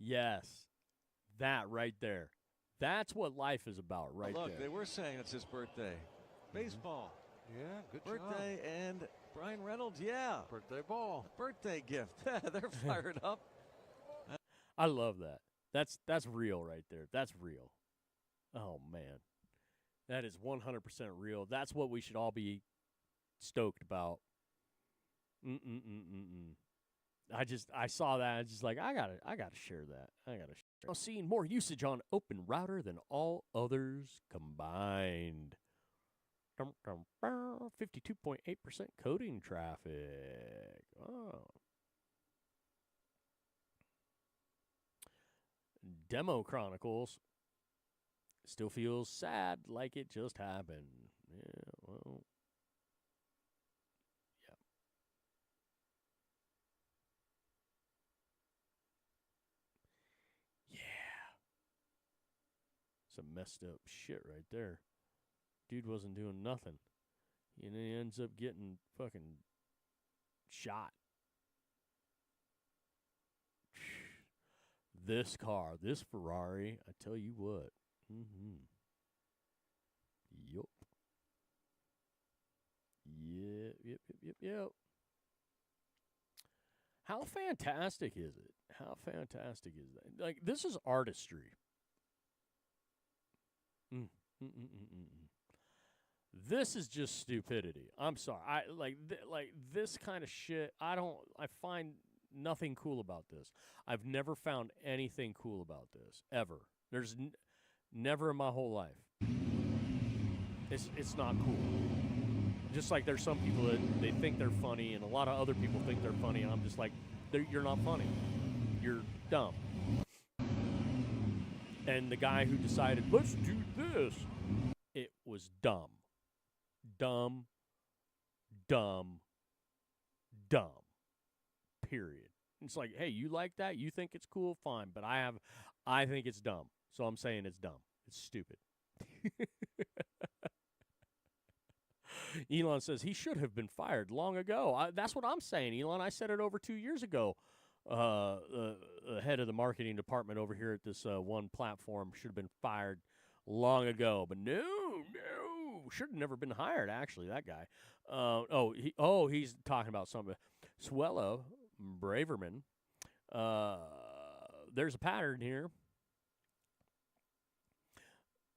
Yes. That right there. That's what life is about right there. Look, they were saying it's his birthday. Baseball. Yeah, good birthday job. And Brian Reynolds, yeah. Birthday ball. Birthday gift. They're fired up. I love that. That's real right there. That's real. Oh, man. That is 100% real. That's what we should all be stoked about. I saw that. I was just like, I gotta share that. I'm seeing more usage on Open Router than all others combined. 52.8% coding traffic. Oh. Demo Chronicles still feels sad, like it just happened. Yeah, well. Yeah. Yeah. Some messed up shit right there. Dude wasn't doing nothing. And then he ends up getting fucking shot. This car, this Ferrari, I tell you what. Mm-hmm. Yup. Yep. How fantastic is it? How fantastic is that? Like, this is artistry. This is just stupidity. I'm sorry. I like this kind of shit. I find nothing cool about this. I've never found anything cool about this ever. There's never in my whole life. It's not cool. Just like there's some people that they think they're funny, and a lot of other people think they're funny, and I'm just like, you're not funny. You're dumb. And the guy who decided, let's do this, it was dumb. Dumb. Period. It's like, hey, you like that? You think it's cool? Fine. But I think it's dumb. So I'm saying it's dumb. It's stupid. Elon says he should have been fired long ago. That's what I'm saying, Elon. I said it over 2 years ago. The head of the marketing department over here at this one platform should have been fired long ago. But no. Should have never been hired, actually, that guy. He's talking about something. Suella Braverman. There's a pattern here.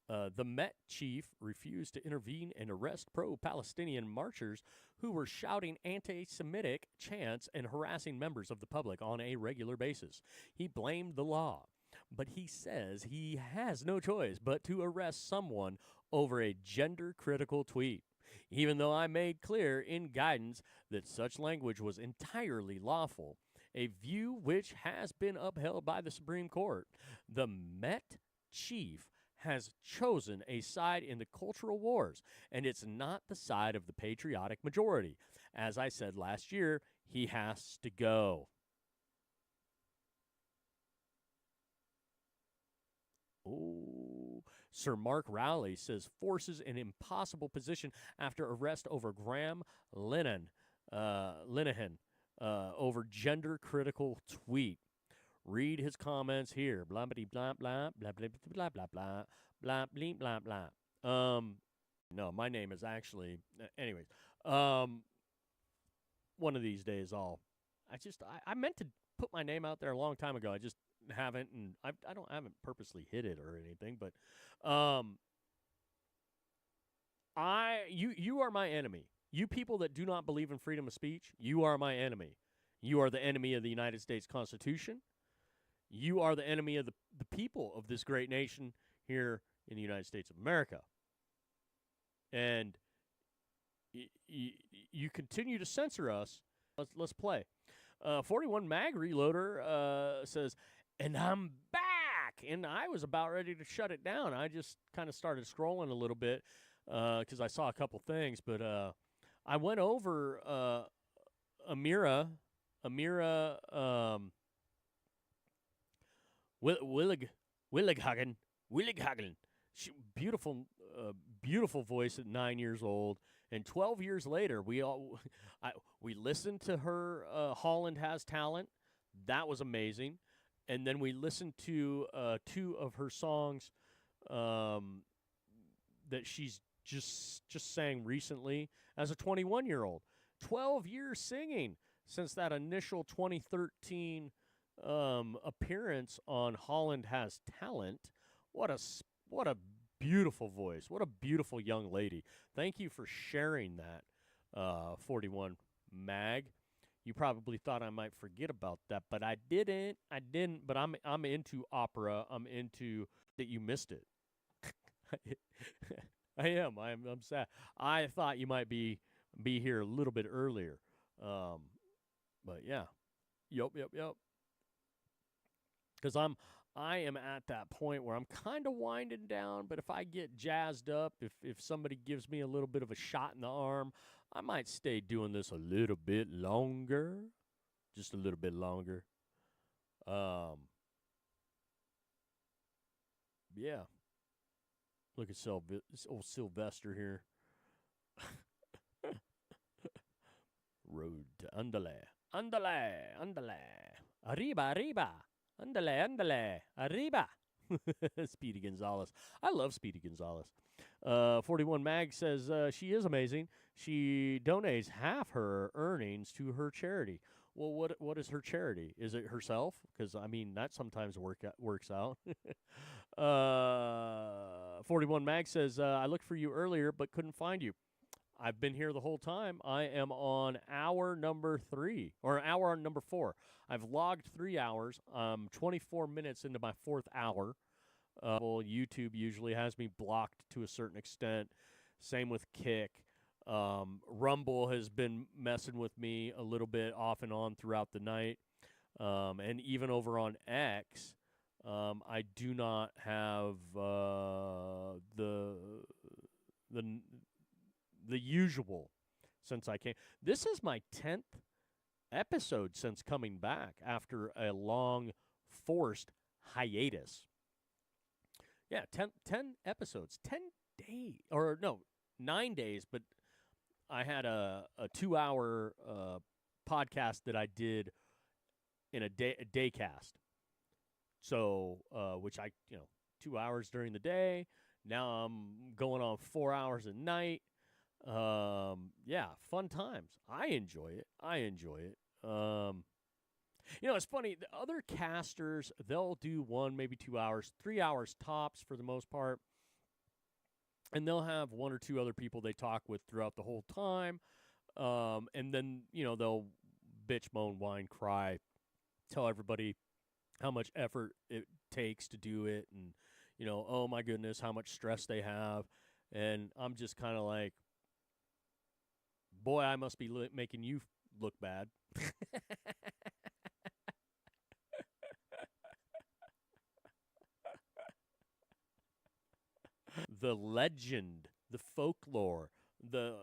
The Met chief refused to intervene and arrest pro-Palestinian marchers who were shouting anti-Semitic chants and harassing members of the public on a regular basis. He blamed the law, but he says he has no choice but to arrest someone over a gender-critical tweet, even though I made clear in guidance that such language was entirely lawful, a view which has been upheld by the Supreme Court. The Met chief has chosen a side in the cultural wars, and it's not the side of the patriotic majority. As I said last year, he has to go. Oh, Sir Mark Rowley says forces an impossible position after arrest over Graham Linehan over gender-critical tweet. Read his comments here. Blah blah blah blah blah blah blah blah blah blah blah blah blah. No, my name is actually. Anyways, one of these days I meant to put my name out there a long time ago. I just haven't, and I haven't purposely hid it or anything. But you are my enemy. You people that do not believe in freedom of speech, you are my enemy. You are the enemy of the United States Constitution. You are the enemy of the people of this great nation here in the United States of America. And you continue to censor us. Let's play. 41 Mag Reloader says, and I'm back. And I was about ready to shut it down. I just kind of started scrolling a little bit because I saw a couple things. But I went over Amira Willighagen. Beautiful voice at 9 years old, and 12 years later, we listened to her. Holland Has Talent, that was amazing, and then we listened to 2 of her songs that she's just sang recently as a 21-year-old. 12 years singing since that initial 2013 appearance on Holland Has Talent. What a beautiful voice. What a beautiful young lady. Thank you for sharing that, 41 Mag. You probably thought I might forget about that, but I didn't. But I'm into opera. I'm into that you missed it. I am. I'm sad. I thought you might be here a little bit earlier. But yeah. Yup. Because I am at that point where I'm kind of winding down, but if I get jazzed up, if somebody gives me a little bit of a shot in the arm, I might stay doing this a little bit longer. Just a little bit longer. Yeah. Look at old Sylvester here. Road to Andale. Arriba. Andale. Arriba. Speedy Gonzalez. I love Speedy Gonzalez. 41 Mag says she is amazing. She donates half her earnings to her charity. Well, what is her charity? Is it herself? Because, I mean, that sometimes works out. 41 Mag says, I looked for you earlier but couldn't find you. I've been here the whole time. I am on hour number 3, or hour number 4. I've logged 3 hours. 24 minutes into my 4th hour. Well, YouTube usually has me blocked to a certain extent. Same with Kick. Rumble has been messing with me a little bit off and on throughout the night. And even over on X, I do not have the usual since I came. This is my 10th episode since coming back after a long forced hiatus. Yeah, 10 episodes, 10 days, or no, 9 days, but I had a 2-hour podcast that I did in a day cast. So, which 2 hours during the day. Now I'm going on 4 hours a night. Yeah, fun times. I enjoy it. It's funny. The other casters, they'll do 1, maybe 2 hours, 3 hours tops for the most part. And they'll have 1 or 2 other people they talk with throughout the whole time. And then, they'll bitch, moan, whine, cry, tell everybody how much effort it takes to do it. And, oh my goodness, how much stress they have. And I'm just kind of like, boy, I must be making you look bad. The legend, the folklore, the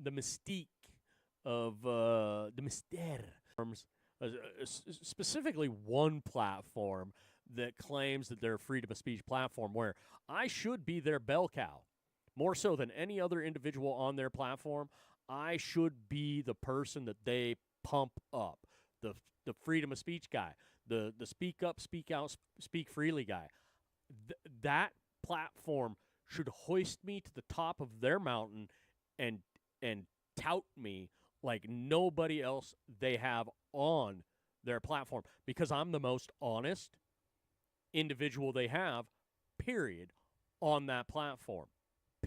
mystique of the mystère. Specifically one platform that claims that they're a freedom of speech platform where I should be their bell cow. More so than any other individual on their platform, I should be the person that they pump up. The freedom of speech guy, the speak up, speak out, speak freely guy. That platform should hoist me to the top of their mountain and tout me like nobody else they have on their platform because I'm the most honest individual they have, period, on that platform.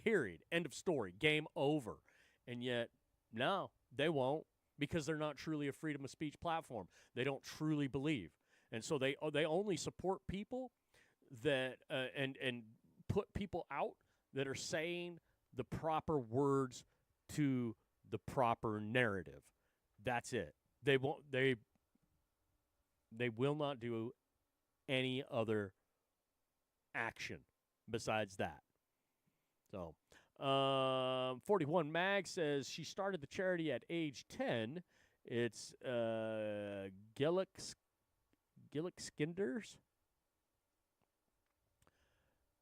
Period. End of story. Game over. And yet, no, they won't because they're not truly a freedom of speech platform. They don't truly believe. And so they only support people that and put people out that are saying the proper words to the proper narrative. That's it. They will not do any other action besides that. So, 41 Mag says she started the charity at age 10. It's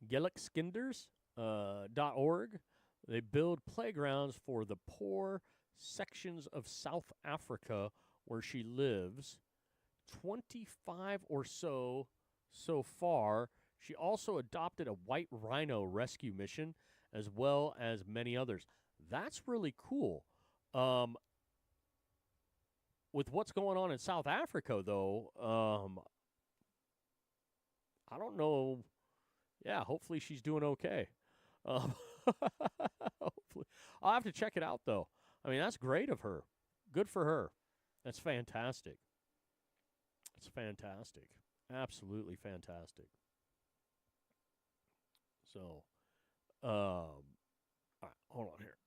Gillickskinders.org. They build playgrounds for the poor sections of South Africa where she lives. 25 or so far. She also adopted a white rhino rescue mission as well as many others. That's really cool. With what's going on in South Africa, though, I don't know. Yeah, hopefully she's doing okay. Hopefully. I'll have to check it out, though. I mean, that's great of her. Good for her. That's fantastic. It's fantastic. Absolutely fantastic. So, all right, hold on here.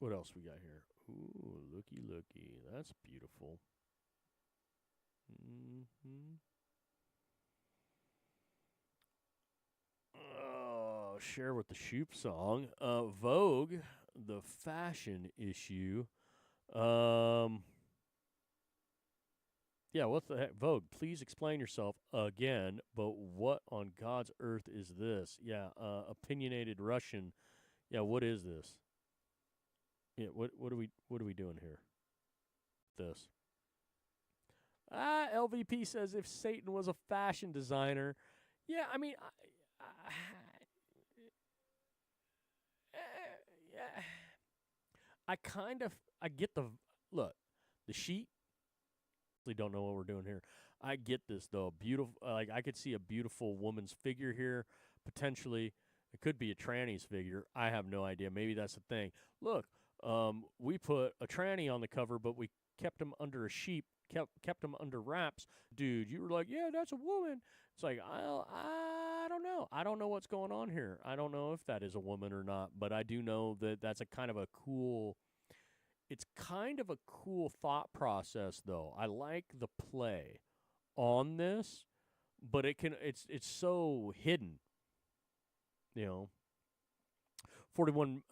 What else we got here? Ooh, looky. That's beautiful. Share with the Shoop song. Vogue, the fashion issue. Yeah, what the heck? Vogue, please explain yourself again, but what on God's earth is this? Yeah, opinionated Russian. Yeah, what is this? Yeah, what are we doing here? This. LVP says if Satan was a fashion designer. Yeah, I mean yeah. I get the look, the sheet. We don't know what we're doing here. I get this though. Beautiful, like I could see a beautiful woman's figure here. Potentially, it could be a tranny's figure. I have no idea. Maybe that's the thing. Look, we put a tranny on the cover, but we kept him under a sheep. Kept him under wraps. Dude, you were like, yeah, that's a woman. It's like I don't know. I don't know what's going on here. I don't know if that is a woman or not. But I do know that that's a kind of a cool. It's kind of a cool thought process, though. I like the play on this, but it's so hidden. You know. 41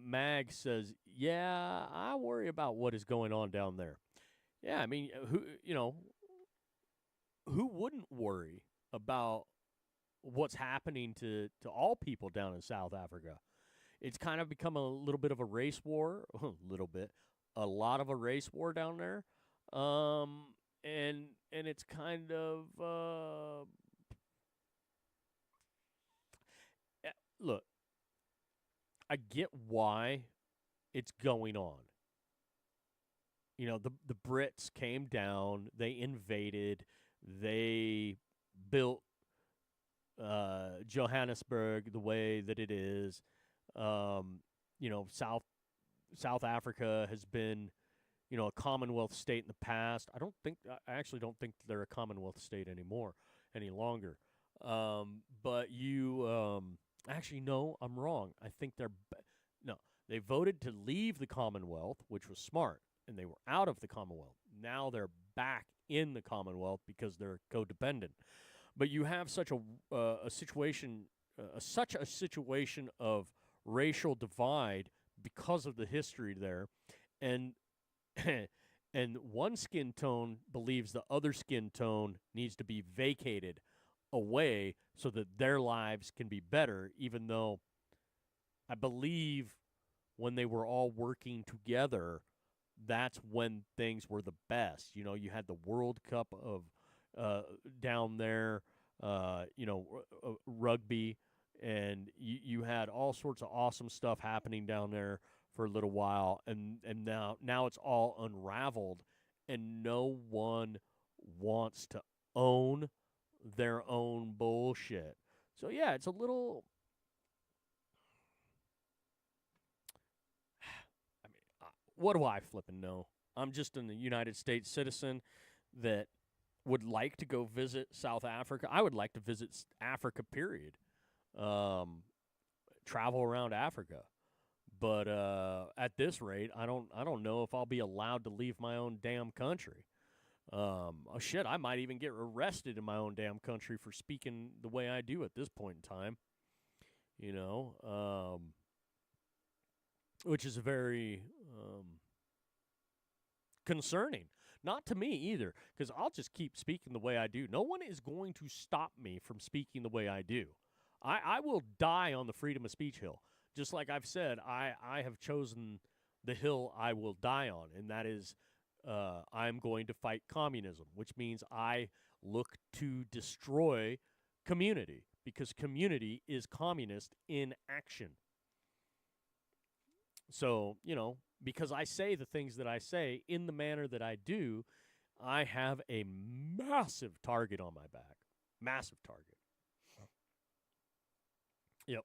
Mag says, "Yeah, I worry about what is going on down there." Yeah, I mean, who wouldn't worry about what's happening to all people down in South Africa? It's kind of become a little bit of a race war, a lot of a race war down there, and it's kind of look. I get why it's going on. You know, the Brits came down, they invaded, they built Johannesburg the way that it is. South Africa has been, a Commonwealth state in the past. I actually don't think they're a Commonwealth state any longer. But actually, no, I'm wrong. I think they voted to leave the Commonwealth, which was smart, and they were out of the Commonwealth. Now they're back in the Commonwealth because they're codependent. But you have such a situation of racial divide because of the history there, and and one skin tone believes the other skin tone needs to be vacated away so that their lives can be better, even though I believe when they were all working together, that's when things were the best. You had the World Cup of down there, rugby, and you had all sorts of awesome stuff happening down there for a little while, and now it's all unraveled, and no one wants to own their own bullshit. So yeah, it's a little. I mean, what do I flipping know? I'm just a United States citizen that would like to go visit South Africa. I would like to visit Africa. Period. Travel around Africa, but at this rate, I don't know if I'll be allowed to leave my own damn country. I might even get arrested in my own damn country for speaking the way I do at this point in time. Which is very concerning. Not to me either, because I'll just keep speaking the way I do. No one is going to stop me from speaking the way I do. I will die on the freedom of speech hill. Just like I've said, I have chosen the hill I will die on, and that is I'm going to fight communism, which means I look to destroy community, because community is communist in action. So, because I say the things that I say in the manner that I do, I have a massive target on my back. Massive target. Yep.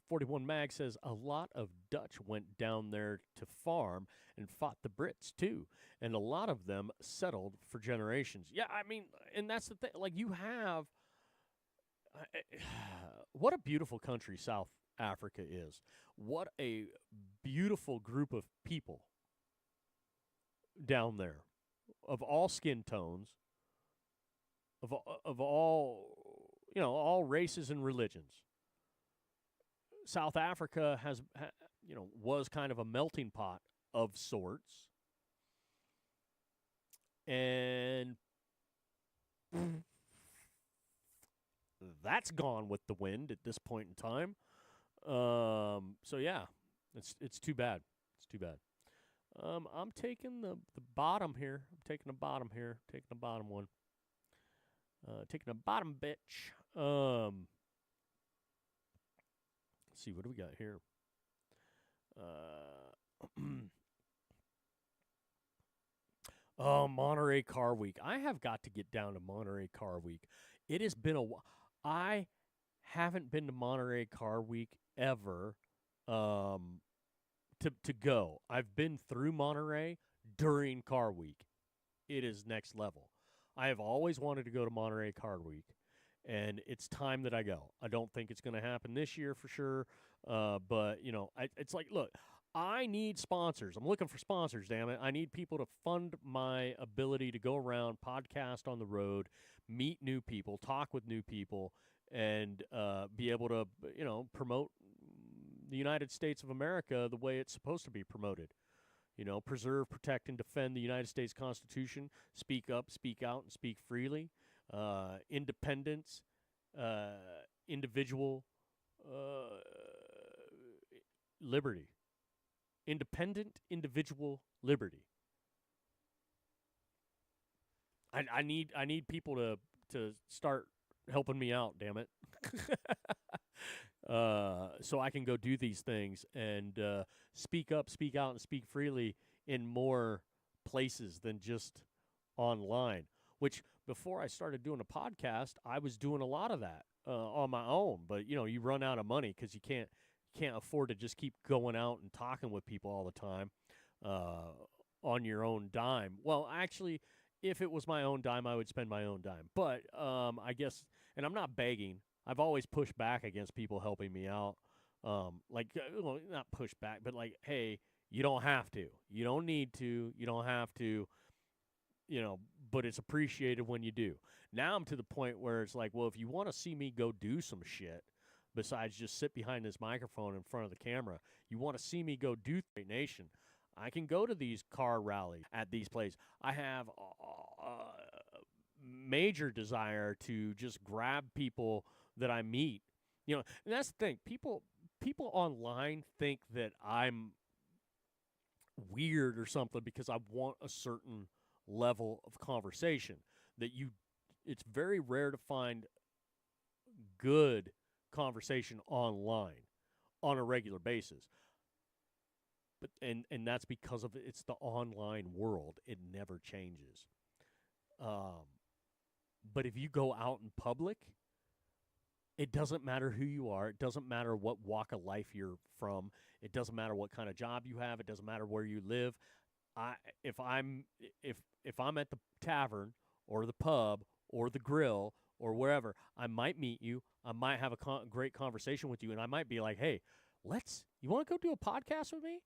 41 Mag says a lot of Dutch went down there to farm and fought the Brits too, and a lot of them settled for generations. Yeah, I mean, and that's the thing. Like, you have what a beautiful country South Africa is. What a beautiful group of people down there, of all skin tones, of all all races and religions. South Africa was kind of a melting pot of sorts. And that's gone with the wind at this point in time. So yeah, it's too bad. It's too bad. I'm taking the bottom here. I'm taking the bottom here. Taking the bottom one. Taking the bottom bitch. Let's see, what do we got here? Oh, Monterey Car Week. I have got to get down to Monterey Car Week. It has been a while. I haven't been to Monterey Car Week ever to go. I've been through Monterey during Car Week. It is next level. I have always wanted to go to Monterey Car Week, and it's time that I go. I don't think it's going to happen this year for sure, but, you know, it's like, look, I need sponsors. I'm looking for sponsors, damn it. I need people to fund my ability to go around, podcast on the road, meet new people, talk with new people, and be able to, you know, promote the United States of America the way it's supposed to be promoted. You know, preserve, protect, and defend the United States Constitution. Speak up, speak out, and speak freely. Independence, individual liberty. Independent individual liberty. I need people to start helping me out, damn it. So I can go do these things and speak up, speak out, and speak freely in more places than just online. Which, before I started doing a podcast, I was doing a lot of that on my own. But, you know, you run out of money because you can't afford to just keep going out and talking with people all the time on your own dime. Well, actually, if it was my own dime, I would spend my own dime. But I guess, and I'm not begging. I've always pushed back against people helping me out. Like, well, not push back, but like, hey, you don't have to. You don't need to. You don't have to. You know, but it's appreciated when you do. Now I'm to the point where it's like, well, if you want to see me go do some shit, besides just sit behind this microphone in front of the camera, you want to see me go do Great Nation, I can go to these car rallies at these places. I have a major desire to just grab people that I meet. You know, and that's the thing. People online think that I'm weird or something because I want a certain level of conversation. It's very rare to find good conversation online on a regular basis. But and that's because of it's the online world. It never changes. But if you go out in public, it doesn't matter who you are. It doesn't matter what walk of life you're from. It doesn't matter what kind of job you have. It doesn't matter where you live. If I'm at the tavern or the pub or the grill or wherever, I might meet you. I might have a great conversation with you, and I might be like, hey, you want to go do a podcast with me?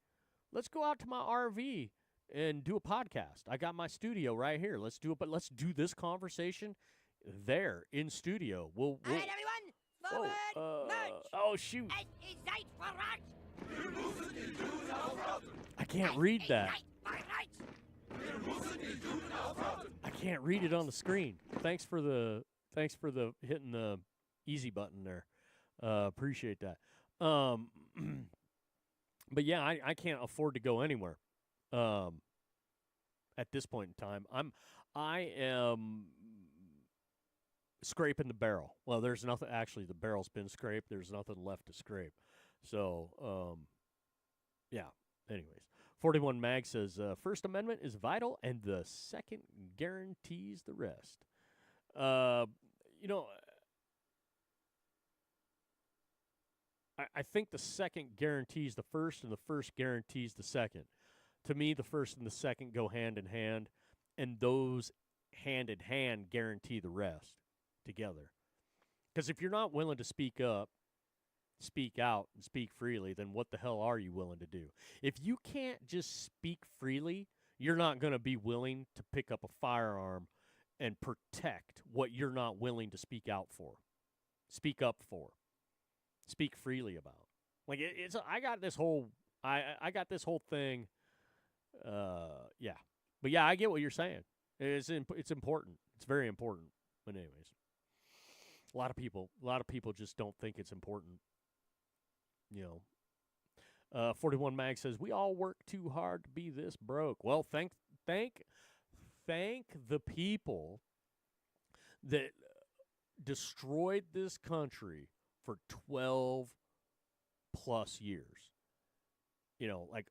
Let's go out to my RV and do a podcast. I got my studio right here. Let's do it, but let's do this conversation there in studio. All right, everyone, forward, march. Oh, shoot. I can't read that. I can't read it on the screen. Thanks for the hitting the easy button there. Appreciate that. But yeah, I can't afford to go anywhere. At this point in time, I am scraping the barrel. Well, there's nothing. Actually, the barrel's been scraped. There's nothing left to scrape. So, yeah. Anyways, 41 Mag says First Amendment is vital, and the second guarantees the rest. You know, I think the second guarantees the first, and the first guarantees the second. To me, the first and the second go hand in hand, and those hand in hand guarantee the rest together. Because if you're not willing to speak up, speak out, and speak freely, then what the hell are you willing to do? If you can't just speak freely, you're not going to be willing to pick up a firearm and protect what you're not willing to speak out for, speak up for, speak freely about. Like I got this whole thing. Yeah, but yeah, I get what you're saying, It's important. It's very important. But anyways, a lot of people just don't think it's important. 41 Mag says we all work too hard to be this broke. Well, thank the people that destroyed this country for 12 plus years. Like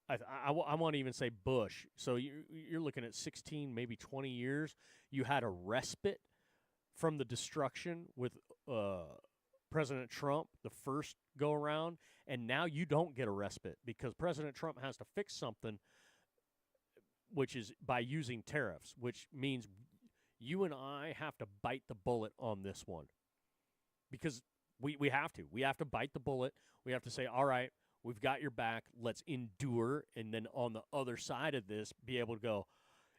I want to even say Bush. So you're looking at 16, maybe 20 years. You had a respite from the destruction with President Trump the first go around, and now you don't get a respite because President Trump has to fix something, which is by using tariffs, which means you and I have to bite the bullet on this one because we have to. We have to bite the bullet. We have to say, all right, we've got your back. Let's endure. And then on the other side of this, be able to go,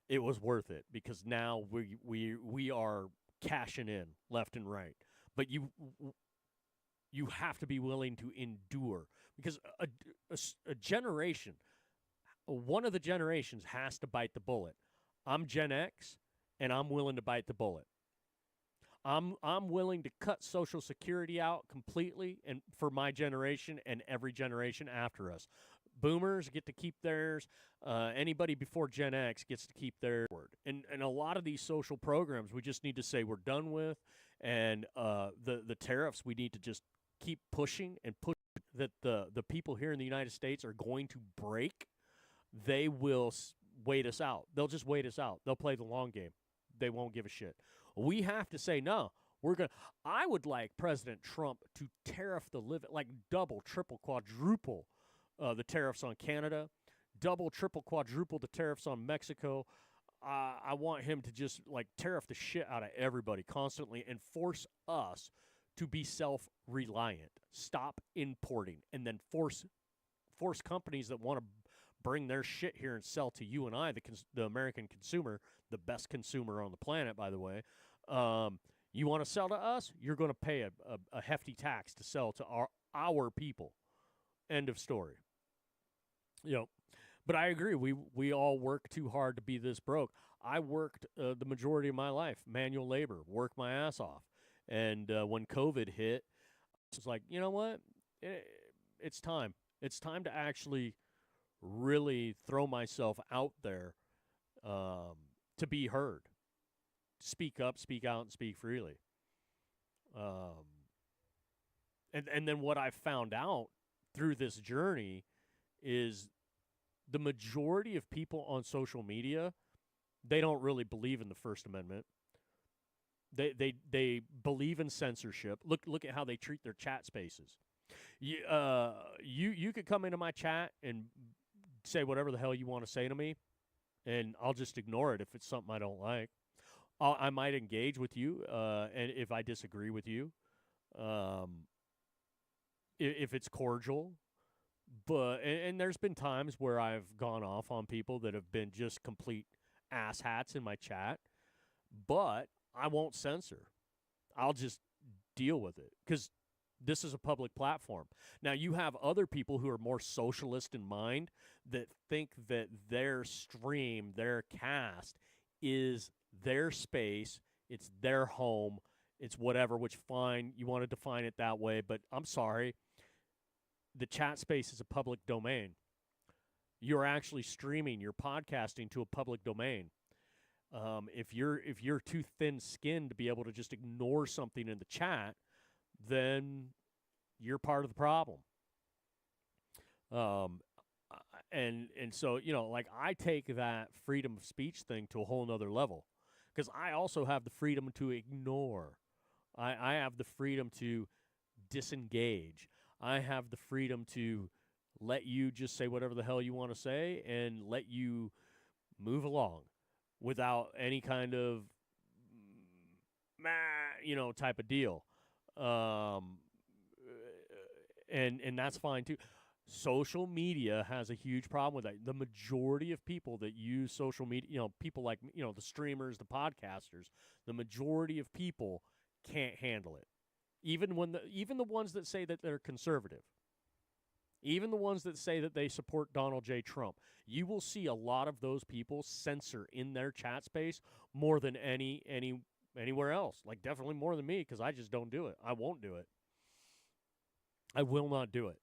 it was worth it because now we are cashing in left and right. But you have to be willing to endure because a generation, one of the generations has to bite the bullet. I'm Gen X, and I'm willing to bite the bullet. I'm willing to cut Social Security out completely and for my generation and every generation after us. Boomers get to keep theirs. Anybody before Gen X gets to keep theirs. And a lot of these social programs we just need to say we're done with. And the tariffs we need to just keep pushing and push that the people here in the United States are going to break. They will wait us out. They'll just wait us out. They'll play the long game. They won't give a shit. We have to say, no, I would like President Trump to tariff the living, like double, triple, quadruple the tariffs on Canada, double, triple, quadruple the tariffs on Mexico. I want him to just like tariff the shit out of everybody constantly and force us to be self-reliant, stop importing, and then force companies that want to bring their shit here and sell to you and I, the American consumer, the best consumer on the planet, by the way. You want to sell to us? You're going to pay a hefty tax to sell to our people. End of story. But I agree. We all work too hard to be this broke. I worked the majority of my life, manual labor, worked my ass off. And when COVID hit, it's like, you know what? It's time. It's time to actually really throw myself out there to be heard. Speak up, speak out, and speak freely. And then what I found out through this journey is the majority of people on social media, they don't really believe in the First Amendment. They believe in censorship. Look at how they treat their chat spaces. You could come into my chat and say whatever the hell you want to say to me, and I'll just ignore it if it's something I don't like. I might engage with you, and if I disagree with you, if it's cordial. But and there's been times where I've gone off on people that have been just complete asshats in my chat, but I won't censor. I'll just deal with it because this is a public platform. Now, you have other people who are more socialist in mind that think that their stream, their cast, is their space, it's their home, it's whatever, which fine, you want to define it that way, but I'm sorry. The chat space is a public domain. You're actually streaming, you're podcasting to a public domain. If you're too thin-skinned to be able to just ignore something in the chat, then you're part of the problem. And so, like I take that freedom of speech thing to a whole nother level because I also have the freedom to ignore. I have the freedom to disengage. I have the freedom to let you just say whatever the hell you want to say and let you move along without any kind of, type of deal. And that's fine too. Social media has a huge problem with that. The majority of people that use social media, people like, the streamers, the podcasters, the majority of people can't handle it. Even the ones that say that they're conservative. Even the ones that say that they support Donald J. Trump, you will see a lot of those people censor in their chat space more than anywhere else. Like, definitely more than me, because I just don't do it. I won't do it. I will not do it.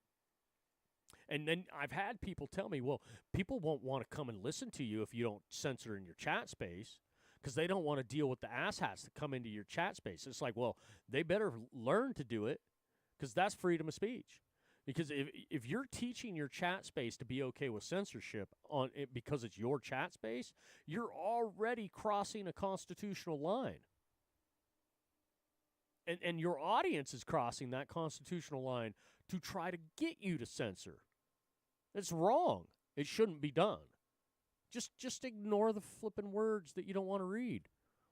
And then I've had people tell me, well, people won't want to come and listen to you if you don't censor in your chat space, because they don't want to deal with the asshats that come into your chat space. It's like, well, they better learn to do it, because that's freedom of speech. Because if you're teaching your chat space to be okay with censorship on it because it's your chat space, you're already crossing a constitutional line. And your audience is crossing that constitutional line to try to get you to censor. It's wrong. It shouldn't be done. Just ignore the flipping words that you don't want to read.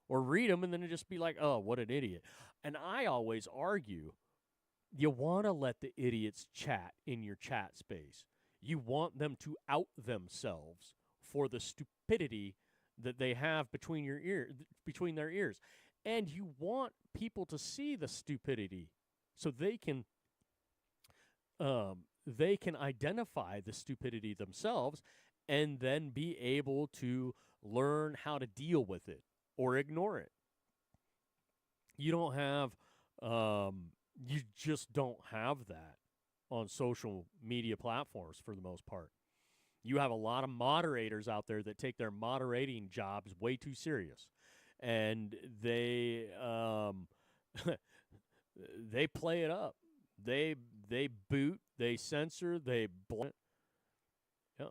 Or read them and then just be like, oh, what an idiot. And I always argue, you want to let the idiots chat in your chat space. You want them to out themselves for the stupidity that they have between their ears. And you want people to see the stupidity so they can identify the stupidity themselves and then be able to learn how to deal with it or ignore it. You don't have you just don't have that on social media platforms for the most part. You have a lot of moderators out there that take their moderating jobs way too serious. And they they play it up. They boot, they censor, they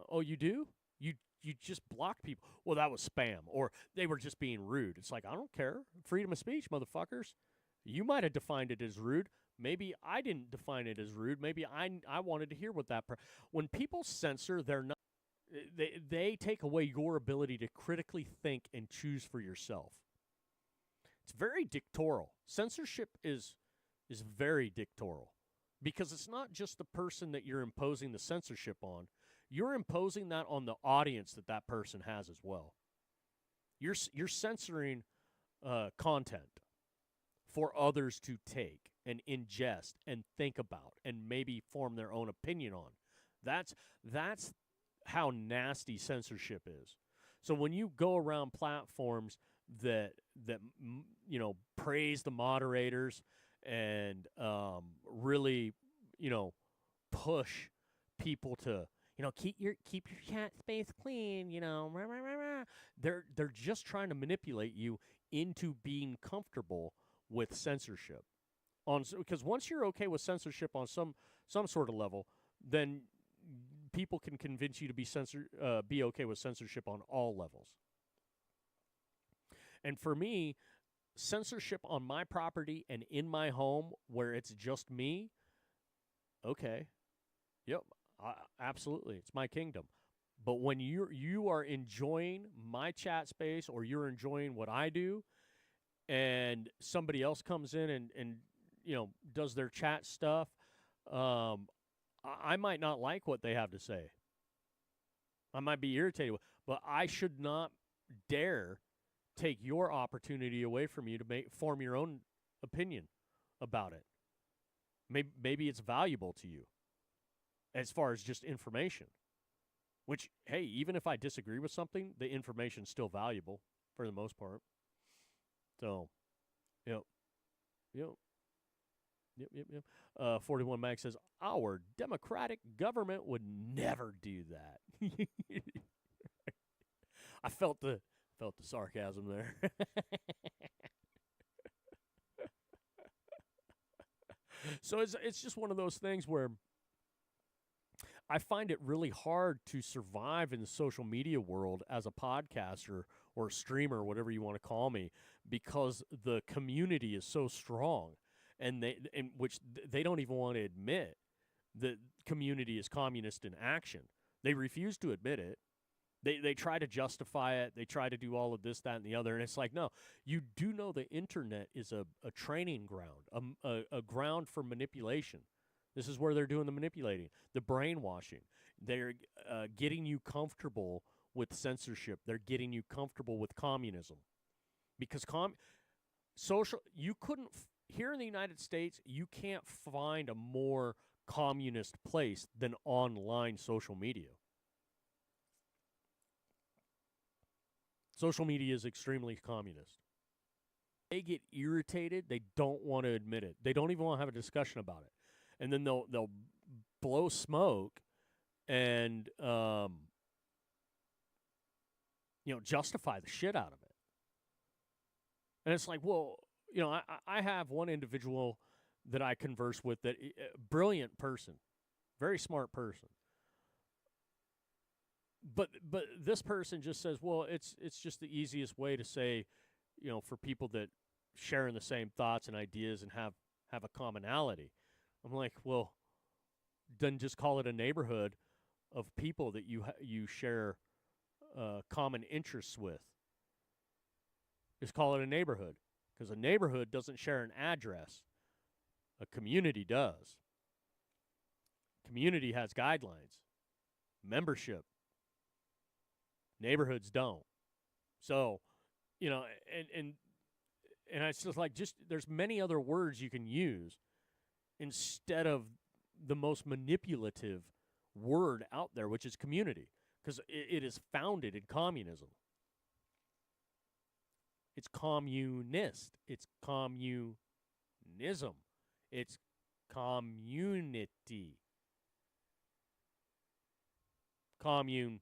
oh, you do? You just block people. Well, that was spam, or they were just being rude. It's like, I don't care. Freedom of speech, motherfuckers. You might have defined it as rude. Maybe I didn't define it as rude. Maybe I wanted to hear what that when people censor, they're not they take away your ability to critically think and choose for yourself. It's very dictatorial. Censorship is very dictatorial because it's not just the person that you're imposing the censorship on. You're imposing that on the audience that person has as well. You're censoring content for others to take and ingest and think about and maybe form their own opinion on. That's how nasty censorship is. So when you go around platforms that praise the moderators and really push people to keep your chat space clean, they're just trying to manipulate you into being comfortable with censorship. Because once you're okay with censorship on some sort of level, then people can convince you to be okay with censorship on all levels. And for me, censorship on my property and in my home where it's just me, okay, yep, absolutely, it's my kingdom. But when you are enjoying my chat space or you're enjoying what I do, and somebody else comes in and does their chat stuff, I might not like what they have to say. I might be irritated, but I should not dare take your opportunity away from you to form your own opinion about it. Maybe it's valuable to you as far as just information, which, hey, even if I disagree with something, the information's still valuable for the most part. So, yep. 41 Max says, our democratic government would never do that. I felt the sarcasm there. So it's just one of those things where I find it really hard to survive in the social media world as a podcaster or streamer, whatever you want to call me, because the community is so strong, and which they don't even want to admit that community is communist in action. They refuse to admit it. They try to justify it. They try to do all of this, that, and the other. And it's like, no, you do know the internet is a training ground, a ground for manipulation. This is where they're doing the manipulating, the brainwashing. They're getting you comfortable with censorship. They're getting you comfortable with communism. Because you couldn't, here in the United States, you can't find a more communist place than online social media. Social media is extremely communist. They get irritated. They don't want to admit it. They don't even want to have a discussion about it. And then they'll blow smoke and justify the shit out of it. And it's like, well, I have one individual that I converse with that brilliant person, very smart person. But this person just says, well, it's just the easiest way to say, for people that share in the same thoughts and ideas and have a commonality. I'm like, well, then just call it a neighborhood of people that you share common interests with. Just call it a neighborhood, because a neighborhood doesn't share an address. A community does. Community has guidelines, membership. Neighborhoods don't. So, and it's just like, there's many other words you can use instead of the most manipulative word out there, which is community, because it is founded in communism. It's communist. It's communism. It's community. Communist.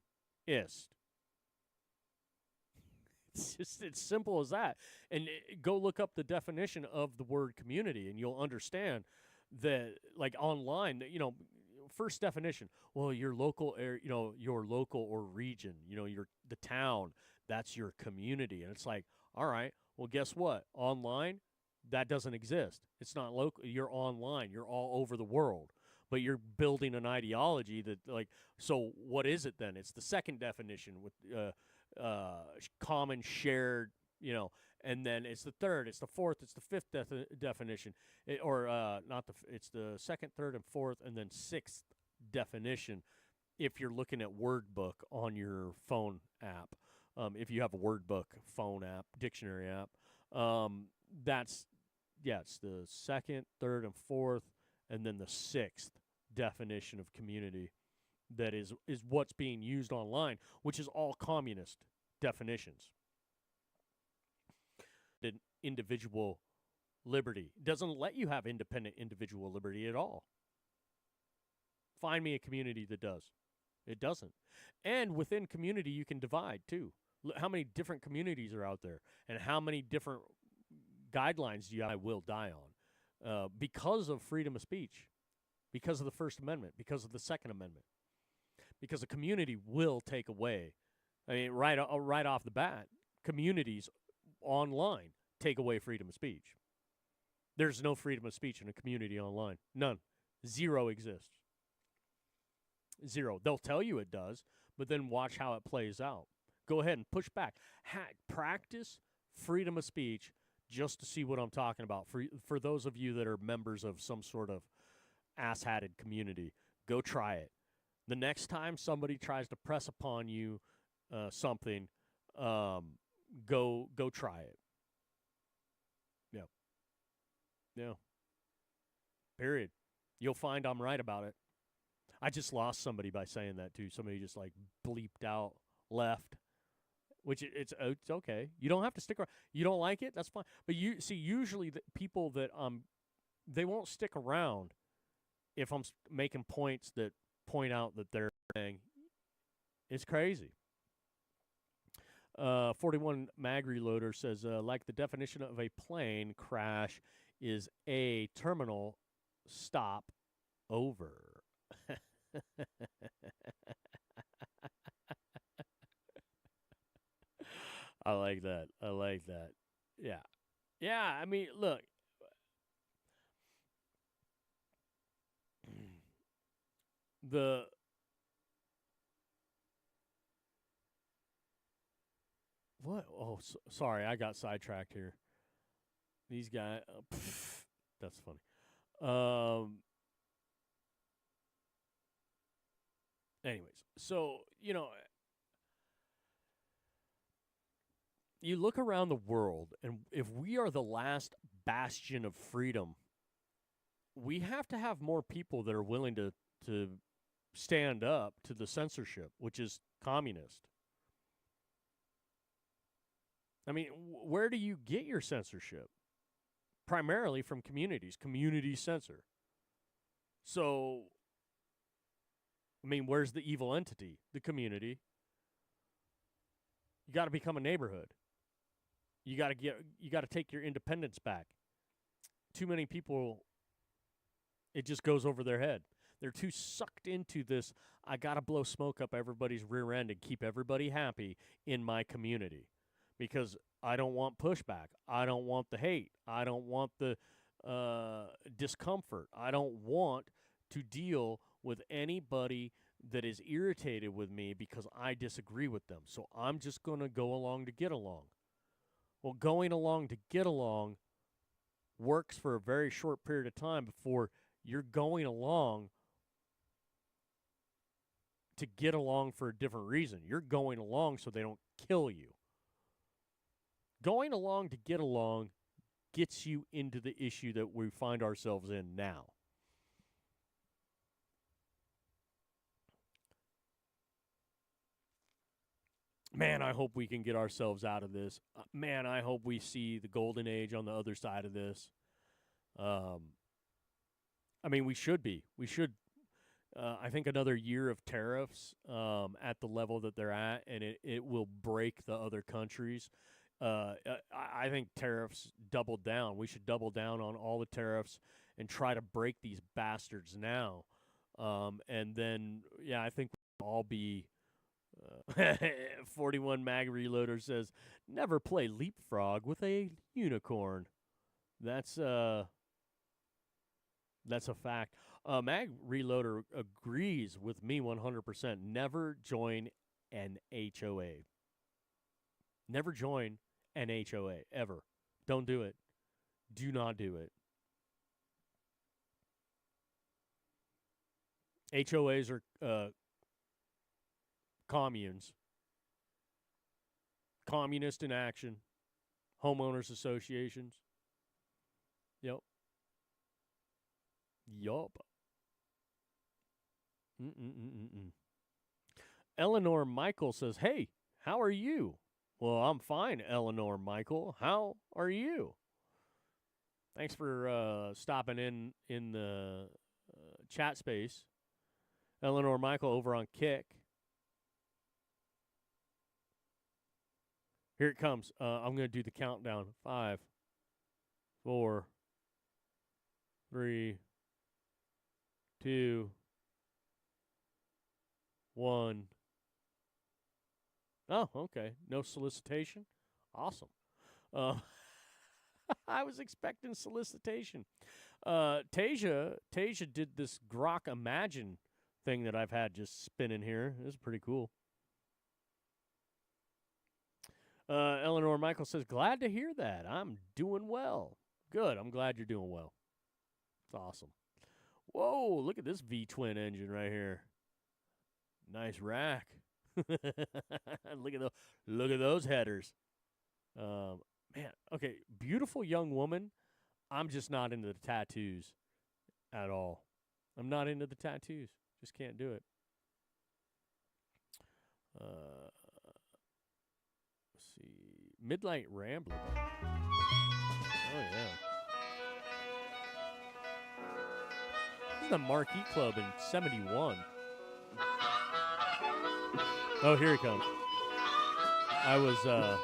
It's simple as that. And go look up the definition of the word community, and you'll understand that, like online, first definition. Well, your local area, your local or region, the town, that's your community. And it's like, all right, well, guess what? Online, that doesn't exist. It's not local. You're online. You're all over the world. But you're building an ideology that, so what is it then? It's the second definition with common, shared, and then it's the third, it's the fourth, it's the fifth definition, it's the second, third, and fourth, and then sixth definition if you're looking at Word Book on your phone app. If you have a Word Book phone app, dictionary app, it's the second, third, and fourth, and then the sixth definition of community that is what's being used online, which is all communist definitions. Individual liberty doesn't let you have independent individual liberty at all. Find me a community that does. It doesn't. And within community, you can divide too. How many different communities are out there, and how many different guidelines do you have? I will die on because of freedom of speech, because of the First Amendment, because of the Second Amendment. Because a community will take away, right off the bat, communities online take away freedom of speech. There's no freedom of speech in a community online. None. Zero exists. Zero. They'll tell you it does, but then watch how it plays out. Go ahead and push back. Practice freedom of speech just to see what I'm talking about. For those of you that are members of some sort of ass-hatted community, go try it. The next time somebody tries to press upon you something, go try it. Yeah. Yeah. Period. You'll find I'm right about it. I just lost somebody by saying that too. Somebody just bleeped out left, which it's okay. You don't have to stick around. You don't like it? That's fine. But you see, usually the people that they won't stick around if I'm making points that point out that they're saying it's crazy. 41 Mag Reloader says, like the definition of a plane crash is a terminal stop over. I like that. Yeah. Yeah, I mean, look. What? Oh, sorry, I got sidetracked here. These guys, that's funny. Anyways, so, you look around the world, and if we are the last bastion of freedom we have to have more people that are willing to stand up to the censorship, which is communist. I mean, where do you get your censorship? Primarily from communities. Communities censor. So, I mean, where's the evil entity? The community. You got to become a neighborhood. You got to take your independence back. Too many people, it just goes over their head. They're too sucked into this, I got to blow smoke up everybody's rear end and keep everybody happy in my community. Because I don't want pushback. I don't want the hate. I don't want the discomfort. I don't want to deal with anybody that is irritated with me because I disagree with them. So I'm just going to go along to get along. Well, going along to get along works for a very short period of time before you're going along to get along for a different reason. You're going along so they don't kill you. Going along to get along gets you into the issue that we find ourselves in now. Man, I hope we can get ourselves out of this. Man, I hope we see the golden age on the other side of this. I mean, we should be. We should. I think another year of tariffs at the level that they're at, and it will break the other countries. I think tariffs doubled down. We should double down on all the tariffs and try to break these bastards now. And then, yeah, I think we'll all be 41 Mag Reloader says, never play leapfrog with a unicorn. That's a fact. Mag Reloader agrees with me 100%. Never join an HOA. Never join an HOA, ever. Don't do it. Do not do it. HOAs are communes. Communist in action. Homeowners associations. Yep. Yup. Eleanor Michael says, hey, how are you? Well, I'm fine, Eleanor Michael. How are you? Thanks for stopping in the chat space. Eleanor Michael over on Kick. Here it comes. I'm going to do the countdown. 5, 4, 3, 2, 1. Oh, okay. No solicitation? Awesome. I was expecting solicitation. Tasia did this Grok Imagine thing that I've had just spinning here. This is pretty cool. Eleanor Michael says, glad to hear that. I'm doing well. Good. I'm glad you're doing well. It's awesome. Whoa, look at this V-twin engine right here. Nice rack. Look at those headers. Man, okay, beautiful young woman. I'm just not into the tattoos at all. I'm not into the tattoos. Just can't do it. Let's see. Midnight Rambler. Oh, yeah. This is the Marquee Club in 71. Oh, here he comes. I was, Well,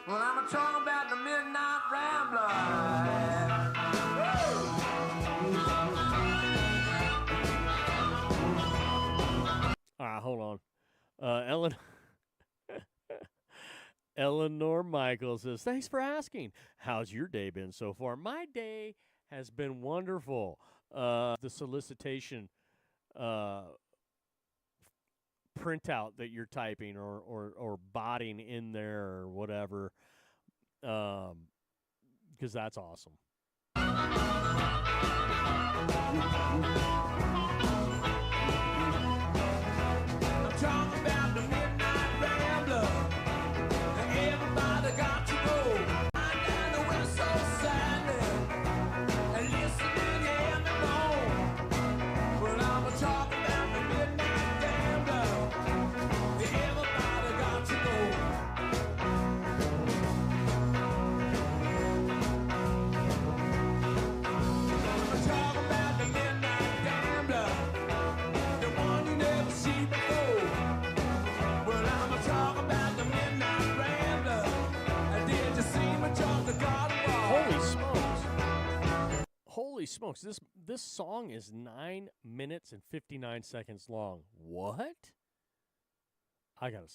I'm talking about the Midnight Rambler. All right, hold on. Eleanor Michael says, thanks for asking. How's your day been so far? My day has been wonderful. The solicitation printout that you're typing or botting in there or whatever, because that's awesome. I'm talking about the Midnight Rambler. Everybody got to go. I'm down the whistle silent and listening every morning. smokes! This song is 9 minutes and 59 seconds long. What? I gotta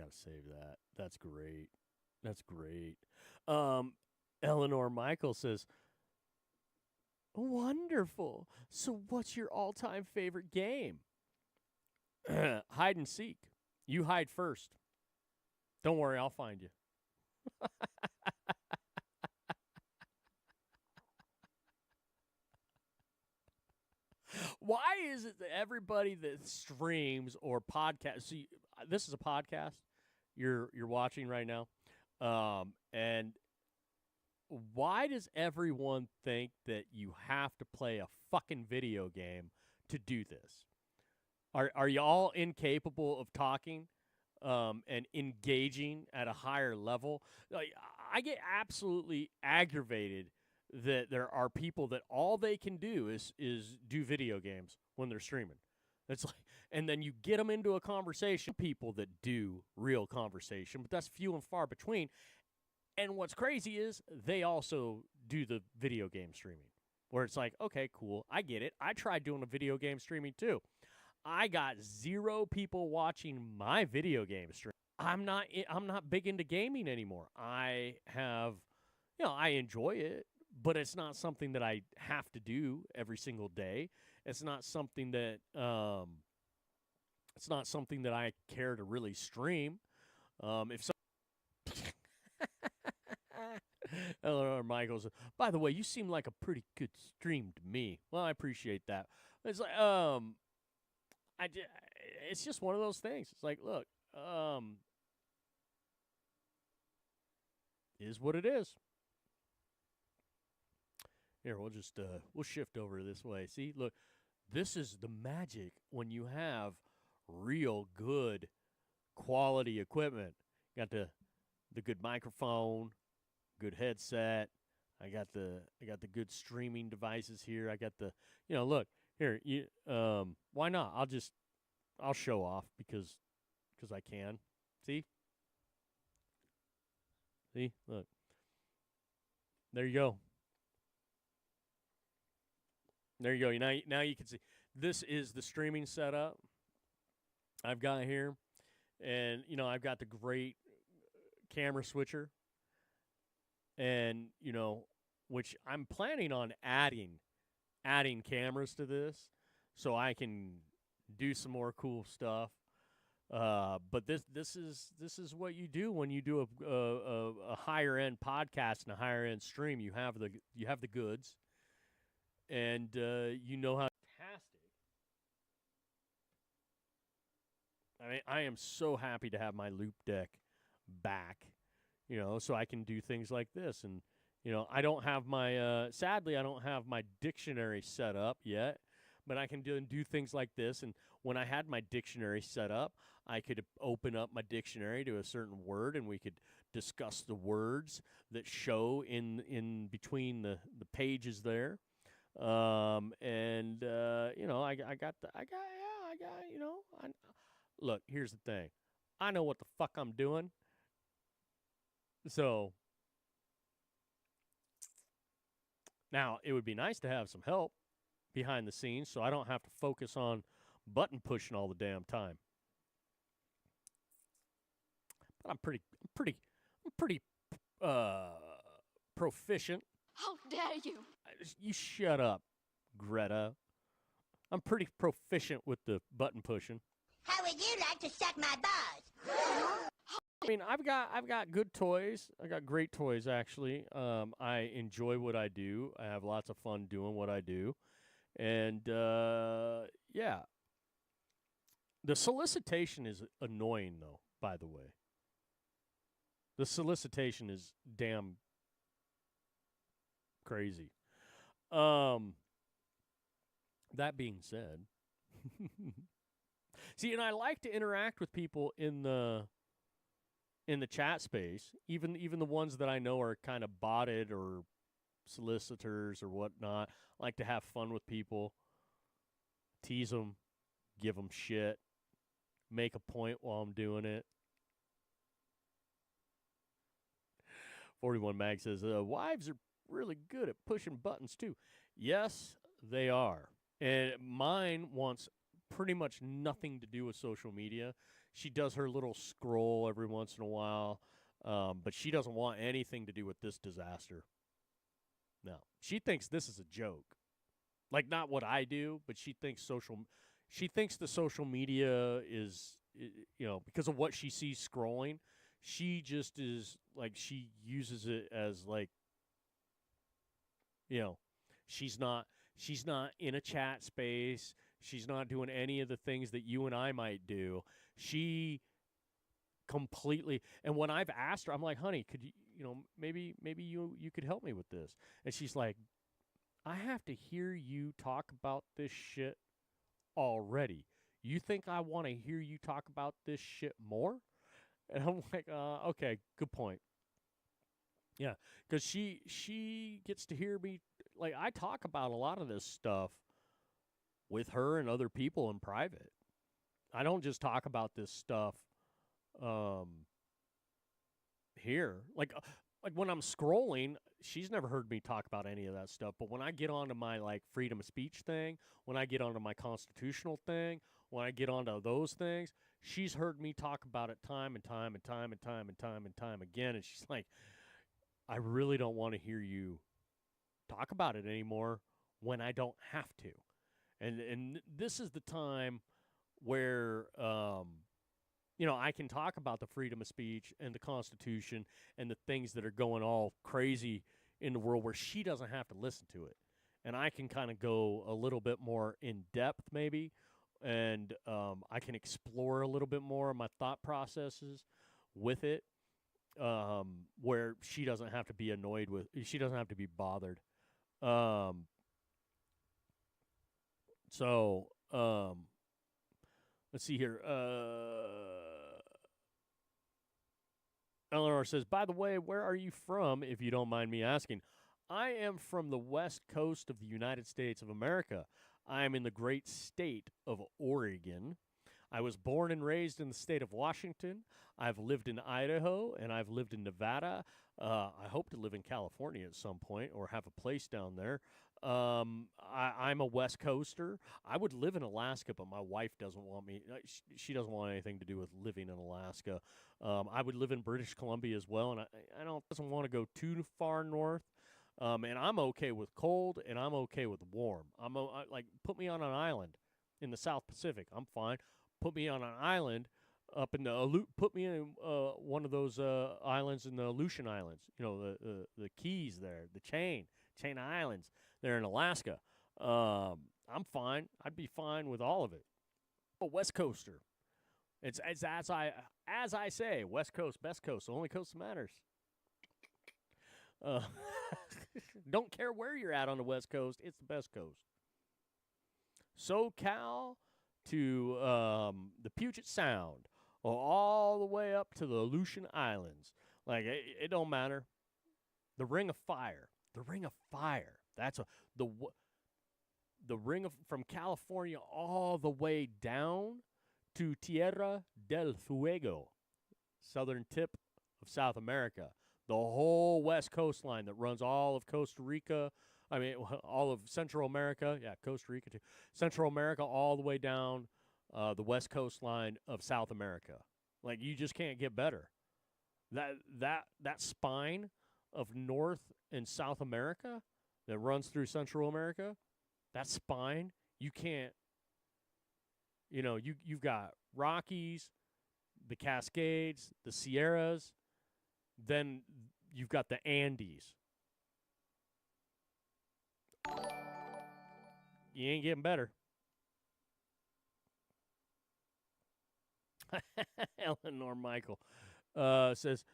save that. That's great. That's great. Eleanor Michael says, "Wonderful. So, what's your all-time favorite game?" Hide and seek. You hide first. Don't worry, I'll find you. Why is it that everybody that streams or podcasts? See, this is a podcast you're watching right now, and why does everyone think that you have to play a fucking video game to do this? Are y'all incapable of talking and engaging at a higher level? Like, I get absolutely aggravated that there are people that all they can do is do video games when they're streaming. It's like, and then you get them into a conversation. People that do real conversation, but that's few and far between. And what's crazy is they also do the video game streaming, where it's like, okay, cool, I get it. I tried doing a video game streaming too. I got 0 people watching my video game stream. I'm not big into gaming anymore. I have, I enjoy it, but it's not something that I have to do every single day. It's not something that I care to really stream. Eleanor Michaels, by the way, you seem like a pretty good stream to me. Well, I appreciate that. It's like, it's just one of those things. It's like, look, is what it is. Here, we'll just we'll shift over this way. See, look, this is the magic when you have real good quality equipment. Got the good microphone, good headset. I got the good streaming devices here. I got the, look here. Why not? I'll show off because I can. See, look. There you go. There you go. Now you can see. This is the streaming setup I've got here, and I've got the great camera switcher, and which I'm planning on adding cameras to this so I can do some more cool stuff. But this is what you do when you do a higher end podcast and a higher end stream. You have the goods, and how fantastic. I mean, I am so happy to have my loop deck back, so I can do things like this. And I don't have my sadly I don't have my dictionary set up yet, but I can do things like this. And when I had my dictionary set up, I could open up my dictionary to a certain word, and we could discuss the words that show in between the pages there. Look, here's the thing. I know what the fuck I'm doing. So now it would be nice to have some help behind the scenes so I don't have to focus on button pushing all the damn time. But I'm pretty proficient. How dare you? You shut up, Greta. I'm pretty proficient with the button pushing. How would you like to suck my balls? I mean, I've got good toys. I got great toys, actually. I enjoy what I do. I have lots of fun doing what I do. And, yeah. The solicitation is annoying, though, by the way. The solicitation is damn crazy. That being said, see, and I like to interact with people in the chat space, even the ones that I know are kind of botted or solicitors or whatnot. I like to have fun with people, tease them, give them shit, make a point while I'm doing it. 41 Mag says, wives are really good at pushing buttons too. Yes, they are. And mine wants pretty much nothing to do with social media. She does her little scroll every once in a while, but she doesn't want anything to do with this disaster. No. She thinks this is a joke. Like, not what I do, but she thinks the social media is, because of what she sees scrolling, she just is, like, she uses it as, like, she's not in a chat space. She's not doing any of the things that you and I might do. She completely, and when I've asked her, I'm like, honey, could you, maybe you could help me with this. And she's like, I have to hear you talk about this shit already. You think I want to hear you talk about this shit more? And I'm like, okay, good point. Yeah, because she gets to hear me. Like, I talk about a lot of this stuff with her and other people in private. I don't just talk about this stuff here. Like when I'm scrolling, she's never heard me talk about any of that stuff. But when I get onto my, like, freedom of speech thing, when I get onto my constitutional thing, when I get onto those things, she's heard me talk about it time and time and time and time and time and time again. And she's like, I really don't want to hear you talk about it anymore when I don't have to. And this is the time where, I can talk about the freedom of speech and the Constitution and the things that are going all crazy in the world where she doesn't have to listen to it. And I can kind of go a little bit more in depth maybe, and I can explore a little bit more of my thought processes with it, where she doesn't have to be annoyed with, she doesn't have to be bothered. Let's see here. Eleanor says, by the way, where are you from, if you don't mind me asking? I am from the west coast of the United States of America. I am in the great state of Oregon. I was born and raised in the state of Washington. I've lived in Idaho, and I've lived in Nevada. I hope to live in California at some point or have a place down there. I'm a West Coaster. I would live in Alaska, but my wife doesn't want me. She doesn't want anything to do with living in Alaska. I would live in British Columbia as well, and I doesn't want to go too far north. And I'm okay with cold, and I'm okay with warm. Put me on an island in the South Pacific. I'm fine. Put me on an island up in put me in one of those islands in the Aleutian Islands. The Keys there, the chain of islands there in Alaska. I'm fine. I'd be fine with all of it. A West Coaster. It's as I say, West Coast, best coast, the only coast that matters. Don't care where you're at on the West Coast, it's the best coast. SoCal to the Puget Sound, or all the way up to the Aleutian Islands. Like, it don't matter. The Ring of Fire. The Ring of Fire. That's the ring from California all the way down to Tierra del Fuego, southern tip of South America. The whole west coastline that runs all of Costa Rica, all of Central America, Costa Rica too, Central America all the way down the west coastline of South America. Like, you just can't get better. That spine of North and South America that runs through Central America, that spine, you can't, you've got Rockies, the Cascades, the Sierras, then you've got the Andes. You ain't getting better. Eleanor Michael says,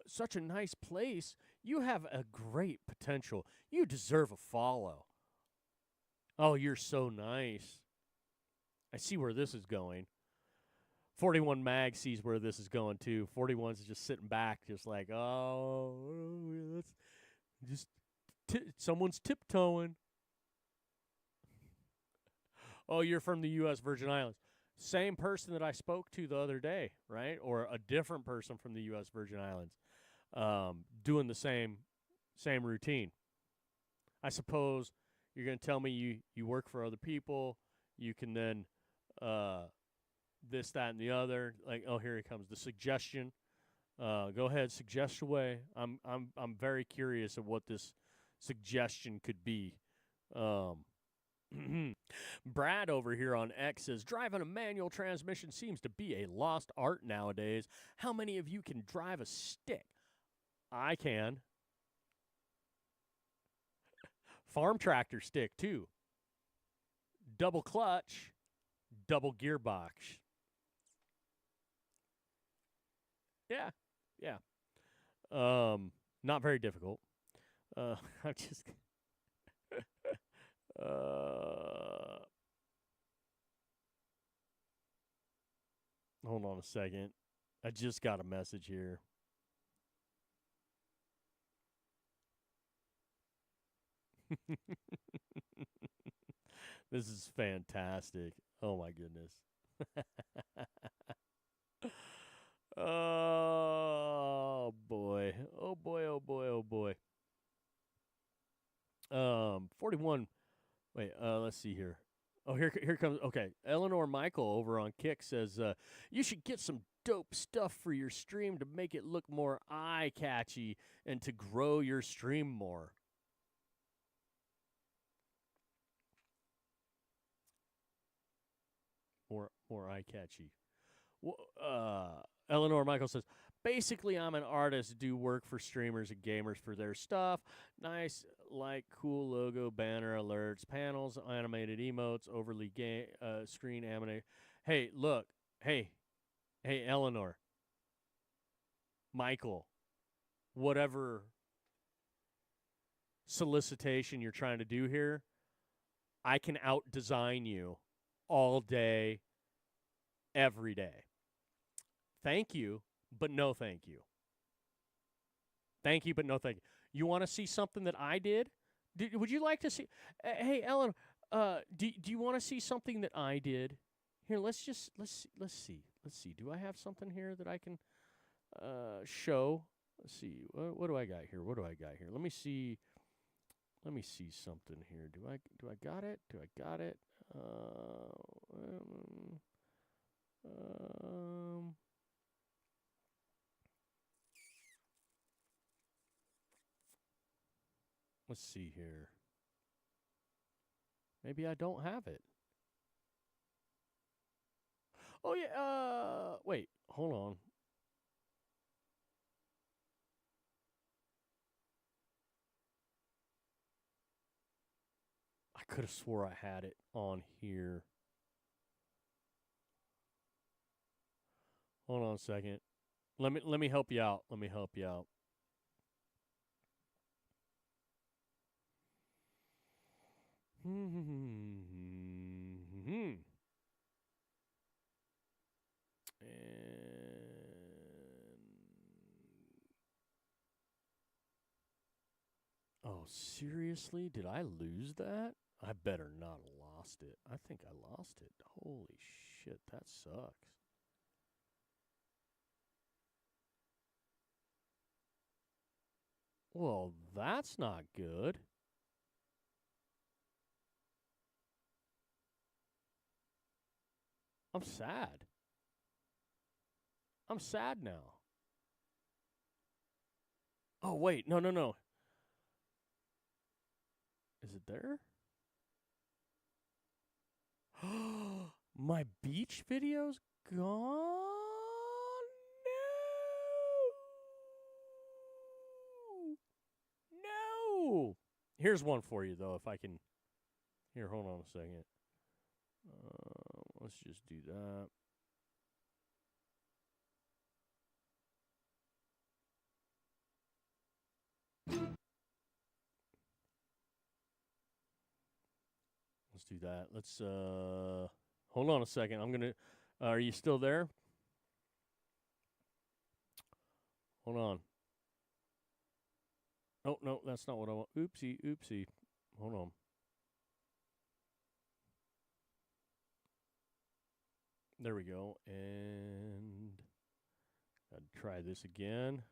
such a nice place. You have a great potential. You deserve a follow. Oh, you're so nice. I see where this is going. 41 Mag sees where this is going, too. 41's just sitting back, just like, oh, that's just someone's tiptoeing. Oh, you're from the U.S. Virgin Islands. Same person that I spoke to the other day, right? Or a different person from the U.S. Virgin Islands doing the same routine. I suppose you're going to tell me you work for other people. You can then this, that, and the other. Like, oh, here it comes, the suggestion. Go ahead, suggest away. I'm very curious of what this suggestion could be. Brad over here on X says, driving a manual transmission seems to be a lost art nowadays. How many of you can drive a stick? I can. Farm tractor stick, too. Double clutch, double gearbox. Yeah, yeah. Not very difficult. I'm just... hold on a second. I just got a message here. This is fantastic. Oh my goodness. Oh boy. Oh boy, oh boy, oh boy. 41. Wait, let's see here. Oh, here comes. Okay, Eleanor Michael over on Kick says, you should get some dope stuff for your stream to make it look more eye-catchy and to grow your stream more. More eye-catchy. Eleanor Michael says, basically, I'm an artist, do work for streamers and gamers for their stuff. Nice, like, cool logo, banner, alerts, panels, animated emotes, overly screen animated. Hey, look. Hey, Eleanor. Michael. Whatever solicitation you're trying to do here, I can out-design you all day, every day. Thank you, but no thank you. Thank you, but no thank you. You want to see something that I did? Would you like to see? Hey, Ellen, do you want to see something that I did? Here, let's see. Do I have something here that I can show? Let's see. What do I got here? Let me see something here. Do I got it? Let's see here. Maybe I don't have it. Oh, yeah. Wait, hold on. I could have swore I had it on here. Hold on a second. Let me help you out. Oh, seriously? Did I lose that? I better not have lost it. I think I lost it. Holy shit, that sucks. Well, that's not good. I'm sad. I'm sad now. Oh, wait. No. Is it there? My beach video's gone? No! Here's one for you, though, if I can. Here, hold on a second. Let's just do that. Let's do that. Let's, hold on a second. I'm going to, are you still there? Hold on. Oh, no, that's not what I want. Oopsie. Hold on. There we go. And I'll try this again.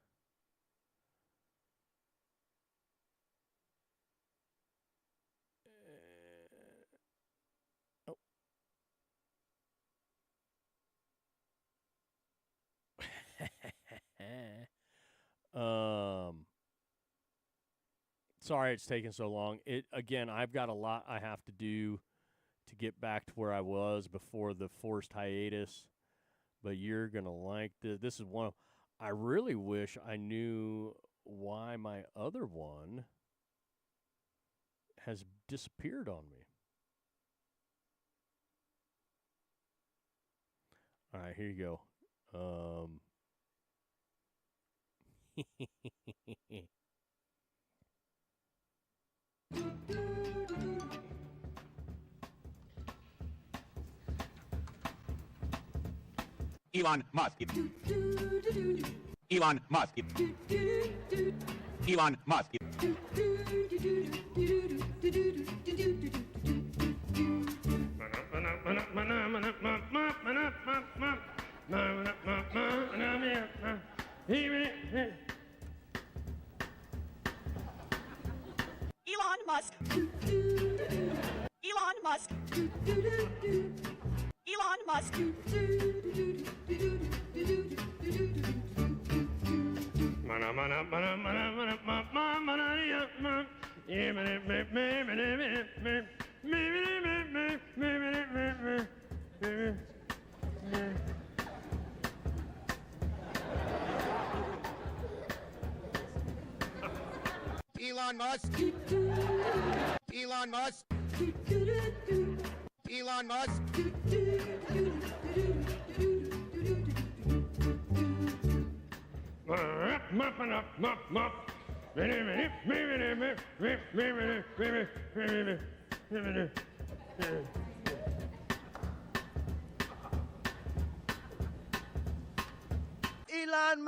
Sorry it's taking so long. Again, I've got a lot I have to do to get back to where I was before the forced hiatus. But you're going to like this. This is one. I really wish I knew why my other one has disappeared on me. All right, here you go. Elon Musk. Elon Musk. Elon Musk. Elon Musk. Elon Musk. Elon Musk. Elon Musk. Elon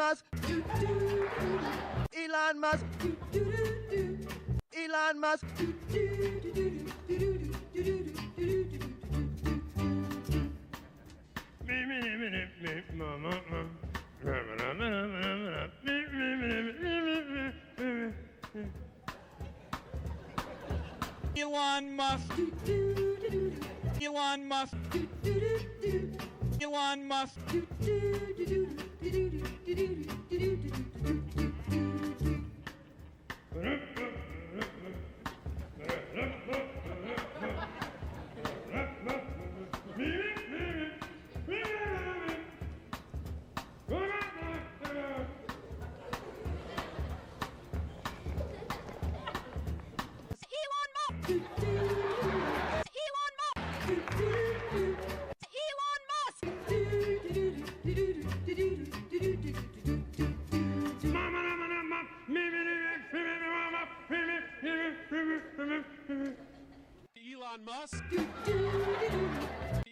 Musk. Elon Musk. Elon Musk. Elon Musk. Elon Musk. Elon Musk. Elon Musk. Elon Musk. Elon Musk.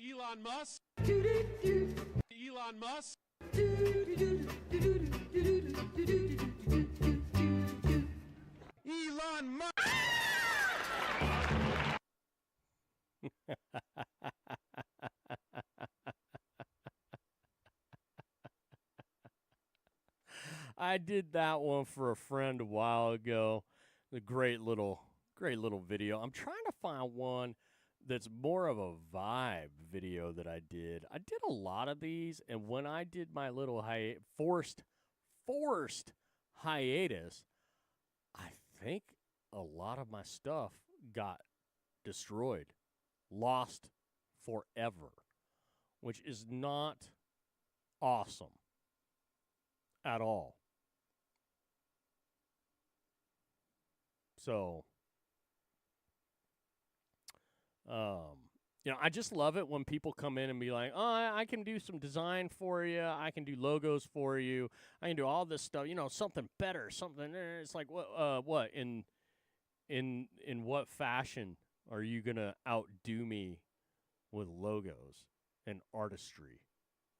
Elon Musk. Elon Musk. Elon Musk. I did that one for a friend a while ago. A great little video. I'm trying to find one that's more of a vibe video that I did. I did a lot of these, and when I did my little forced hiatus, I think a lot of my stuff got destroyed, lost forever, which is not awesome at all. So, I just love it when people come in and be like, oh, I can do some design for you. I can do logos for you. I can do all this stuff, something better, something. It's like, what in what fashion are you going to outdo me with logos and artistry?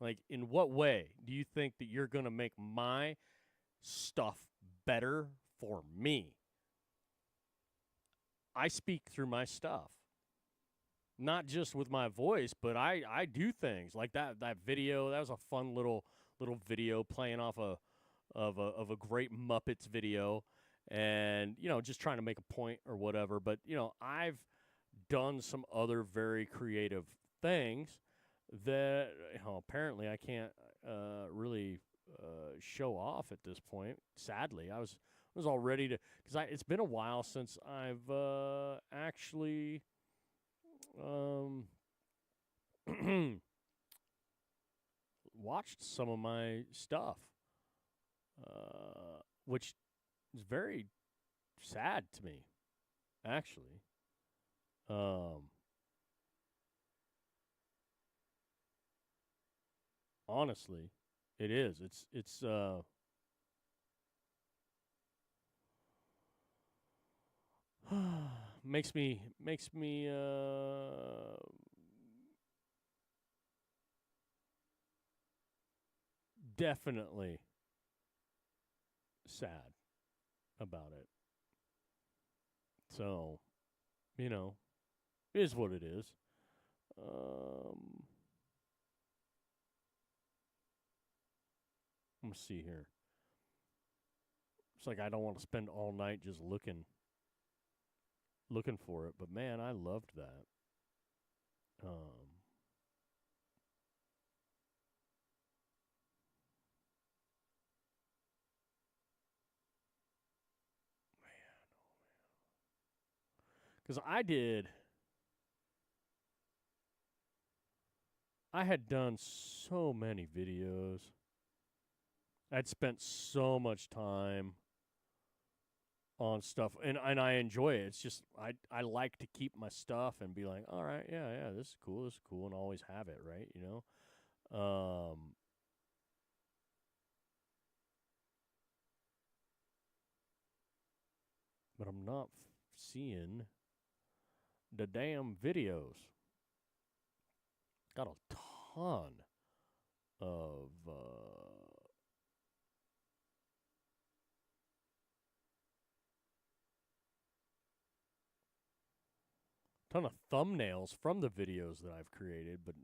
Like, in what way do you think that you're going to make my stuff better for me? I speak through my stuff, not just with my voice, but I do things like that video. That was a fun little video playing off of a great Muppets video, and just trying to make a point or whatever. But I've done some other very creative things that apparently I can't really show off at this point. Sadly, I was all ready to, because it's been a while since I've actually watched some of my stuff, which is very sad to me, actually. Honestly, it is. It's makes me definitely sad about it. So, you know, it is what it is. Let me see here. It's like I don't want to spend all night just looking for it, but man, I loved that. Because I had done so many videos. I'd spent so much time on stuff, and I enjoy it. It's just I like to keep my stuff and be like, all right, yeah, this is cool, and always have it, right? You know, but I'm not seeing the damn videos. Got a ton of thumbnails from the videos that I've created, but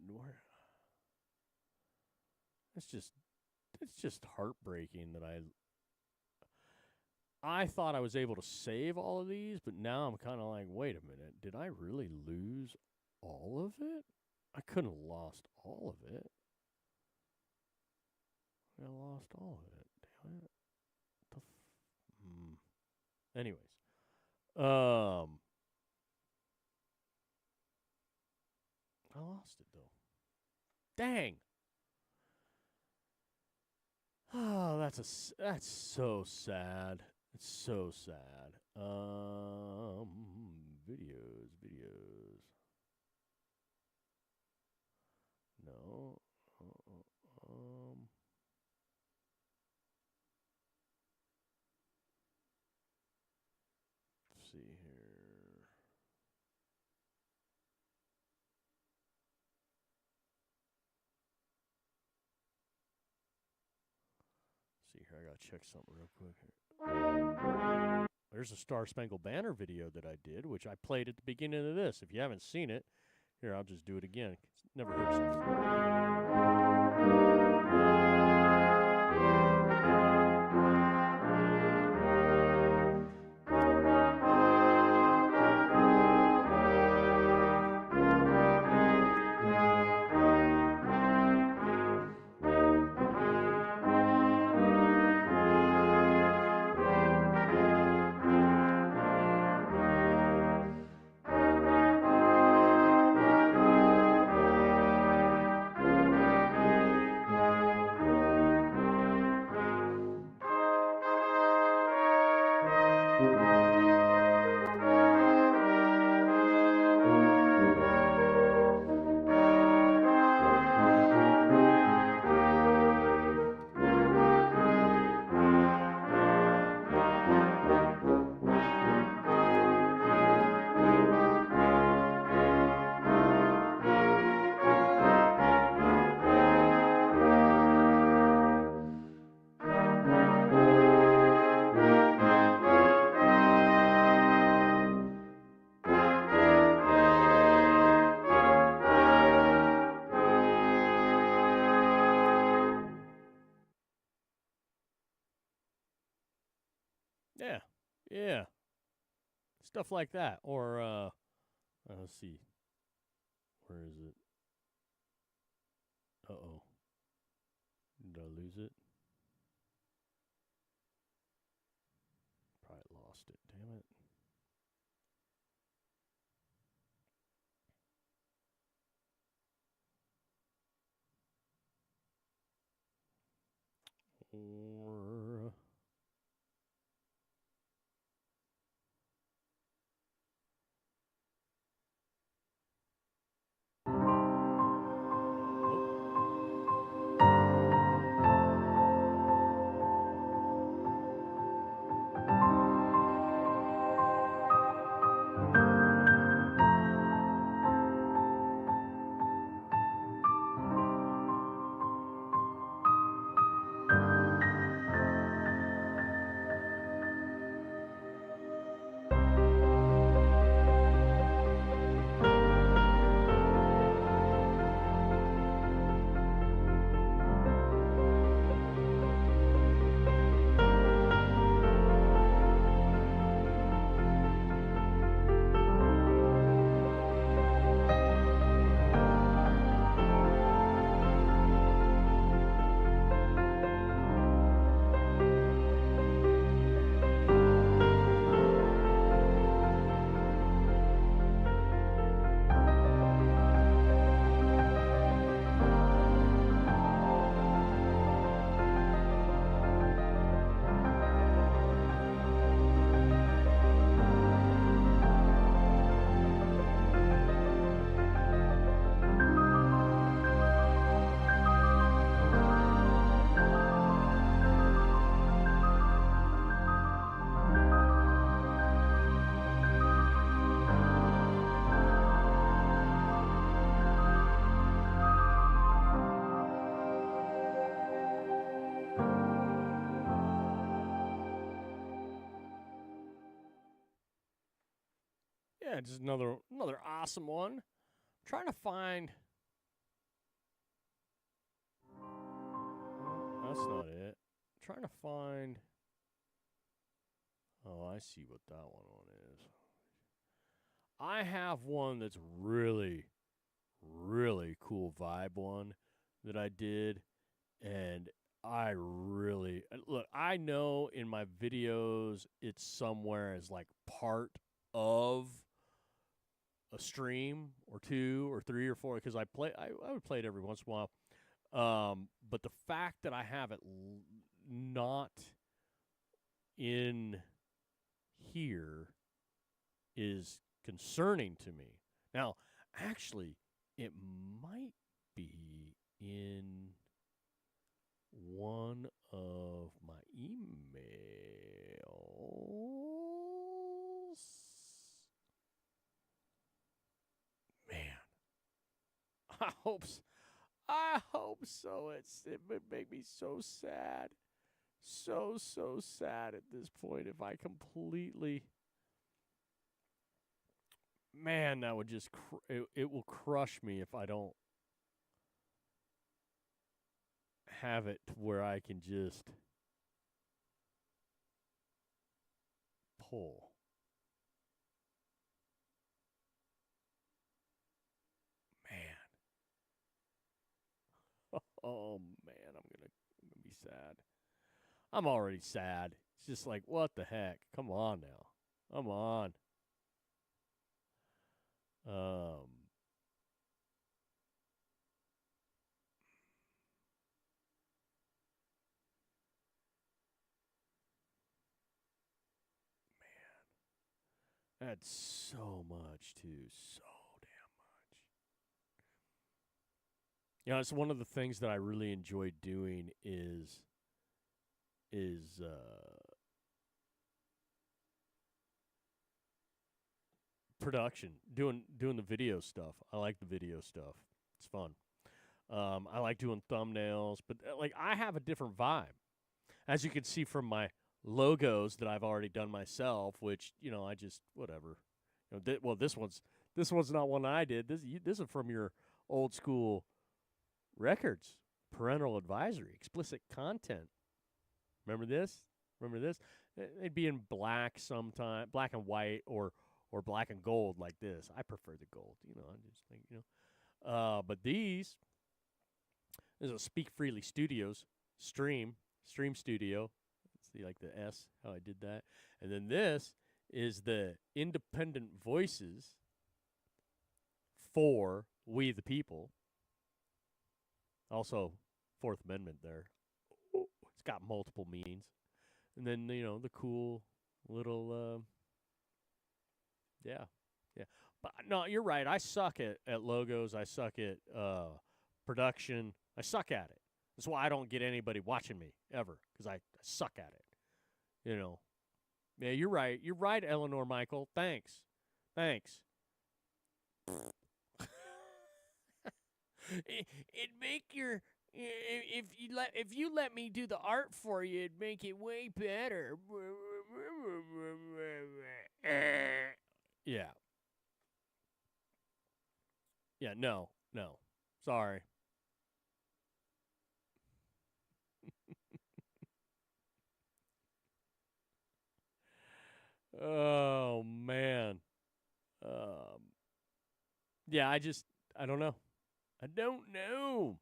it's just heartbreaking that I thought I was able to save all of these, but now I'm kind of like, wait a minute, did I really lose all of it? I couldn't have lost all of it. I lost all of it. Damn it. Anyways, I lost it though. Dang. Oh, that's so sad. It's so sad. Videos. No. Let's see here. See here, I gotta check something real quick here. There's a Star Spangled Banner video that I did, which I played at the beginning of this. If you haven't seen it, here, I'll just do it again. It's never Yeah. Stuff like that. Or, let's see. Where is it? Uh-oh. Did I lose it? Damn it. Or yeah, just another awesome one. I'm trying to find. That's not it. I'm trying to find. Oh, I see what that one is. I have one that's really, really cool vibe one that I did, and I really look. I know in my videos it's somewhere as like part of a stream or two or three or four because I would play it every once in a while. But the fact that I have it not in here is concerning to me. Now, actually, it might be in one of my emails. Man, I hope so. It would make me so sad. So sad at this point if I completely. Man, that would just it will crush me if I don't have it to where I can just pull. Oh man, I'm gonna be sad. I'm already sad. It's just like, what the heck? Come on now. Come on. That's so much too. So damn much. You know, it's one of the things that I really enjoy doing is production, doing the video stuff. I like the video stuff. It's fun. I like doing thumbnails, but like I have a different vibe, as you can see from my logos that I've already done myself. Which I just whatever. This one's not one I did. This is from your old school records, parental advisory, explicit content. Remember this? It'd be in black sometime, black and white, or black and gold like this. I prefer the gold. I just think but this is a Speak Freely Studios stream studio. See, like the S, how I did that. And then this is the independent voices for we the people. Also, Fourth Amendment there. It's got multiple meanings. And then, the cool little, yeah. But no, you're right. I suck at logos. I suck at production. I suck at it. That's why I don't get anybody watching me ever, because I suck at it. Yeah, you're right. You're right, Eleanor Michael. Thanks. It'd make your if you let me do the art for you, it'd make it way better. Yeah. Yeah, no. Sorry. Oh, man. Yeah, I don't know. I don't know.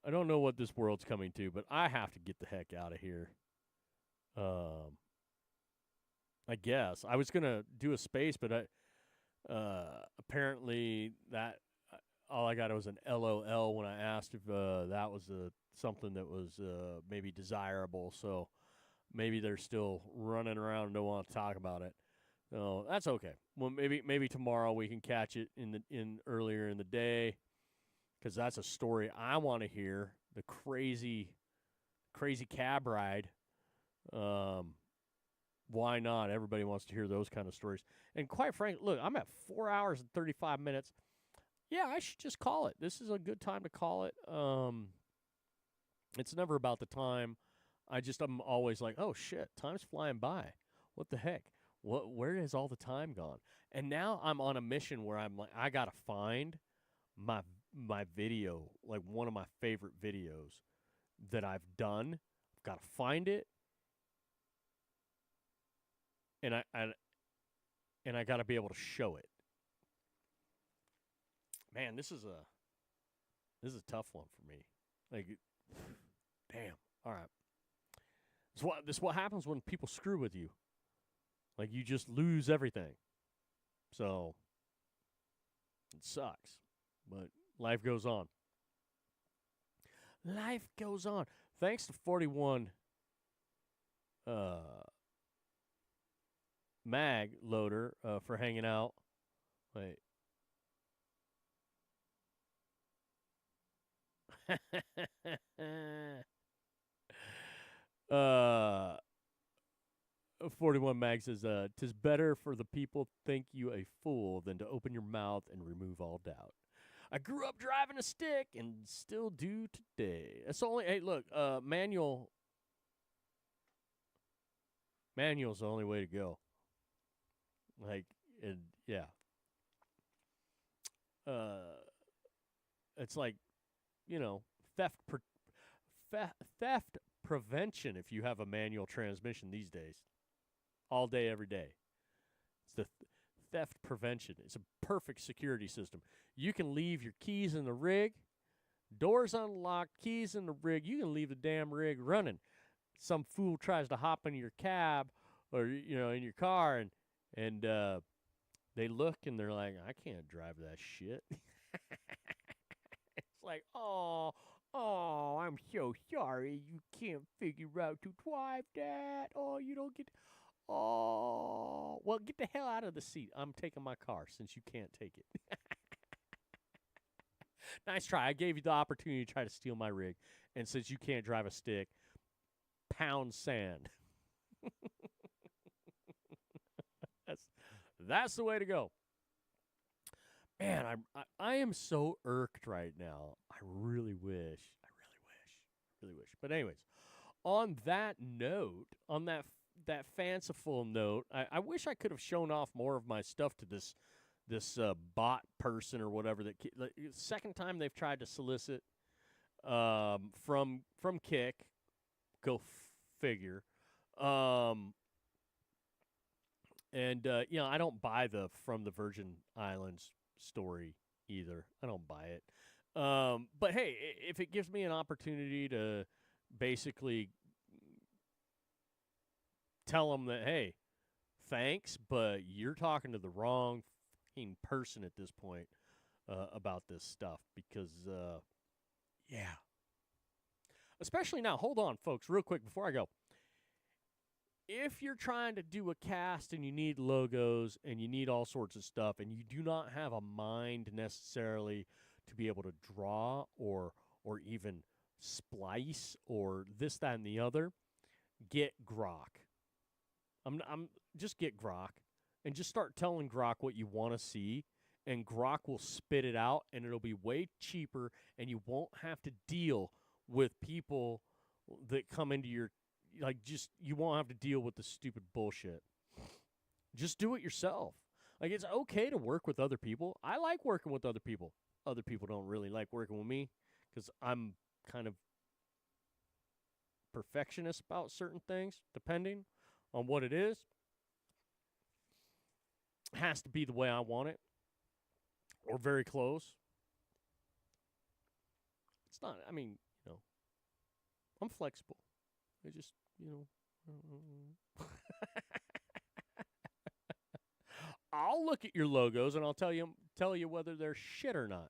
I don't know what this world's coming to, but I have to get the heck out of here. I guess I was gonna do a space, but apparently that all I got was an LOL when I asked if that was something that was maybe desirable. So maybe they're still running around and don't want to talk about it. So that's okay. Well, maybe tomorrow we can catch it in earlier in the day, because that's a story I want to hear. The crazy cab ride. Why not? Everybody wants to hear those kind of stories. And quite frankly, look, I'm at 4 hours and 35 minutes. Yeah, I should just call it. This is a good time to call it. It's never about the time. I'm always like, oh shit, time's flying by. What the heck? Where has all the time gone? And now I'm on a mission where I'm like, I gotta find my video, like one of my favorite videos that I've done. I've got to find it. And I got to be able to show it. Man, this is a tough one for me. Like, damn. All right. This is what happens when people screw with you. Like, you just lose everything. So it sucks, but life goes on. Life goes on. Thanks to 41 Mag Loader for hanging out. Wait. 41 Mag says, "'Tis better for the people think you a fool than to open your mouth and remove all doubt. I grew up driving a stick and still do today." That's only. Hey, look, manual's the only way to go. Like, and yeah. It's like, theft prevention if you have a manual transmission these days. All day, every day. It's the theft prevention. It's a perfect security system. You can leave your keys in the rig, doors unlocked, keys in the rig. You can leave the damn rig running. Some fool tries to hop in your cab or, in your car, and they look and they're like, I can't drive that shit. It's like, oh, I'm so sorry. You can't figure out to drive that. Oh, you don't get... Oh, well, get the hell out of the seat. I'm taking my car since you can't take it. Nice try. I gave you the opportunity to try to steal my rig. And since you can't drive a stick, pound sand. That's the way to go. Man, I am so irked right now. I really wish. But anyways, on that note, on that fanciful note, I wish I could have shown off more of my stuff to this bot person or whatever. Second time they've tried to solicit from Kick. Go figure. And, I don't buy the From the Virgin Islands story either. I don't buy it. But, hey, if it gives me an opportunity to basically tell them that, hey, thanks, but you're talking to the wrong fucking person at this point about this stuff because, yeah. Especially now, hold on, folks, real quick before I go. If you're trying to do a cast and you need logos and you need all sorts of stuff and you do not have a mind necessarily to be able to draw or even splice or this, that, and the other, get Grok. I'm just get Grok and just start telling Grok what you want to see, and Grok will spit it out, and it'll be way cheaper, and you won't have to deal with people that come into your you won't have to deal with the stupid bullshit. Just do it yourself. Like, it's okay to work with other people. I like working with other people. Other people don't really like working with me because I'm kind of perfectionist about certain things, depending on what it is. It has to be the way I want it or very close. It's not, I'm flexible. I just, I'll look at your logos and I'll tell you whether they're shit or not.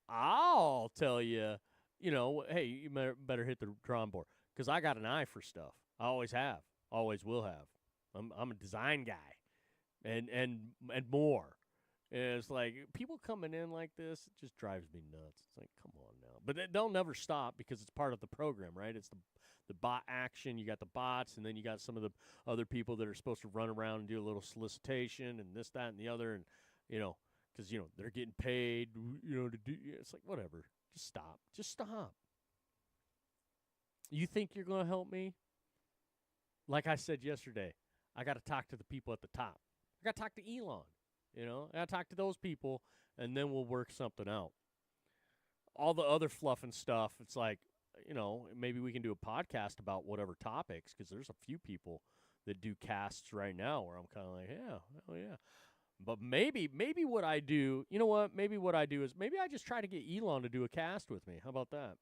I'll tell you, hey, you better hit the drawing board because I got an eye for stuff. I always have, always will have. I'm a design guy, and more. And it's like people coming in like this, it just drives me nuts. It's like, come on now, but they'll never stop because it's part of the program, right? It's the bot action. You got the bots, and then you got some of the other people that are supposed to run around and do a little solicitation and this, that, and the other, and because they're getting paid, to do. It's like whatever. Just stop. Just stop. You think you're going to help me? Like I said yesterday, I got to talk to the people at the top. I got to talk to Elon. I got to talk to those people, and then we'll work something out. All the other fluff and stuff, it's like, maybe we can do a podcast about whatever topics, because there's a few people that do casts right now where I'm kind of like, yeah, hell yeah. But maybe what I do, you know what? Maybe what I do is maybe I just try to get Elon to do a cast with me. How about that?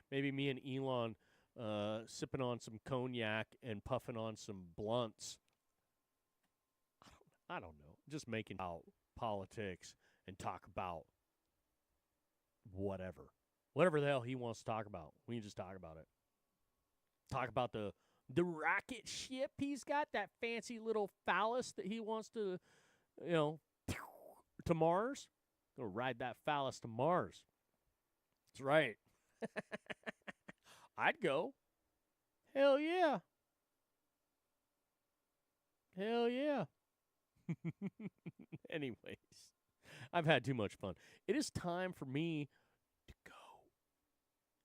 Maybe me and Elon sipping on some cognac and puffing on some blunts. I don't know. Just making out politics and talk about whatever. Whatever the hell he wants to talk about. We can just talk about it. Talk about the rocket ship he's got, that fancy little phallus that he wants to, to Mars. Go ride that phallus to Mars. That's right. I'd go. Hell yeah. Hell yeah. Anyways, I've had too much fun. It is time for me to go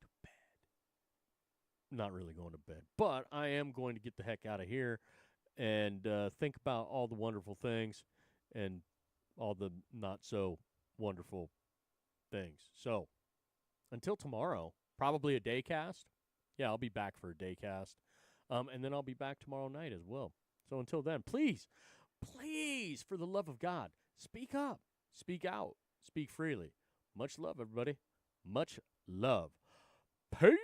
to bed. Not really going to bed, but I am going to get the heck out of here and think about all the wonderful things and all the not so wonderful things. So, until tomorrow, probably a day cast. Yeah, I'll be back for a day cast. And then I'll be back tomorrow night as well. So until then, please, for the love of God, speak up, speak out, speak freely. Much love, everybody. Much love. Peace.